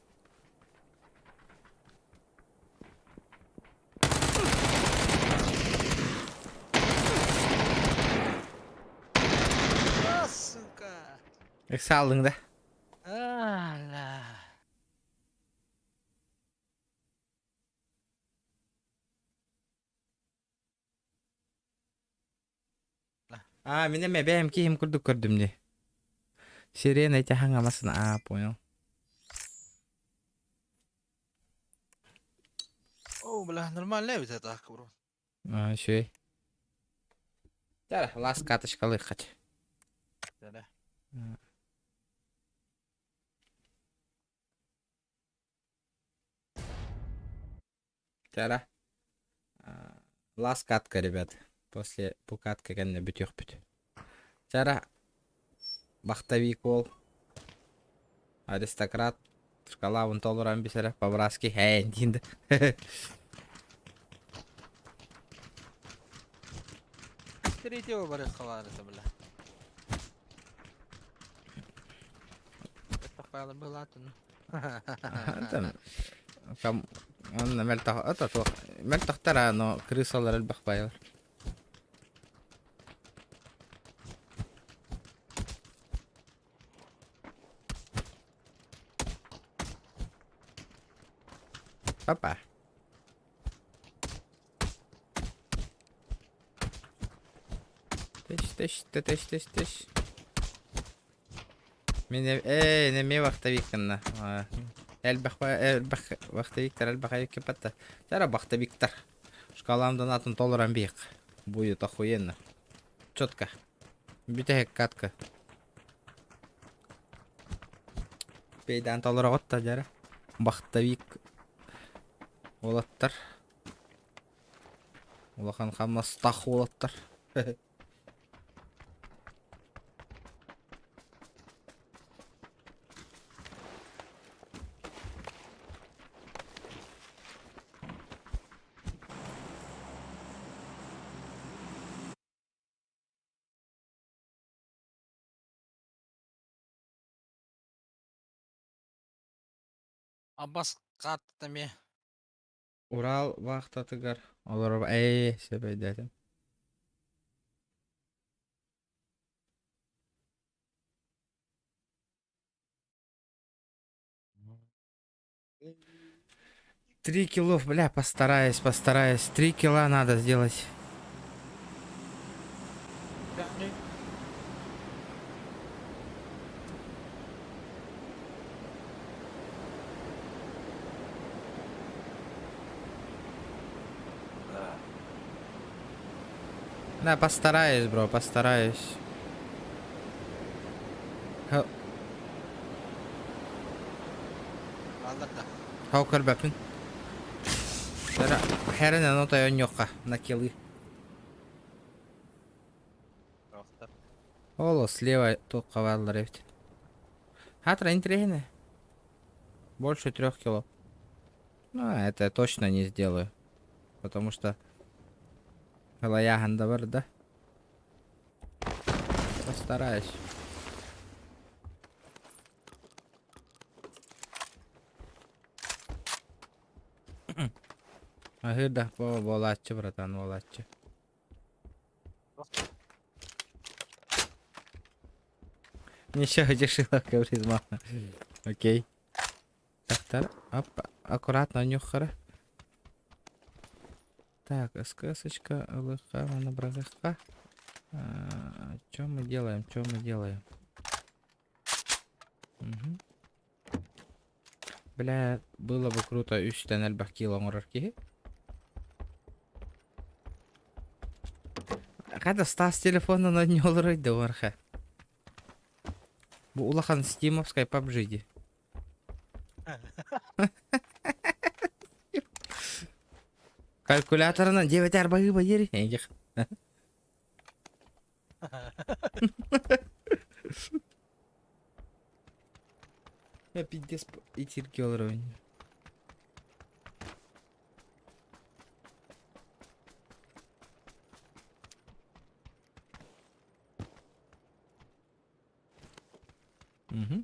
Ah suka.
Sağlığın da.
Allah.
Мене ме бәйім кейім күрдім де. Сирена эти хаңамасын, понял.
О, бля, нормально ведь это, бро.
Шөй. Тара, лас катышкалы қач.
Да.
Тара. Лас катка, ребят. После пукатка кәнне бүтек бүт. Тара. Бақтавик ол. Аристократ. Шкалавын толыран бисері. Павраски. Хәйін дейінді.
Третьего барыг хаварыса, бля. Это файлы была, то
Там он мельтахтара, но крысалар элбах байылар. Папа. Тыш. Мен неме вақтавик кінна. Әлбәқ вақтавиктар, әлбәқ әйекке патта. Жара вақтавиктар. Шкаламдан атын толыран бейік. Будет охуенно. Четко. Бүтәк катка. Бейдан толыра отта жара. Вақтавик. Олаттар. Олахан қамна стақ олаттар.
Аббас карта ме.
Урал вахтатыгар. Олар себейдетим. Три кило, бля, постараюсь. 3 кило надо сделать.
Yani
Да, постараюсь, бро, постараюсь.
alırdı.
Хаукар бапин. Дара, херene нота йоньёка, накилы.
Рохтар.
Оло, слева тут каваллар эвт. Хатра интригне. Больше 3 кило. Ну, это я точно не сделаю. Потому что... Галаяган давар, да? Постараюсь. Агырда, волатчы, братан, волатчы. Ничего, дешила, говорит мама. Окей. Так, опа, аккуратно, нюхара. Так, СКСочка, ЛХ, монобрагахка. Что мы делаем, Мгм. Бля, было бы круто, үстен әлбәк килоңырарки. Када Стас телефонына не олырайды варха. Бу улахан стимовскай PUBG. Калькуляторына 9 арбагы бадери. Я пиздец и тирки олыройн. Угу.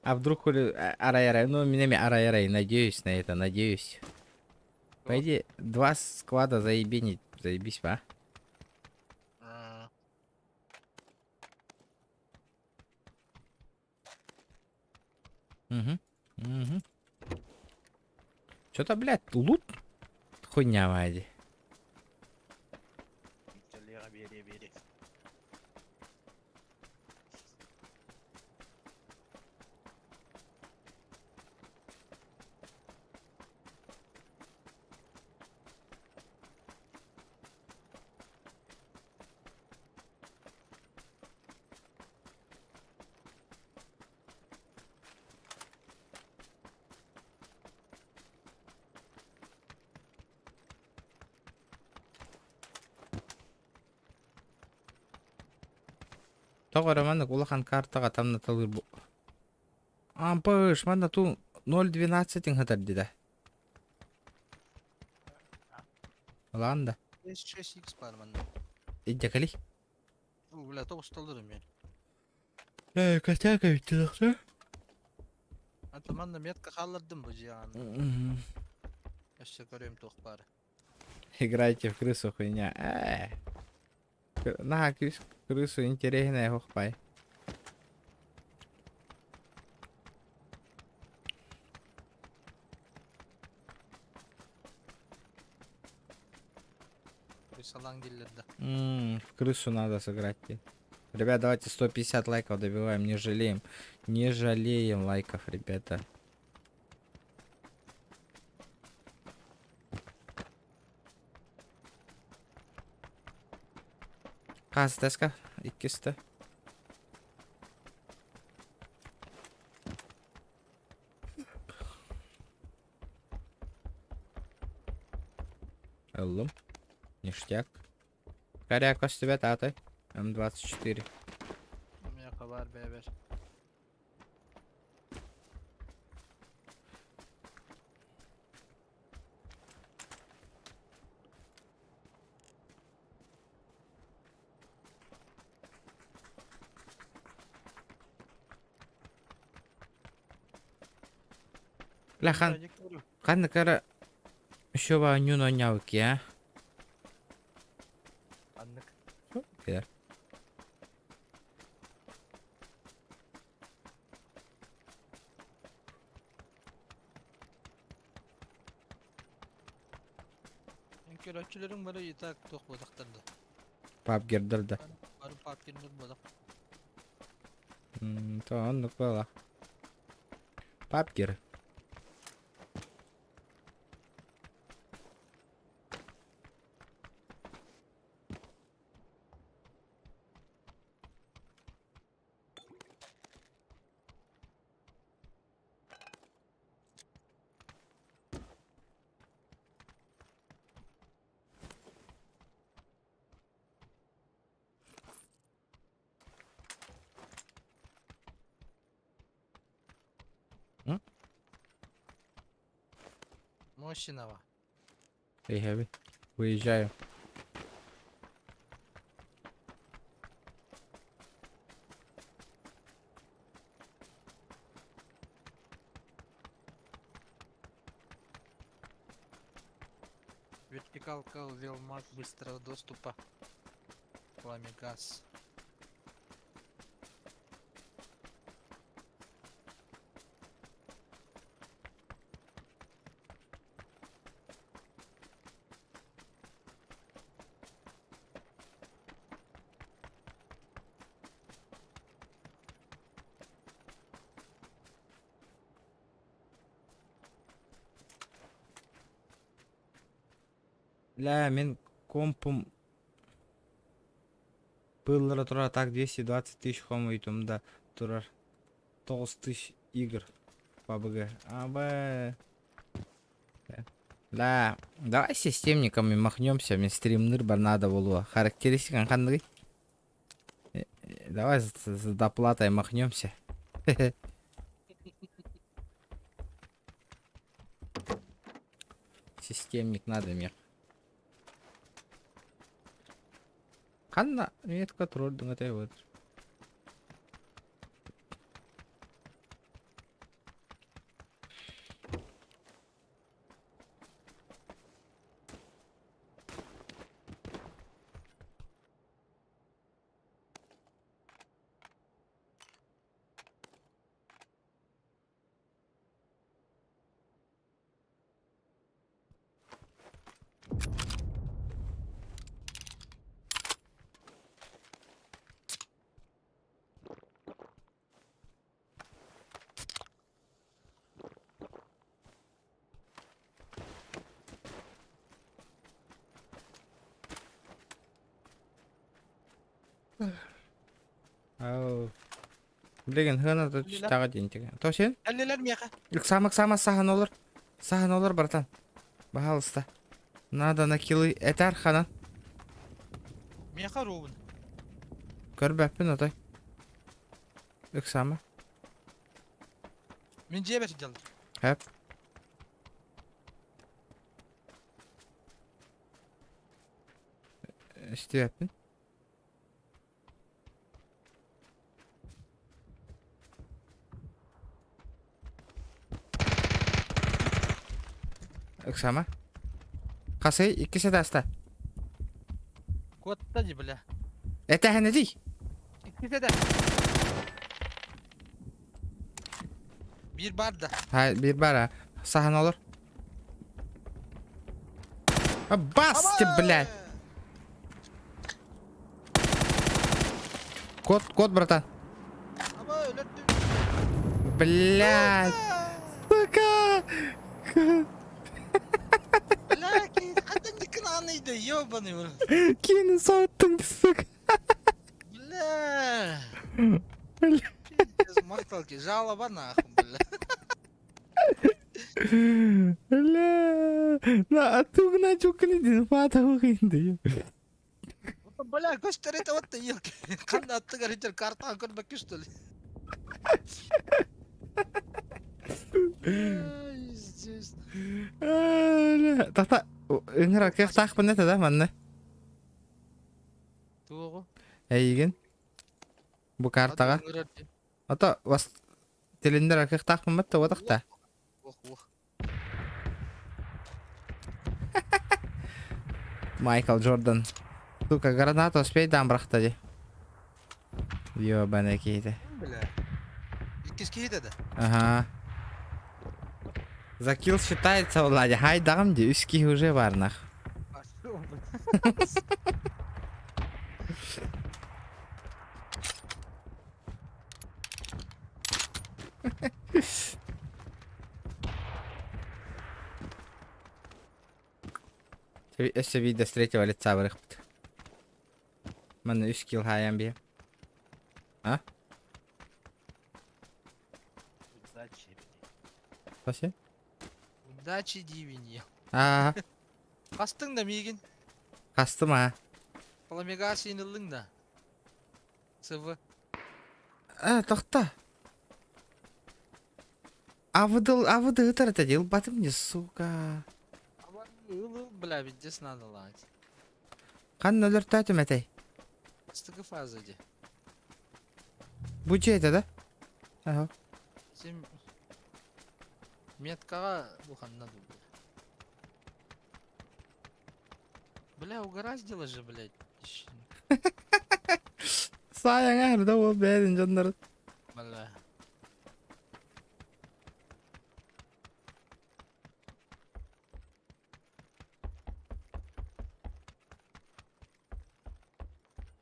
А вдруг арай-арай, ну, меня арай-арай, надеюсь на это, надеюсь. По идее, 2 склада заебенить, заебись, а? Угу. Угу. Что-то, блядь, лут хуйня, Вади. Тогора мана улахан картага тамнатылыр бу. Ампыш, мана ту 0.12 хатар дида. Ланда.
6x var bende.
Идякали.
Bu bile topusta alırım yani.
Котяка ведь да?
Hatta ben de metka kaldırdım bu cihanı. Yaşça görüyorum tok bari.
Играйте в крысу, хуйня. На крысу интересная хохпай.
Salan dillerde.
В крысу надо сыграть. Ребят, давайте 150 лайков добиваем, не жалеем. Не жалеем лайков, ребята. Казтеска, иккисте. Эллум. Ништяк. Корякос тебя, таты. М24.
Meka var B1.
Лахан, kanna kara şova nyun oynavuk ya.
Anlık.
Gider.
Körökçülerin bari yatak tok bodaktardı.
Pap girdirdi.
Bari papirler bodak.
To onluk bala. Pap gir.
Машинова.
Эй, heavy. Выезжаю.
Вертикалка Велмарк быстрого доступа. Пламя газ.
Ля, мен компом пыллары тұрар так 220 тысяч хом уйтумда тұрар 9 тысяч игр PUBG. Абе. Ля, давай системниками махнемся, мен стримнер бар надо болуа. Характеристикан қандығы? Давай за доплатой махнемся. Системник надо мне. Қанна метка тұрдың өте өт. Ау. Білеген хына да тағы дейін. То сен?
Әллелер мияқа.
Сама сахан олар, братан. Пожалуйста. Надо на килы этар хана.
Мияқа ровын.
Көрбәппін отай. Сама.
Мен жебер жалды.
Хәп. İsteyapın. Sama. Kasayı ikisi de hasta.
Kotta cibile.
Etahene değil.
İkisi de. Bir barda.
Hayır bir bara. Sahan olur. Bastı bля. Код, братан.
Ama öyle
Блядь. Сука.
Lakin kadın yıkılanıydı yobanı bunu.
Kini sattın сука.
Bля. Пиздец, марталки, жалоба нахуй, бля.
Бля. На атугна чукнидин фатахугинди.
Бля, gösterite отты елки. Кандай атты гаритер картаға көрбекке что ли?
Тата, ыңыра кех тақпын ете да манны.
Туғы.
Әйген. Бұ картаға. Ата, вас телендер кех тақпын бітті одақта.
Ох.
Майкл Джордан. Сука, гранату успей дамбрахтади. Ёбаный кейді.
Бля. Иккеске кетеді.
Ага. За килл считается, Владя. Хайдам де, үски уже бар нах.
А что, бля?
Если видно с третьего лица вырыхпт. Мен 3 килл хаям бе. А?
Удачи, блядь.
Спасибо.
Удачи дивинья.
А,
Қастың да меген.
кастым а.
Паламега сенілдің да. СВ.
Тоқта. Авыды ыtырыта дел батым не, сука.
Бля, видес надо лать.
Қан өлір тәтім әтей.
Стыгы фазаде.
Бұ жейді да? Ага.
Сен меткаға бұханна ду. Бля, угораздило же, блядь.
Саяң әрді ол бәйдің жандары.
Бля.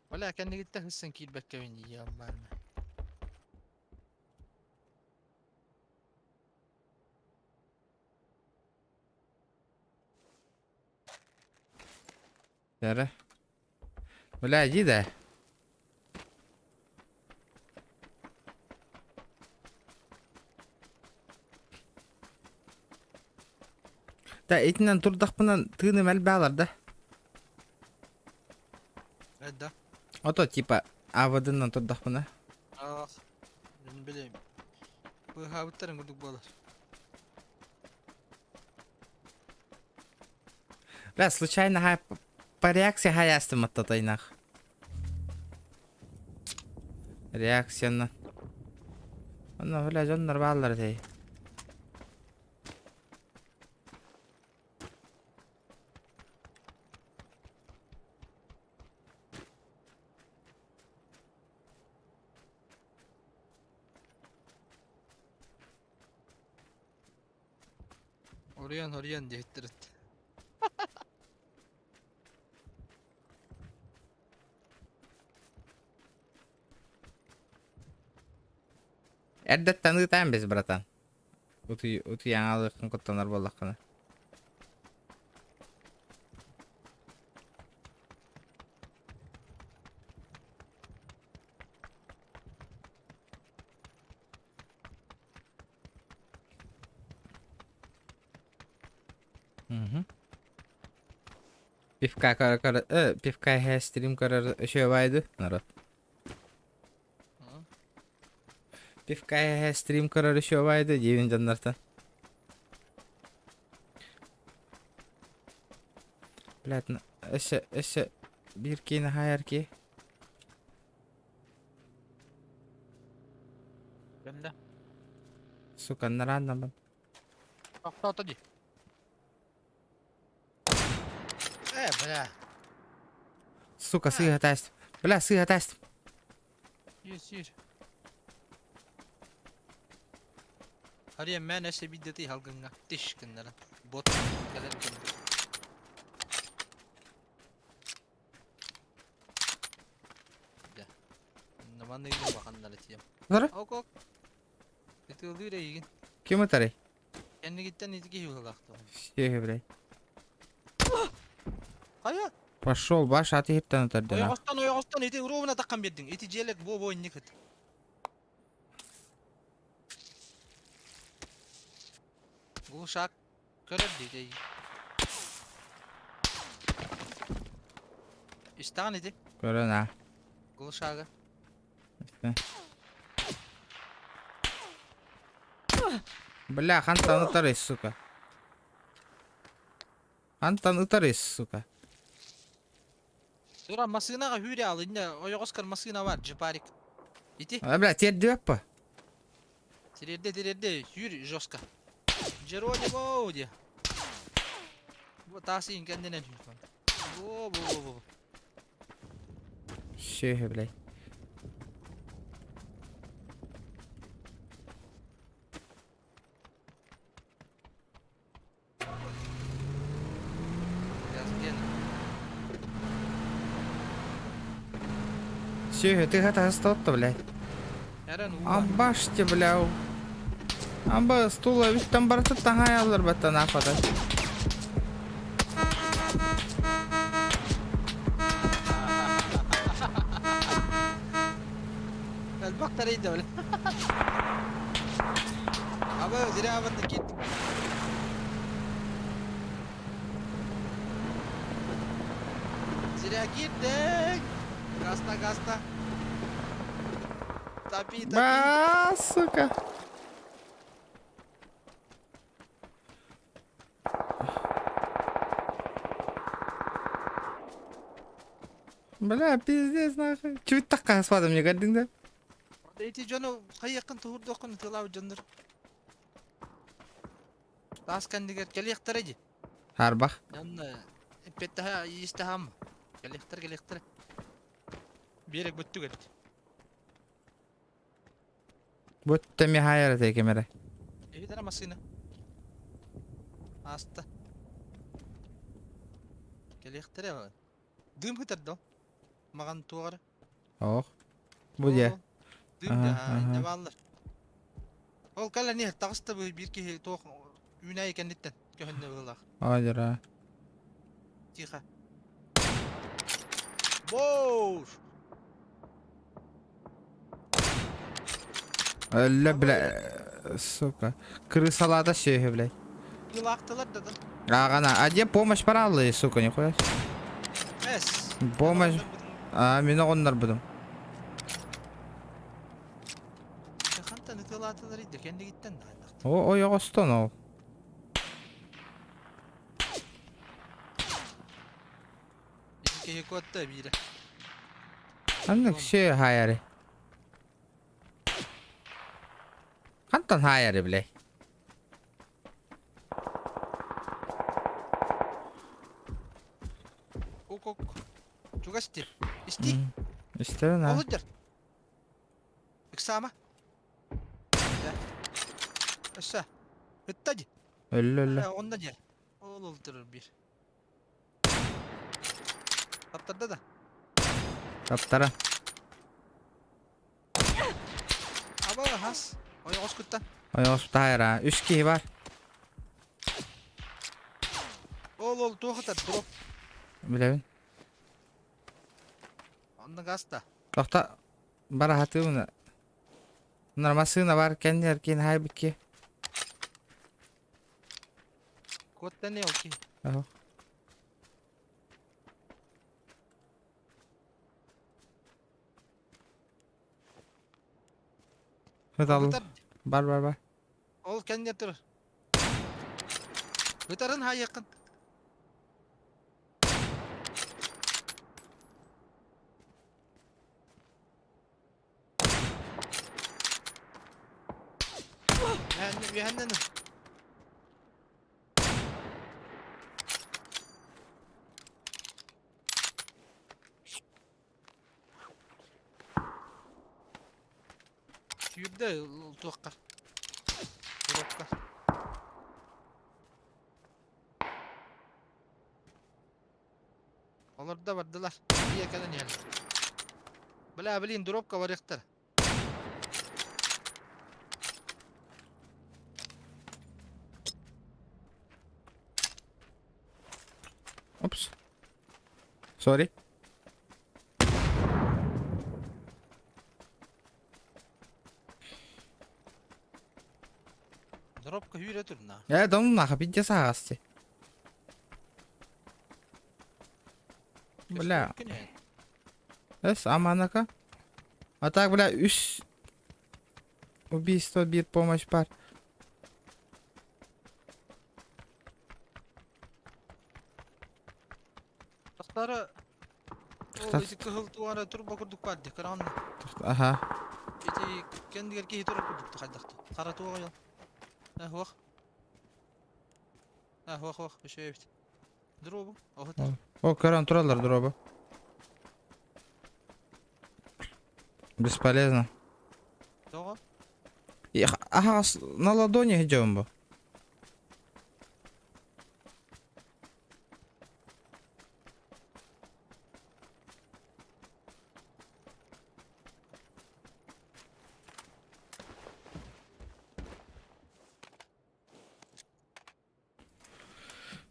Бля, кәнне кетті хысын кейлбәкке мен ем бармы.
Яры. Бля, иди да. Да, етінен тұрдақпынан тыны мәл бәлар да.
Да.
Ото типа авыдынан тұрдақпына.
Ах, ben bileyim. Bu habitlerin kurduk balar.
Бля, случайно хай по реакции хаястым оттатайнах. Реакцияны. Оны, бля, жондар балар дей.
Oryan diye ettirit.
Әддеттен ұтайын біз, братан. Ұты яңалықын құттанар болдаққаны. Пивка я стрим корор еще вайду, народ. Пивка я стрим корор еще вайду, девин жандарта. Блядь, эше бирки на хайарки.
Geldi.
Сука, на рандом.
Bak hadi. Bля.
Сука, сыга таст. Бля, сыга таст.
Yür. Hariye men eşe bir detay halgınga. Diş kınlara. Bot. Gelir kınlara. Ya. Naman da gidiyor bakanlar etiyem.
Zara?
Ok. Eti oluyor ya yigin.
Kim atarı?
Kendi gitten eti giyiyor kalktı.
Şey блядь.
Hayır.
Пошел, баш атыптан атарды.
Oyağıstan eti rovuna takkan berdin. Eti jelek bo boyun nikit. Bu şak köler dedi. İştahın eti.
Көрөн а.
Bu şağı.
Бля, хантан утарыс, сука. Хантан утарыс, сука.
Sonra masına hüre alınca oyağıskar masına var ciparik. İti.
А, бля, тер дөп па?
Tirerde yürü Joska. Geronimo diye. Bu tahsin kendine düşman. О.
Все, блядь. Все, ты готов что-то, блядь. Амбаште, бляу. Амба стула, ведь там барта таңай алыр бата нахвата.
البختر يده ولا ابا زرا بدك كيت زرا كيدك غاستا تابي
Ба, сука. Бля, пиздец, нахуй. Чуть такая свада мне гаддың да?
ايتي جنو خيقن تهور دوقن تلاو جندر تاس كان ديگر كلي اخترجي
Harбах.
لان بيتها يستهم كلي اختر بيرك بتو قد
Будто ми хайра тей кемере.
ايه ده مسينا استا كلي اختر دم هتردو مغان توغر
Ох. Будя.
دم
Aha,
ده
aha.
ne vallar ol kala ne taqsta bir ki toq ünay kenitten köhünne bulaq
Ajra.
тихо бош
Öyle bile. Сука. Крысалада şey, блядь.
yılaqtılar da
Ағана, а где помощь параллы, сука, нихуя.
es
Помощь. А, мені onlar budum.
Ханта не тылатылар иде кенде гиттен да
O yok oston o.
iki kotta biri
Anlık şey hayali. Kantan hayali bile.
ok juga stil isti
İsterim ha.
olujjar iksama ya assa bittaji
Öyle.
onda jer ol olturur bir taptarda da
Kaptara.
aba has oy oskuttan
O yok oston hayali ha. 3 kişi var.
ol tuğatar drop
Bilemin.
onda gasta
Tokta. Bara hatı bunu. Bunlar masığına var. Kendi erkeğin haybiki.
kotta ne okey
Aho. Hadi al. Var.
ol kendi yatırır Gıtarın ha yakın. Yehendenim. Yübde tuvakkar. Tuvakkar. Onlar da vardılar. İyi kadın yani. Bela bilin dropka var yaktır.
Ops. Sorry.
Dropka hüyre turna.
Ya dong nak pinja sahas sih. Бля. Эс, аманака. А так, бля, убийство, бит, помощь, пар.
Тахтара.
Тахтар.
Ол эти кыгылтуара турба курдук падди каранны.
Ага.
Эти кендигер ки турба курдук хайдакты. Каратуга йол. Хуах. Хуах, еще есть. Дробу. Охота.
О, көрөн туралар дроба. Бесполезно.
Тоға?
Ага, на ладони идем бы.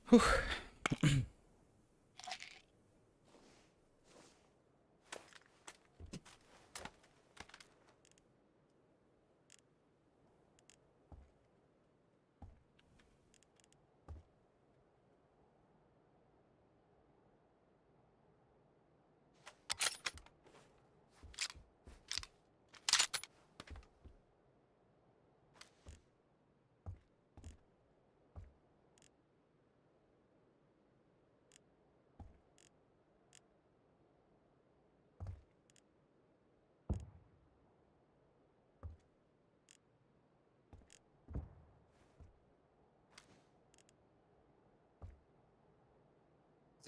Фух.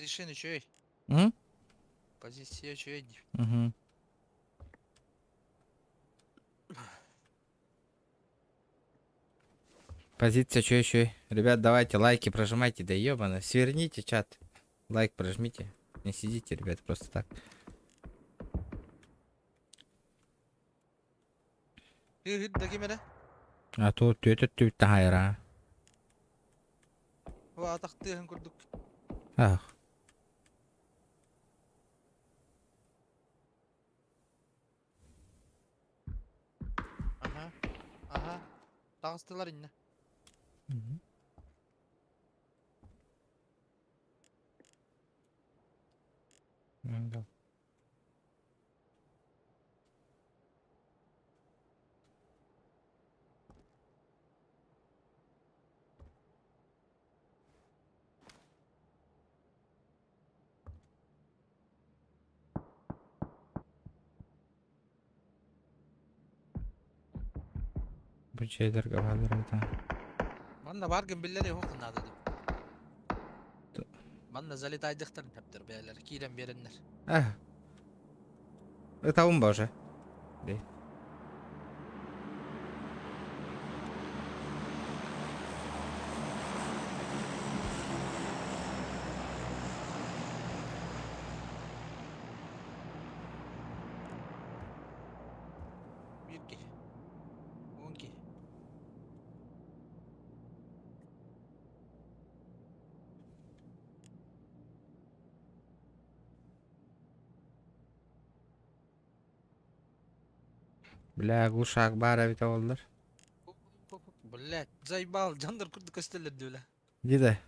Зайшені чөй.
Hı?
Позиция чөй.
Угу. Позиция чё. Ребят, давайте лайки прожимайте, да ёбано. Сверните чат. Лайк прожмите. Не сидите, ребят, просто так.
Hıhıd da kime ne?
А то түйті хайра.
O ataktığın kurduk.
Ах.
Aha. Aha. Dağıstılar yine.
Да. Bu şeyler kafalar da.
Manna bargın billeri yok nadı dedim.
T-
Manna zalit aydıktan heptir beyler. Kiren verenler.
Ах. Это он боже.
Bir ki. 10 ki.
Бля, глушак бара бит олдар.
Блять. Заебал. Жандар kurduk gösterler öyle.
Giде.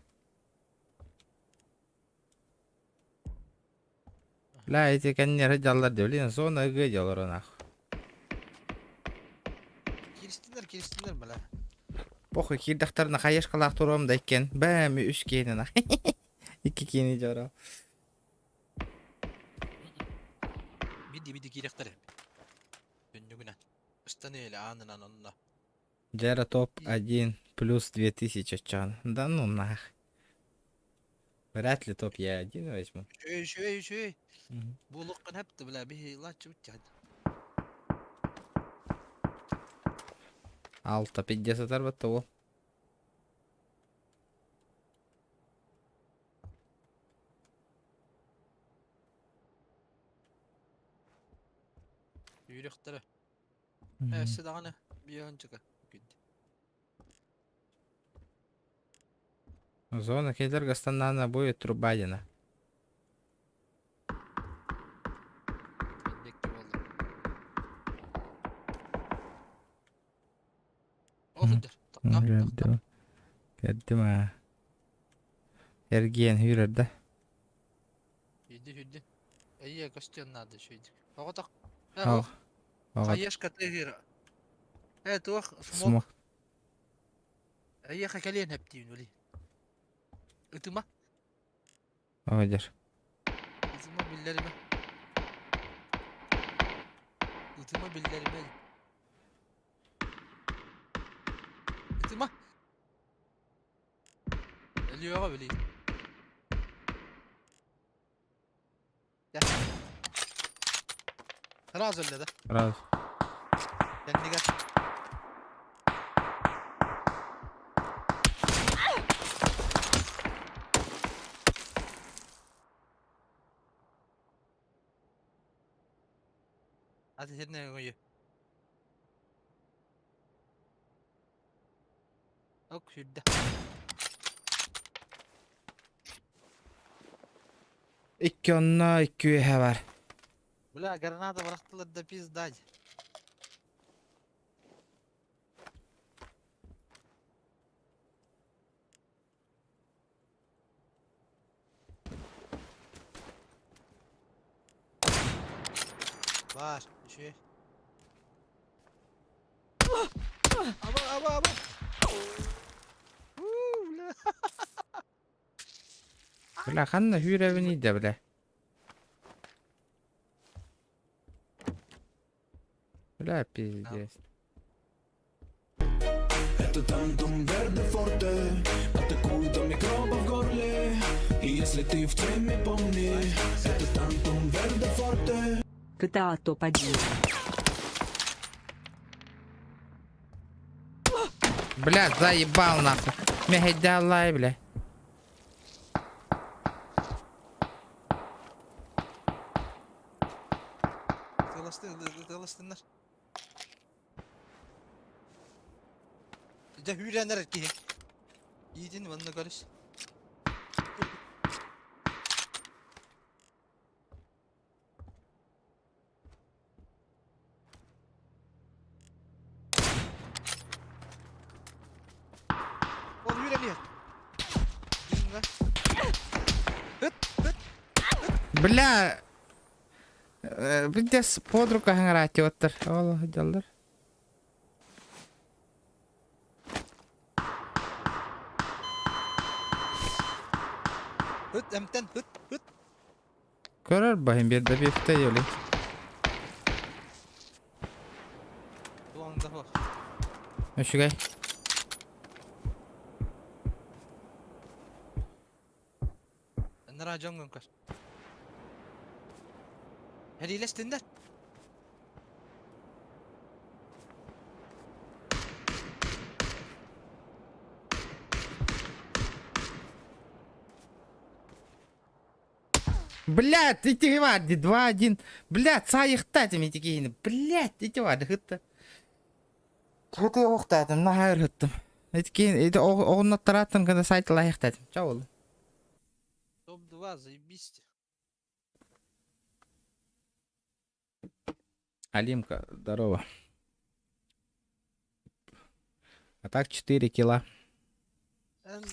Бля, эти коннеры жаллар дөлен зона г жалар нах.
Kiriştiler bala.
Похуй, кирдактарына каяшкалак турам да экен. Бәми үч кейини нах. Iki кейини жара.
Bidi kirekler hep. Döndüğüne. Üstüne anından onunla.
Джера топ 1 плюс 2000 чан. Да ну нах. Вряд ли топ я один возьму.
Şöy.
Мгм.
Bu lukkun hepti bile bir la çubuk yani.
Алта 50 арбатта ол.
Yürekleri.
Мгм.
Hepsi daha ne? Bir önceki.
Зона Кейдерга станана будет трубадина.
Bendeki oldu. Okudur. Tak.
Geldim ha. Ergen yürür de.
Hüdü. İyi gösternadı şeydi. Oku tak.
Al.
Kayaş katı hira. Evet o
Смог.
smoke. İyi hakaliyen hep diyin öyle. Itıma.
Одер.
Itıma billerime. Itıma billerime. Itıma. Ölüyor böyle. Razı öyle de.
Раз.
Kendine gel. Hadi sen ne koyuyor? Ok şurada.
İki onna iki üye var.
Bula granada bıraktılar da biz daha. Var bir şey. Ama. Bula.
Bile kanna hürevini de bile. Bile pizdes.
Это тантум верде форте, атакует микроба в горле. И если ты в теме, помни, это тантум верде форте.
GTA топ-1.
Блядь, заебал нахуй. Мехедалай, бля.
Tılasınlar. Bir de hürenler erkeği. Yiğidin bana karış. Oğlum hüreniyor. Gidin lan. Hıt.
Бля. Bir de под рука играть отыр. Ол жалдар.
Hıt emten hıt.
Görür bakayım bir de bir fite yolu.
Ulan da bak.
Şu gay.
Ben racon gönkar. Hadi iyileştinler.
Блядь, эти варди 2-1. Блядь, сайыктатым этикейни. Блядь, эти варди хытты. Хыты оқтатым, нахайыр хыттым. Этикейни, эти оғынаттараттым, когда сайты лайықтатым. Чау олы.
Топ-2 заебись.
Алимка, здорово. А так 4 кило.
Ben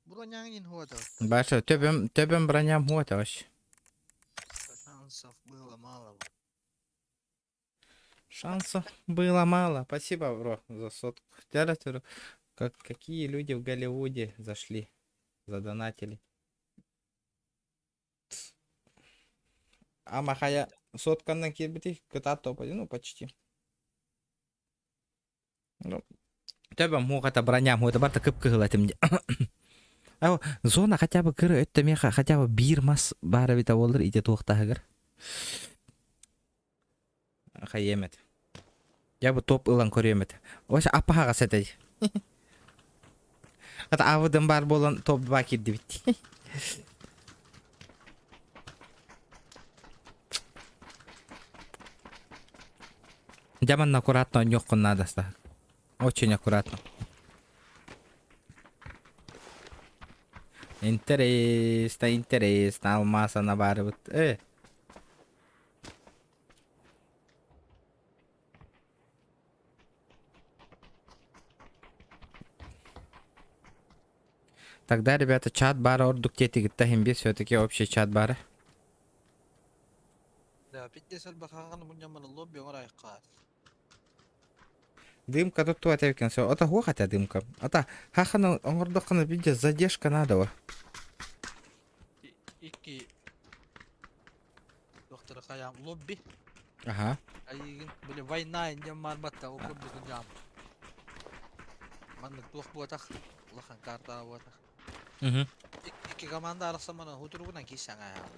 bronyanın hoda.
Баша, төбем броням вот вообще.
Шансов было мало.
Шансов было мало. Спасибо, бро, за сотку. Какие люди в Голливуде зашли, задонатили. А махая сотканнан кирбити кыта топады, ну почти. Ну, төбем мугата броням вот барта кып кыгылатым. А зона хотя бы кыры өттөме хотя бы бир мас бары бит болдур ите токтагыр. Хаемет. Я бы топ ылан көрөмөт. Оша апага сетей. Ата авыдын бар болон топ 2 кирди бит. Жаман аккуратно нёккун надо ста. Очень аккуратно. Интересно, алмаза на бары вот. Тогда, ребята, чат бары ордук тетигиттахим бир все-таки общий чат бары.
Да, питтесел бакаган муньяман лобби орай кат.
Дымка тут то отвекен все. Это го хотя дымка. Ата хахана ордукны виде задержка надо.
İki doktora kayam lobby.
Ага.
Ayın böyle vayna ince marmatta okurduk jam. Manlık tuh buatak. Lahan karta buatak.
Угу.
İki komanda arasında bana huturuna kişen ayağına.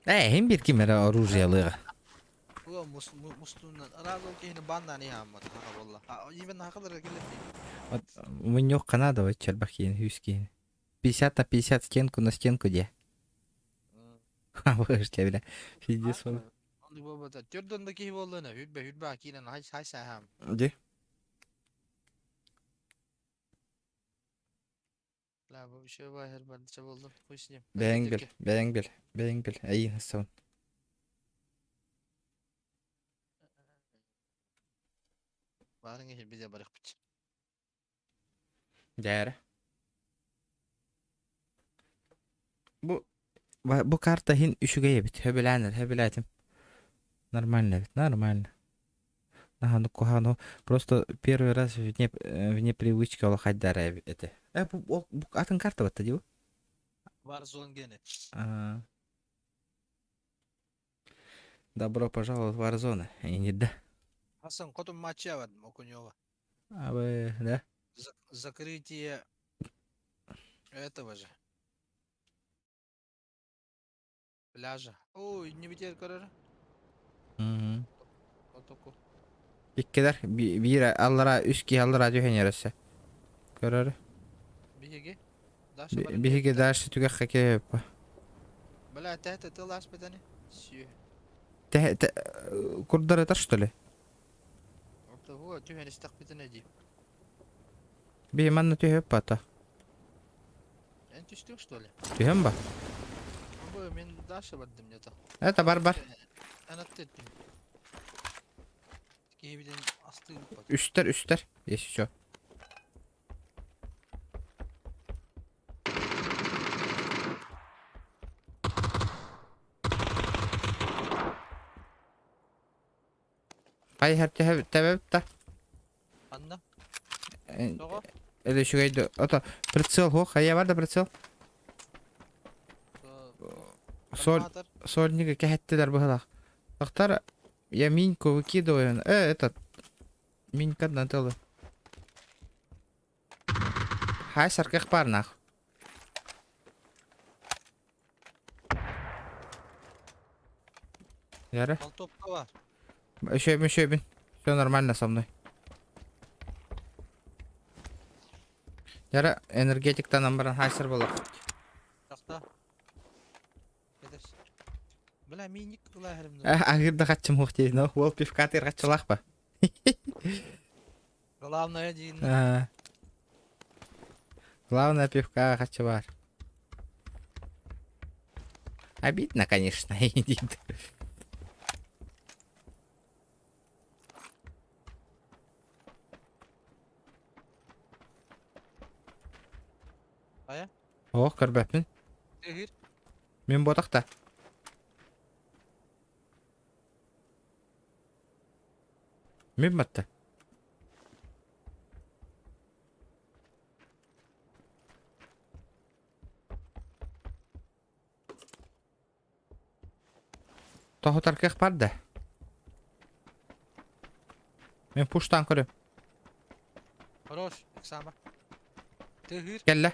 Hem bir kimere оружиялыгы.
Bu Go Mustundan. Razı ol ki yine bandan iyi amma. Ha valla. Ha even ne kadar geldi.
Вот у него Канада, вот чербахин, юски. 50 на 50 стенку на стенку где? А, вышли, бля. Пиздец, он.
Onu baba da. Gördün de ki olduğunu. Hüdbe akinen hay saham.
Где?
La bu şey var her ben de buldum. Koşayım.
Бенгбел. Ай, сон.
Barın geçir bize barık biç.
Дяра. Bu karta hin üşüge bit. Höbülätim. Нормально ведь, нормально. Ага, ну куха, ну просто первый раз в непривычке ол хайдара это. Bu atın kartı battı diyor.
Var zon gene.
А. Добро пожаловать в Warzone. И не да.
Hasan kotum maçı yapmadım okunuyor.
А вы, да?
Закрытие этого же пляжа. Ой, не битер kararı.
Угу.
Otoku.
İkkiler bir allara üski allara diyor yarısı. Görür.
Bihege.
Bir hige dersi tüge hake yapı.
Бля, ты лаш بدني. Сью.
Te kurdara taş что ли?
Это вот, ты не стак بدني دي.
Bir manna tüge yapı ata.
انت شتو что ли?
Tüge mi ba?
Абы мен Даша بدم нета.
Это barbar.
Ana tettim. Keviden astı bak.
Üstler. Yeşil şu. Hay her tebep da.
Anna.
Э,
Того.
Это еще гайду. Это прицел, хох, а я варда прицел. Сольника кехеттелер быхалах. Ахтар я миньку выкидываю. Этот. Минька надо. Хай сарках пар нах. Яра.
Толтопка var.
Еще bin. Все нормально со мной. Яра энергетиктан амбаран хайсер болок.
Жақта. Кетерс. Бля, миник кыла хәрімді.
Агырда качым хук дейін. Ол пивкатыр качылақ ба.
Главное дейін.
Главное пивка качы бар. Обидно, конечно, идит.
Ая?
О, көрбәппін.
Тегір.
Мен ботақта. Мен батты. Тоху таркех барды. Мен пуштан көрем.
Хорош. Ексама. Тегір.
Келле.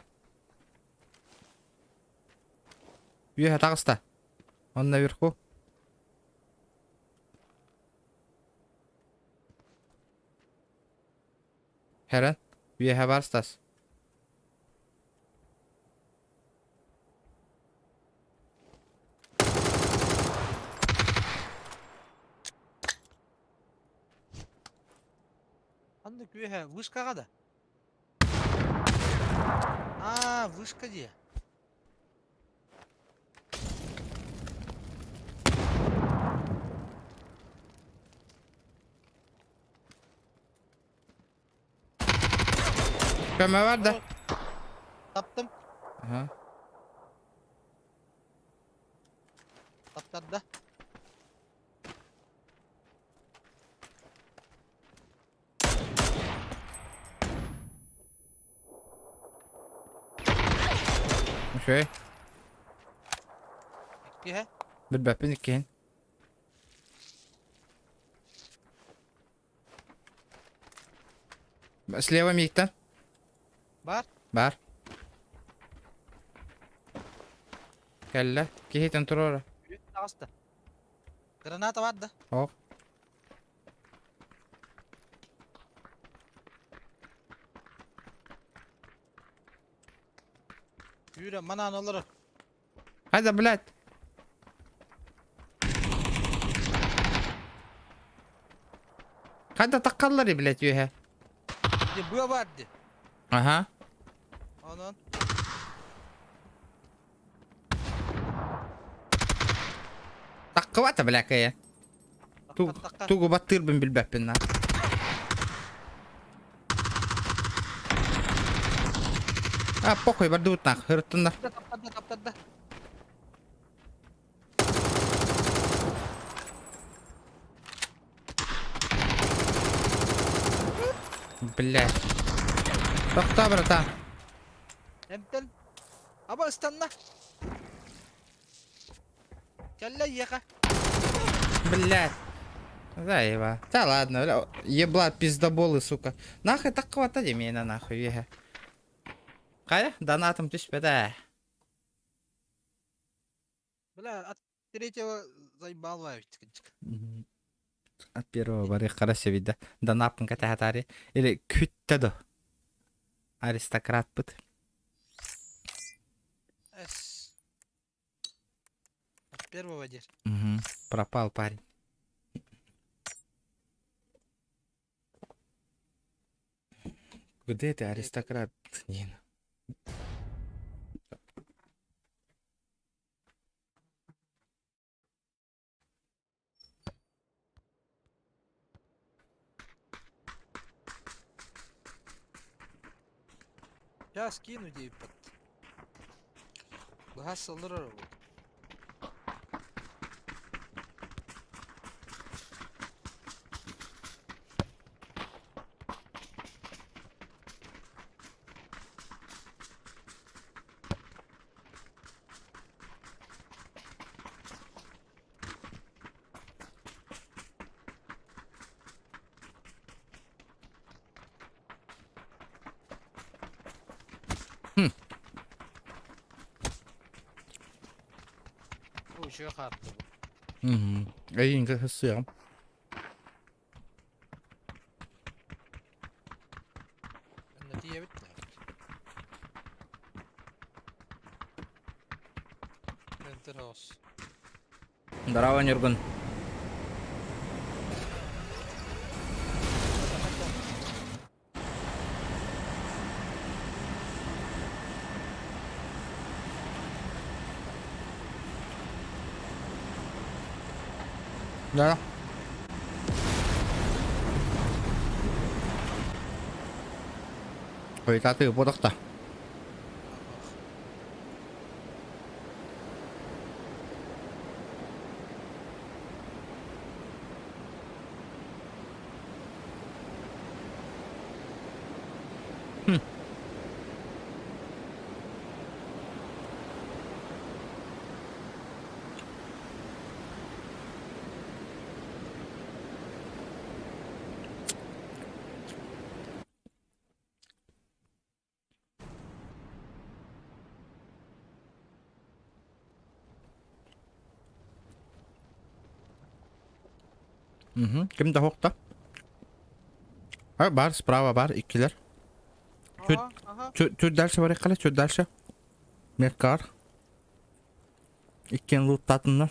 Үйе тағыста. Он наверху. Herren, үйе барстас.
Андық өйе, вышкаға да. Вышка де.
Köme var da.
Таптым.
Aha.
Таптарды.
Şöyle.
Екке.
Bir bäpin ikkeyin. Слева миктен.
Бар.
Бар. Kelle. Kihiten tur ora.
Тағысты. Граната бар да.
О.
Führer, manan olur.
Hadi блядь. Hadi takkalları блядь yuhe.
Bu vardı.
Aha.
Onun.
Takka vata блядь ya.
Takka.
Tugu batır bin bilbep bin lan. Ah pokoj bardut nak hırtın da.
Taptada.
Блядь. Токта братан.
Entel. Aba ıstanla. Kelle yaka.
Блядь. Заеба. Да ладно, бля. Еблат пиздоболы, сука. Нахуй такого тади меня нахуй ега. Кая? Донатом түспеді.
Бля, от третьего заебал вайвчик.
От первого бары қарасы вида. Донапын катахатари. Или күттеді. Аристократ бұд.
Эс. От первого дер.
Пропал парень. Где ты, аристократ? Блин.
Ya skinu deyip bat. Daha salır araba. Bu işe kalktı bu.
Ayın kısıyorum.
Ben de diye bitmiyor. Enter house.
Здорово, Нюргун. Да. Ой, та ты подохта. Kim de hokta? Ha, бар, справа бар, ikkiler.
Aha.
Чуть дальше var yakala, чуть дальше. Меккар. İkken lootladınlar.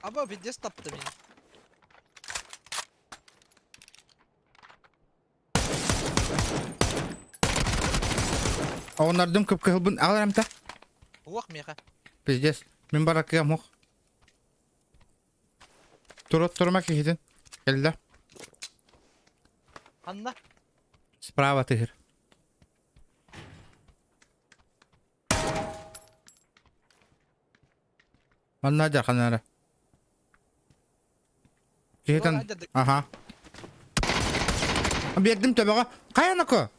Ama video taptı beni.
Onlar dım kıpkı hılbın ağlarım ta.
Uak mı yaka?
Pizdes. Min barak yam hok. Turmak ihidin. Geldi.
Anla.
Справа тигр. Анна жаканара. Кихитен. Ага. Бердим тебега. Каянако?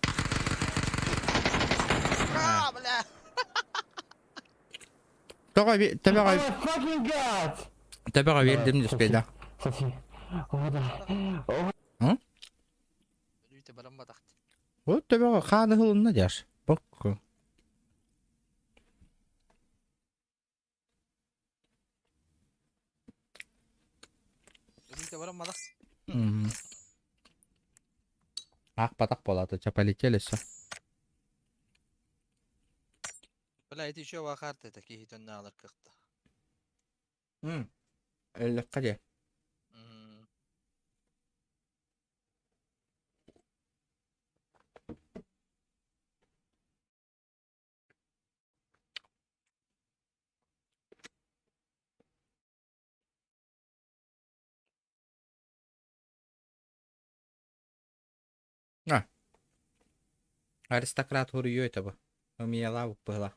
Aa bля.
Тогой тебега. Тебега бердим диспейда.
Lüyte baramba taktı.
Вот тебега ханы хылынна жаш. Бокко.
барамадак.
Ақ батақ болады, чапалетелесі.
Бля, эти еще вахарты такие тонналар как-то.
Әлі қаде. Аристократ хурью это бы. У меня лаву была.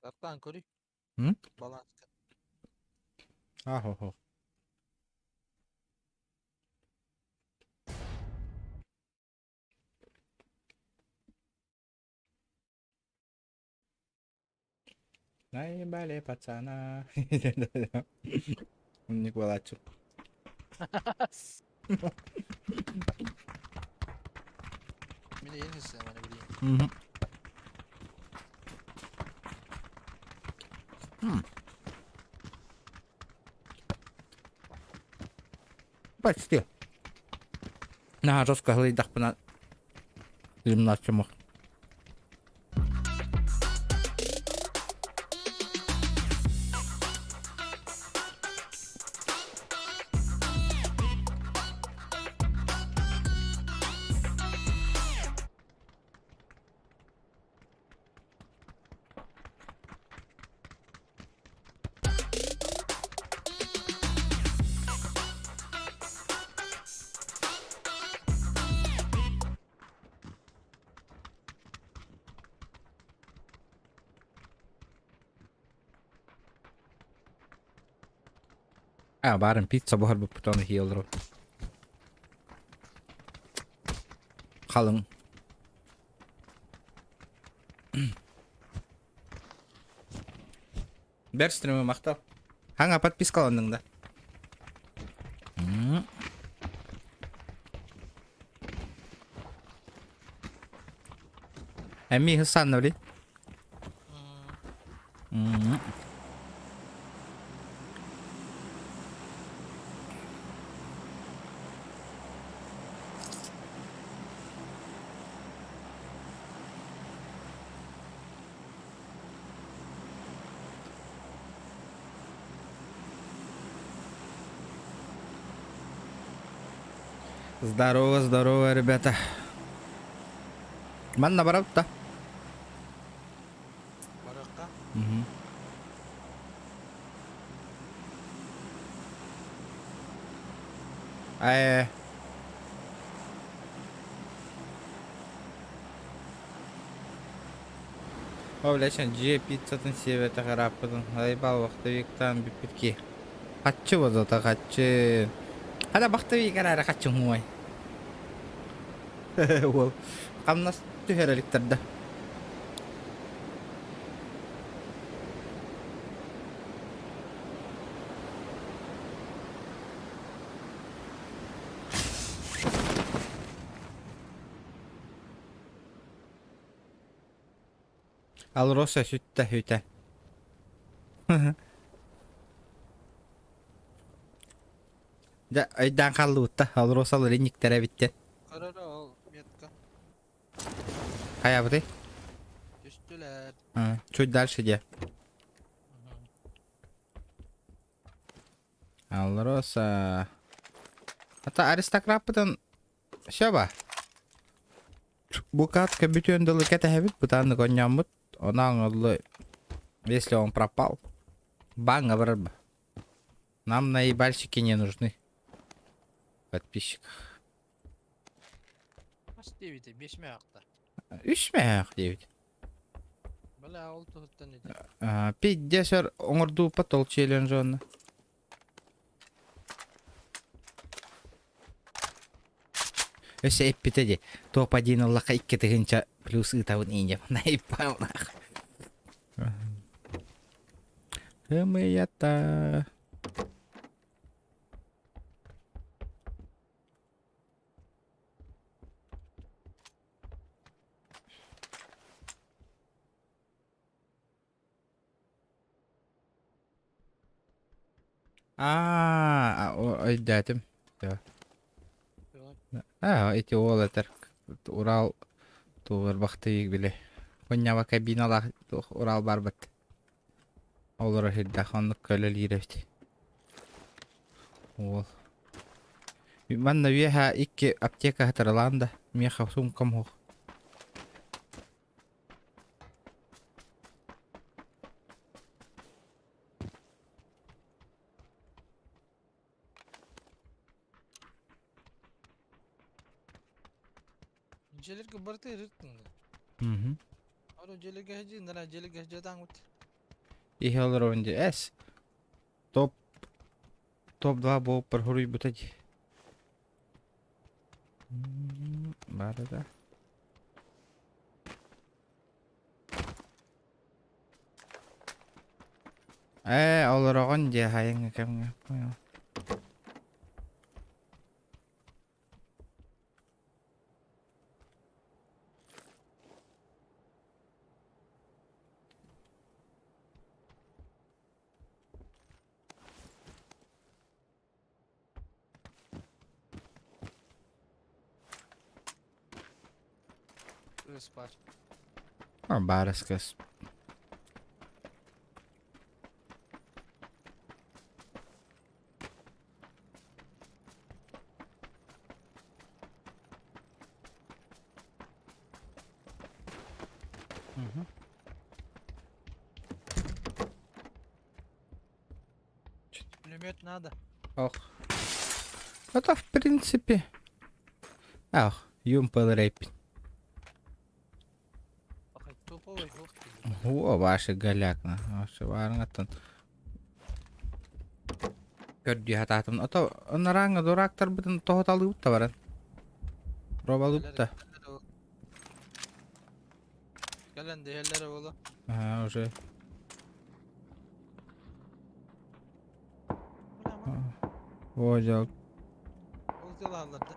Картан кори.
М?
Баланс.
Ахо-хо. Наебали пацана. Не кулачу.
Mine yenisi hemen bileyim.
Почти. На жестко глядах на 17 мог. Baren pizza bu harbi putanı healer. Kalın. Бер стримі мақтап. Хаңа подписка алдың да. Әмі хысан өли. Здорово, здорово, ребята. Манна барабта.
Barakka.
Овляшан же пиццатын севета қараппыдың. Айбал вақтавиктан биппетке. Қатчы бозота қатчы. Ада вақтавик арары қатчы хуай. Ол. Қамнас түхереліктерді. Al Rosa sütte hüte. Da aydan kaldı utta. Al Rosa rinniklere bitti.
Karara al. Metka.
Kaya bu
Düştüler.
Чуть дальше где? Al Rosa. Hatta aristakratın şey var. Bu катка bütün дылы кетехебит, бутанды конямбут. Онан олы, если он пропал, банга вырба. Нам наебальщики не нужны. Подписчиках.
Kaç devidi? 5 mi ayakta?
3 mü девять?
Bala 6 hıttan idi.
Пиддесер оңырду потол челлендж оны. Өсі эппіті де. Топ-1 Аллақа 2 тігінші плюс ұтауын еңдеп. Наипал нах. Хымыята. O öydätim.
Yok.
Эти ол этер. Урал тугар бахты биле. Коннява кабинала Урал барбат. Олар хидда ханнык көлөл ирефти. Ол. Мен навеха икки аптека хатырланда. Меха сумкам хох.
Jelirge bartı yırttın.
Мгм.
Aro jelirge hacı nara jelirge hacıdan ut.
И олар онде эс. Топ 2 бол пархуруй бутади. Бары да. Олар огон же хайыңа кемге.
Ispar.
Барас кыз.
Пулемет надо.
Ох. Это в принципе. Ах, юмпел рейп.
Bakay toповый yok.
О, ваши галякна. Ваши варнгатан. Көрді хататын. Ото онаранга дурактар бітін тоғыталы ұтта баран. Робалы ұтта.
Gelen değerlere oğlu.
Ага, уже. О, жок.
Oldu alırdı.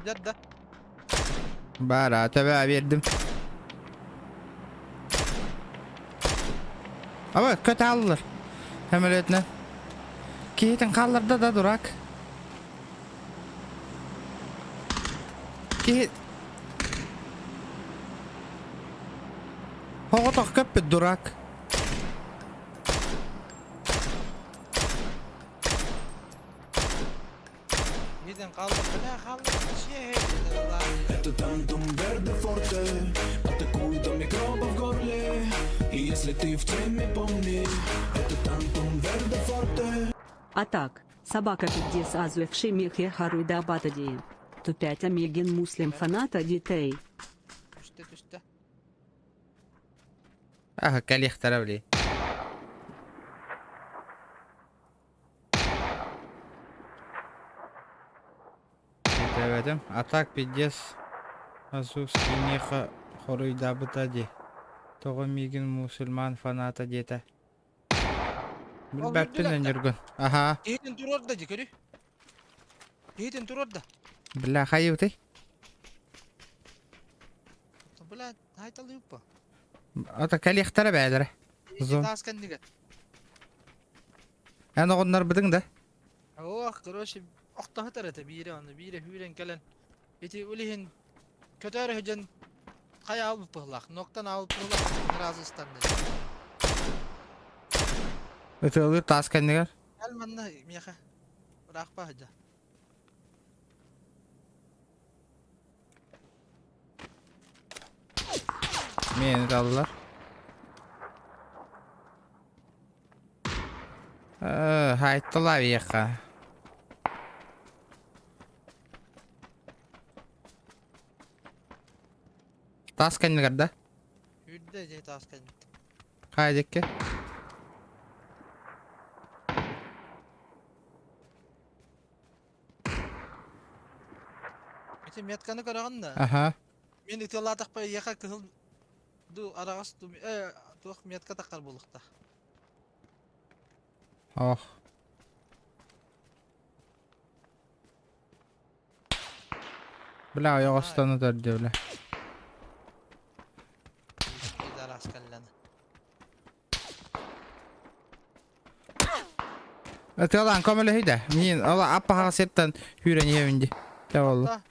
Dedde.
Бара, тебе бердім. Aba, kötü alırlar. Hemen ötüne. Kehitin kallarda da durak. Kehit. Hoğutak köpü durak.
Yedin kaldı. Ne kaldı? Şey. Allah.
Это тантум верде форте, атакуй до микроба в горле. И если ты в теме, помни, это тантум верде форте.
А так, собака пиздец азвевший мехе харуйда батадии. Тупять амигин муслим фаната дітей.
Düştü.
Ага, коллег таравли. Devedim. Atak piddes. Azuvski meха хоруйда бутади. Тоғы мигин мусульман фаната дете. Bilbäppinen жүргөн. Aha.
Yedin dur orada dikeri. Yedin dur orada.
Бля, хайыты.
Bula haytalı yok bu.
Ата коллег тара бәдір. Зон.
Taskan diga.
Аны onlar bidin de.
Oh, короче, оқтаһы тарата бире аны бире хүрен келен. Эти улиһин көтөрө хөжен кая алып булак, ноктан алып булак, Разыстан.
Өтө ылыр тасканнигер.
Алманна мияха. Рахпа хөжа.
Meni de aldılar. Hayttılar vieja. Taskaniger da.
Hürde je taskan.
Haydik ki.
Эти метканы караганда,
Aha.
мен италла такпай яка кыл ду арагас ду тух метка такар булыкта.
Oh. Bля, oyoq ostidan o'tardi bля.
Идар аскалланы.
Ötüyorlar kömülü hüyde. Min ola appa hasetten hüren yevindi. De oldu.
Da.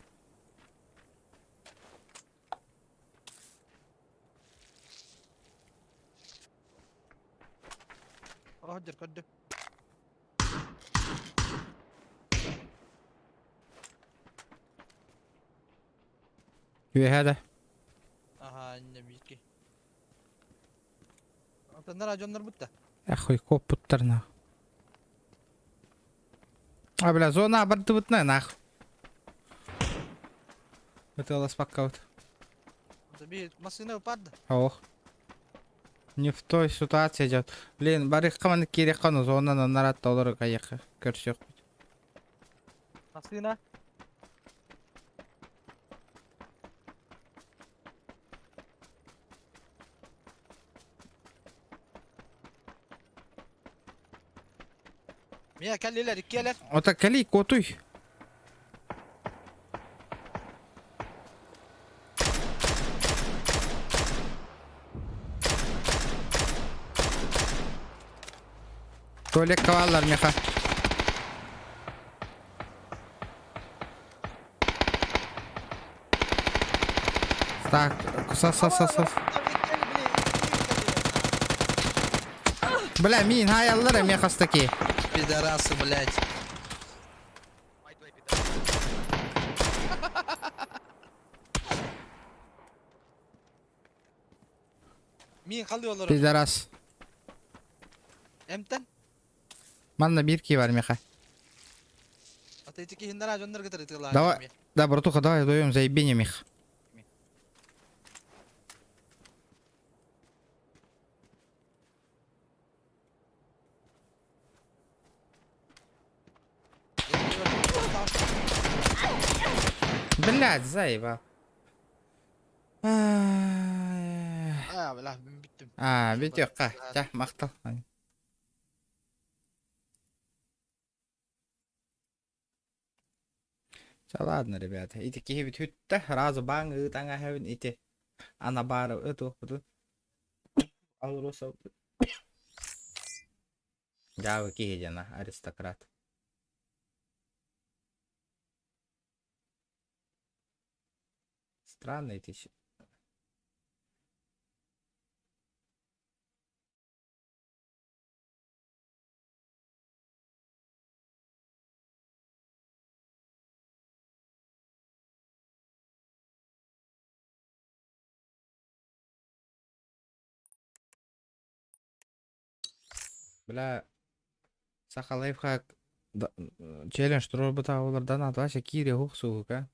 Hadi hadi.
Hüye hadi.
Aha ne büyük ki. Atanlar ajanlar butta.
Ахуй коп путtarna. А бля, зона барды бутна нах. Ötüyorlar спаккаут.
Bir masina yapardı.
Ох. Не в той ситуации идет. Блин, барих команды керек қана зонаны нарат олар каяққа көрсек.
Masina. Mia kelliler ikiyeler.
Ота кали котуй. Tuvalet kavallar meha. Так, сас. Бля, мин hayalları mehastaki.
Пидорасы, блядь. Min kalıyorlar.
Pidaras.
Emten.
Manna bir ki var meha.
Ataytiki hinden ajanlar getirdiler.
Давай, да, братуха, давай даем заебение мех. Блядь, заебал.
Ha belah ben bittim.
Бит yok ha. Jah, maqtal. Все, ладно, ребята. И такие ведь хютта, разу банг, и танга хевен, и те. Анабара, эту. Алруса. Да, вы кихидена, аристократ. Странный ты. Бля, Саха лайфхак челлендж робота олардан атваша кире хук сука.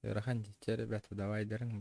Рахан ребята, давай дерем.